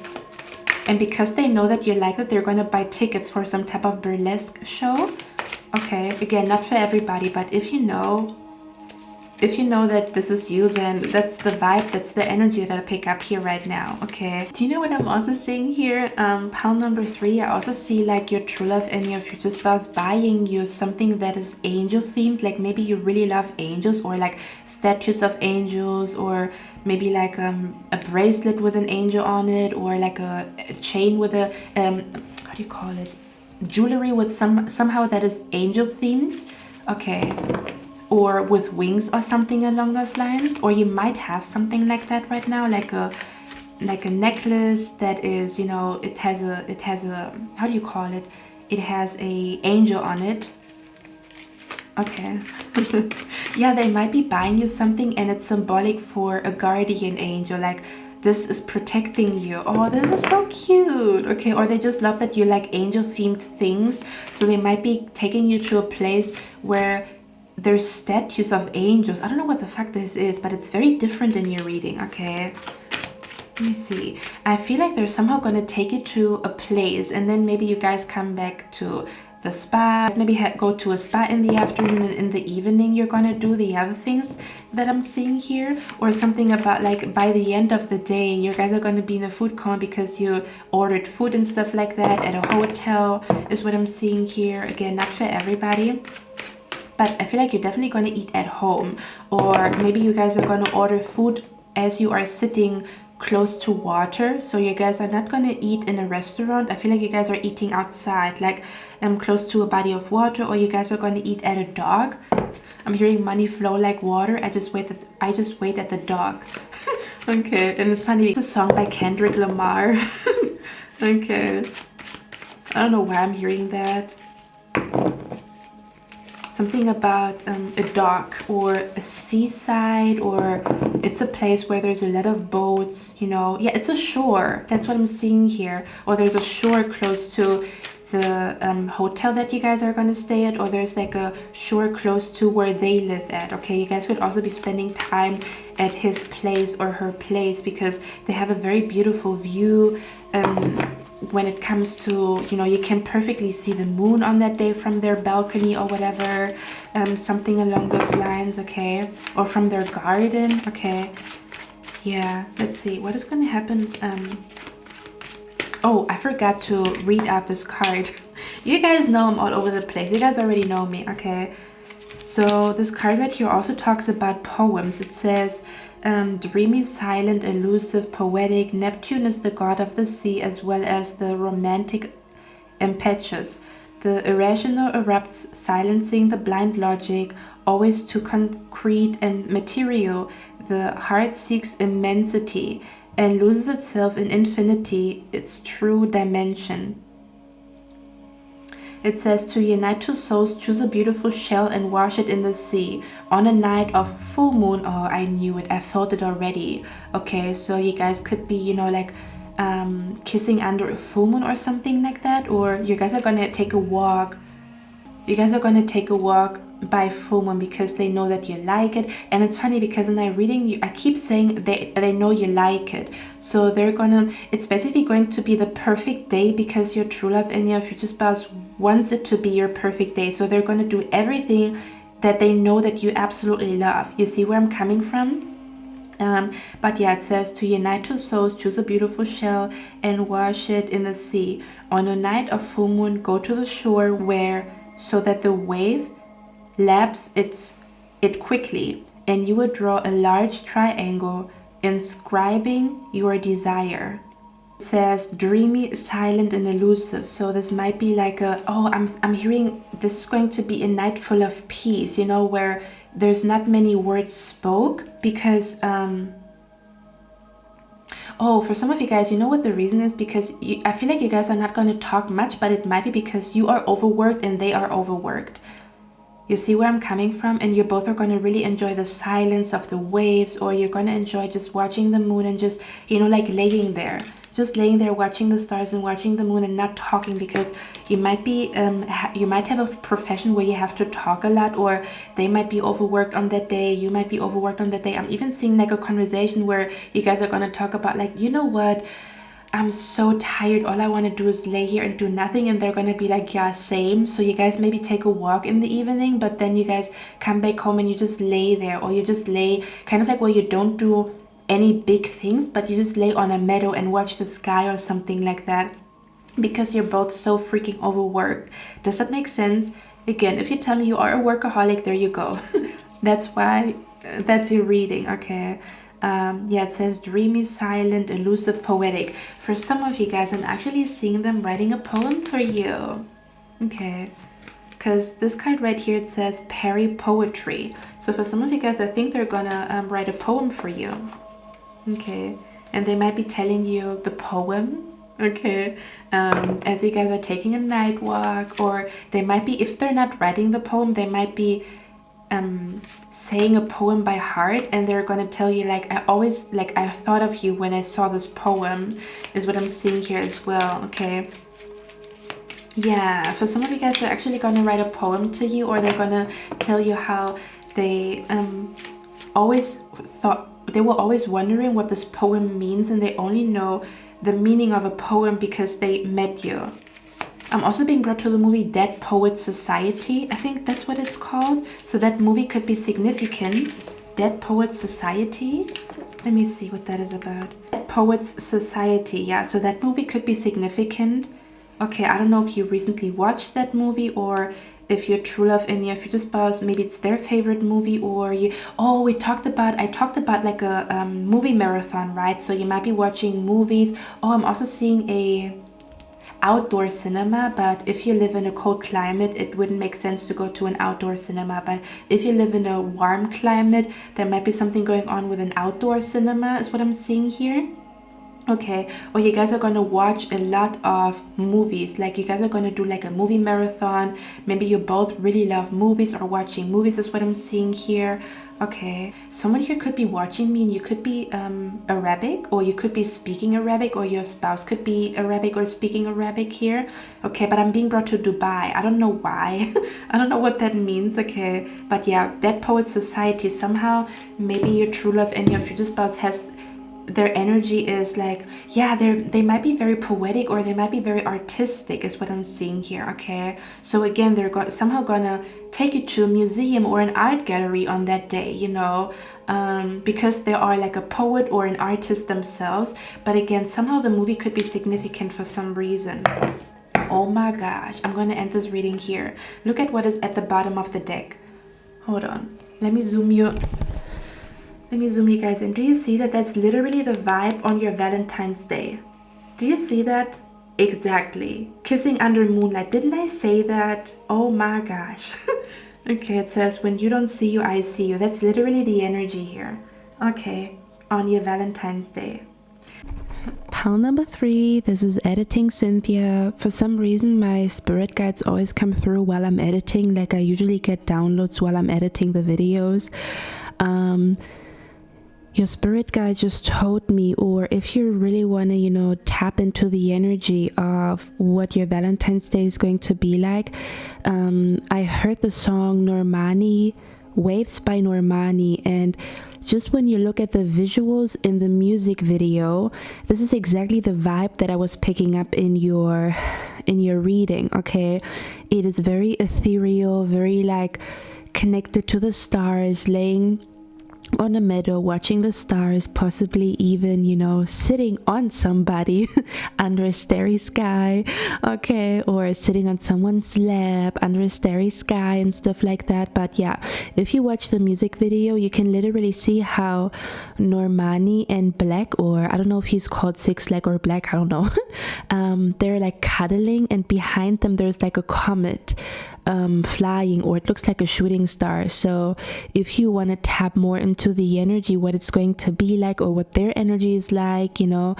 and because they know that you like that, they're going to buy tickets for some type of burlesque show. Okay, again, not for everybody, but if you know that this is you, then that's the vibe, that's the energy that I pick up here right now. Okay, do you know what I'm also seeing here? Pile number 3, I also see like your true love and your future spouse buying you something that is angel themed. Like maybe you really love angels, or like statues of angels, or maybe like a bracelet with an angel on it, or like a chain with a how do you call it, jewelry with somehow that is angel themed. Okay, or with wings or something along those lines. Or you might have something like that right now, like a necklace that is, you know, it has a how do you call it, it has a angel on it. Okay. Yeah, they might be buying you something and it's symbolic for a guardian angel, like this is protecting you. Oh, this is so cute. Okay, or they just love that you like angel themed things, so they might be taking you to a place where there's statues of angels. I don't know what the fuck this is, but it's very different in your reading. Okay, let me see. I feel like they're somehow going to take you to a place, and then maybe you guys come back to the spa, maybe go to a spa in the afternoon, and in the evening you're gonna do the other things that I'm seeing here, or something about like by the end of the day you guys are gonna be in a food coma because you ordered food and stuff like that at a hotel is what I'm seeing here. Again, not for everybody, but I feel like you're definitely gonna eat at home, or maybe you guys are gonna order food as you are sitting close to water, so you guys are not gonna eat in a restaurant. I feel like you guys are eating outside, like close to a body of water, or you guys are gonna eat at a dock. I'm hearing money flow like water. I just wait at the dock. Okay, and it's funny, it's a song by Kendrick Lamar. Okay, I don't know why I'm hearing that. Something about a dock or a seaside, or it's a place where there's a lot of boats, you know. Yeah, it's a shore. That's what I'm seeing here. Or there's a shore close to the hotel that you guys are gonna stay at, or there's like a shore close to where they live at. Okay, you guys could also be spending time at his place or her place because they have a very beautiful view. When it comes to, you know, you can perfectly see the moon on that day from their balcony or whatever, something along those lines. Okay, or from their garden. Okay, yeah, let's see what is going to happen. Oh, I forgot to read out this card. You guys know I'm all over the place. You guys already know me. Okay, so this card right here also talks about poems. It says dreamy, silent, elusive, poetic. Neptune is the god of the sea as well as the romantic, impetuous. The irrational erupts, silencing the blind logic, always too concrete and material. The heart seeks immensity and loses itself in infinity, its true dimension. It says, to unite two souls, choose a beautiful shell and wash it in the sea. On a night of full moon. Oh, I knew it. I felt it already. Okay, so you guys could be, you know, like kissing under a full moon or something like that. Or you guys are gonna take a walk. You guys are gonna take a walk by full moon because they know that you like it. And it's funny because in my reading, I keep saying they know you like it. So they're gonna, it's basically going to be the perfect day because your true love and your future spouse wants it to be your perfect day. So they're gonna do everything that they know that you absolutely love. You see where I'm coming from? But yeah, it says, to unite two souls, choose a beautiful shell and wash it in the sea. On a night of full moon, go to the shore where, so that the wave laps it quickly, and you would draw a large triangle inscribing your desire. It says dreamy, silent, and elusive. So this might be like a, oh, I'm hearing this is going to be a night full of peace, you know, where there's not many words spoke because oh, for some of you guys, you know what the reason is? Because I feel like you guys are not going to talk much, but it might be because you are overworked and they are overworked. You see where I'm coming from? And you both are going to really enjoy the silence of the waves, or you're going to enjoy just watching the moon and just, you know, like laying there. Just laying there watching the stars and watching the moon and not talking, because you might be you might have a profession where you have to talk a lot, or they might be overworked on that day, you might be overworked on that day. I'm even seeing like a conversation where you guys are going to talk about like, you know what, I'm so tired, all I want to do is lay here and do nothing. And they're going to be like, yeah, same. So you guys maybe take a walk in the evening, but then you guys come back home and you just lay there, or you just lay kind of like where you don't do any big things, but you just lay on a meadow and watch the sky or something like that, because you're both so freaking overworked. Does that make sense? Again, if you tell me you are a workaholic, there you go. That's why, that's your reading. Okay. Yeah, it says dreamy, silent, elusive, poetic. For some of you guys, I'm actually seeing them writing a poem for you. Okay, because this card right here, it says Perry poetry. So for some of you guys, I think they're gonna write a poem for you. Okay, and they might be telling you the poem, okay, as you guys are taking a night walk, or they might be, if they're not writing the poem, they might be saying a poem by heart, and they're gonna tell you like, I thought of you when I saw this poem, is what I'm seeing here as well. Okay, yeah, for some of you guys, they're actually gonna write a poem to you, or they're gonna tell you how they they were always wondering what this poem means, and they only know the meaning of a poem because they met you. I'm also being brought to the movie Dead Poets Society. I think that's what it's called. So that movie could be significant. Dead Poets Society. Let me see what that is about. Dead Poets Society. Yeah, so that movie could be significant. Okay, I don't know if you recently watched that movie or if your true love and your future spouse, maybe it's their favorite movie, or you, oh, I talked about like a movie marathon, right? So you might be watching movies. Oh, I'm also seeing a outdoor cinema, but if you live in a cold climate, it wouldn't make sense to go to an outdoor cinema. But if you live in a warm climate, there might be something going on with an outdoor cinema, is what I'm seeing here. Okay, or you guys are going to watch a lot of movies, like you guys are going to do like a movie marathon. Maybe you both really love movies or watching movies, is what I'm seeing here. Okay, someone here could be watching me and you could be Arabic, or you could be speaking Arabic, or your spouse could be Arabic or speaking Arabic here. Okay, but I'm being brought to Dubai. I don't know why. I don't know what that means. Okay, but yeah, Dead Poets Society, somehow maybe your true love and your future spouse has, their energy is like, yeah, they might be very poetic or they might be very artistic, is what I'm seeing here. Okay, so again, they're somehow gonna take you to a museum or an art gallery on that day, you know, because they are like a poet or an artist themselves. But again, somehow the movie could be significant for some reason. Oh my gosh, I'm gonna end this reading here. Look at what is at the bottom of the deck. Hold on, let me zoom you guys in. Do you see that? That's literally the vibe on your Valentine's Day. Do you see that? Exactly. Kissing under moonlight. Didn't I say that? Oh my gosh. Okay, it says, when you don't see you, I see you. That's literally the energy here. Okay, on your Valentine's Day. Pile number 3, this is editing Cynthia. For some reason, my spirit guides always come through while I'm editing. Like I usually get downloads while I'm editing the videos. Your spirit guide just told me, or if you really want to, you know, tap into the energy of what your Valentine's Day is going to be like, I heard the song Normani, Waves by Normani, and just when you look at the visuals in the music video, this is exactly the vibe that I was picking up in your reading. Okay, it is very ethereal, very like connected to the stars, laying on a meadow watching the stars, possibly even, you know, sitting on somebody under a starry sky, okay, or sitting on someone's lap under a starry sky and stuff like that. But yeah, if you watch the music video, you can literally see how Normani and Black, or I don't know if he's called Six Leg or Black, I don't know, they're like cuddling, and behind them there's like a comet flying, or it looks like a shooting star. So if you want to tap more into the energy, what it's going to be like, or what their energy is like, you know,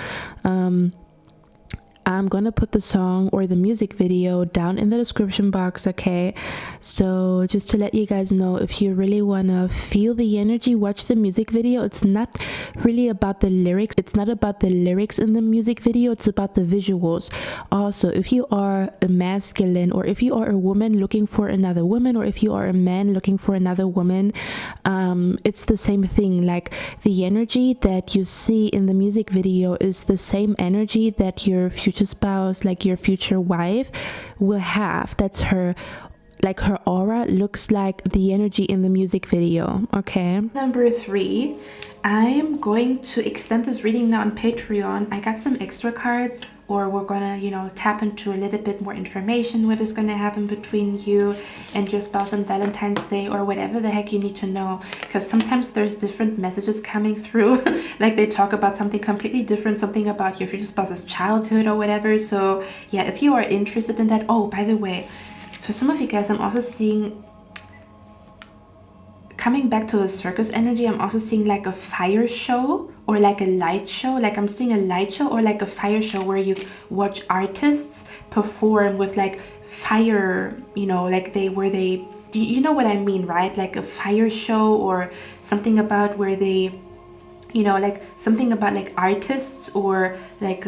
I'm gonna put the song or the music video down in the description box. Okay, so just to let you guys know, if you really wanna feel the energy, watch the music video. It's not really about the lyrics, it's not about the lyrics in the music video, it's about the visuals. Also, if you are a masculine, or if you are a woman looking for another woman, or if you are a man looking for another woman, it's the same thing. Like the energy that you see in the music video is the same energy that your future spouse, like your future wife, will have. That's her, like her aura looks like the energy in the music video. Okay, number 3, I am going to extend this reading now on Patreon. I got some extra cards, or we're gonna, you know, tap into a little bit more information, what is gonna happen between you and your spouse on Valentine's Day, or whatever the heck you need to know, because sometimes there's different messages coming through. Like they talk about something completely different, something about your future spouse's childhood or whatever. So yeah, if you are interested in that. Oh, by the way, for some of you guys, I'm also seeing, coming back to the circus energy, I'm also seeing like a fire show or like a light show. Like I'm seeing a light show or like a fire show where you watch artists perform with like fire, you know, like you know what I mean, right? Like a fire show, or something about where they, you know, like something about like artists, or like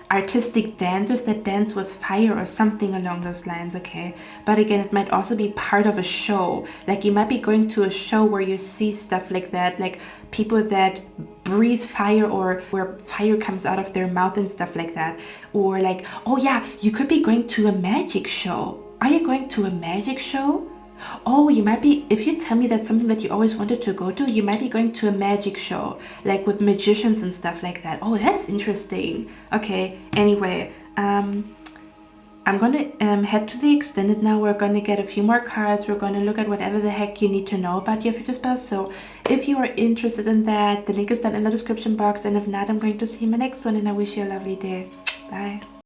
artistic dancers that dance with fire or something along those lines, okay? But again, it might also be part of a show. Like you might be going to a show where you see stuff like that, like people that breathe fire or where fire comes out of their mouth and stuff like that. Or like, oh yeah, you could be going to a magic show. Are you going to a magic show? Oh, you might be, if you tell me that's something that you always wanted to go to, you might be going to a magic show, like with magicians and stuff like that. Oh, that's interesting. Okay, anyway, I'm gonna head to the extended now. We're gonna get a few more cards. We're gonna look at whatever the heck you need to know about your future spouse. So if you are interested in that, the link is down in the description box. And if not, I'm going to see you in my next one, and I wish you a lovely day. Bye.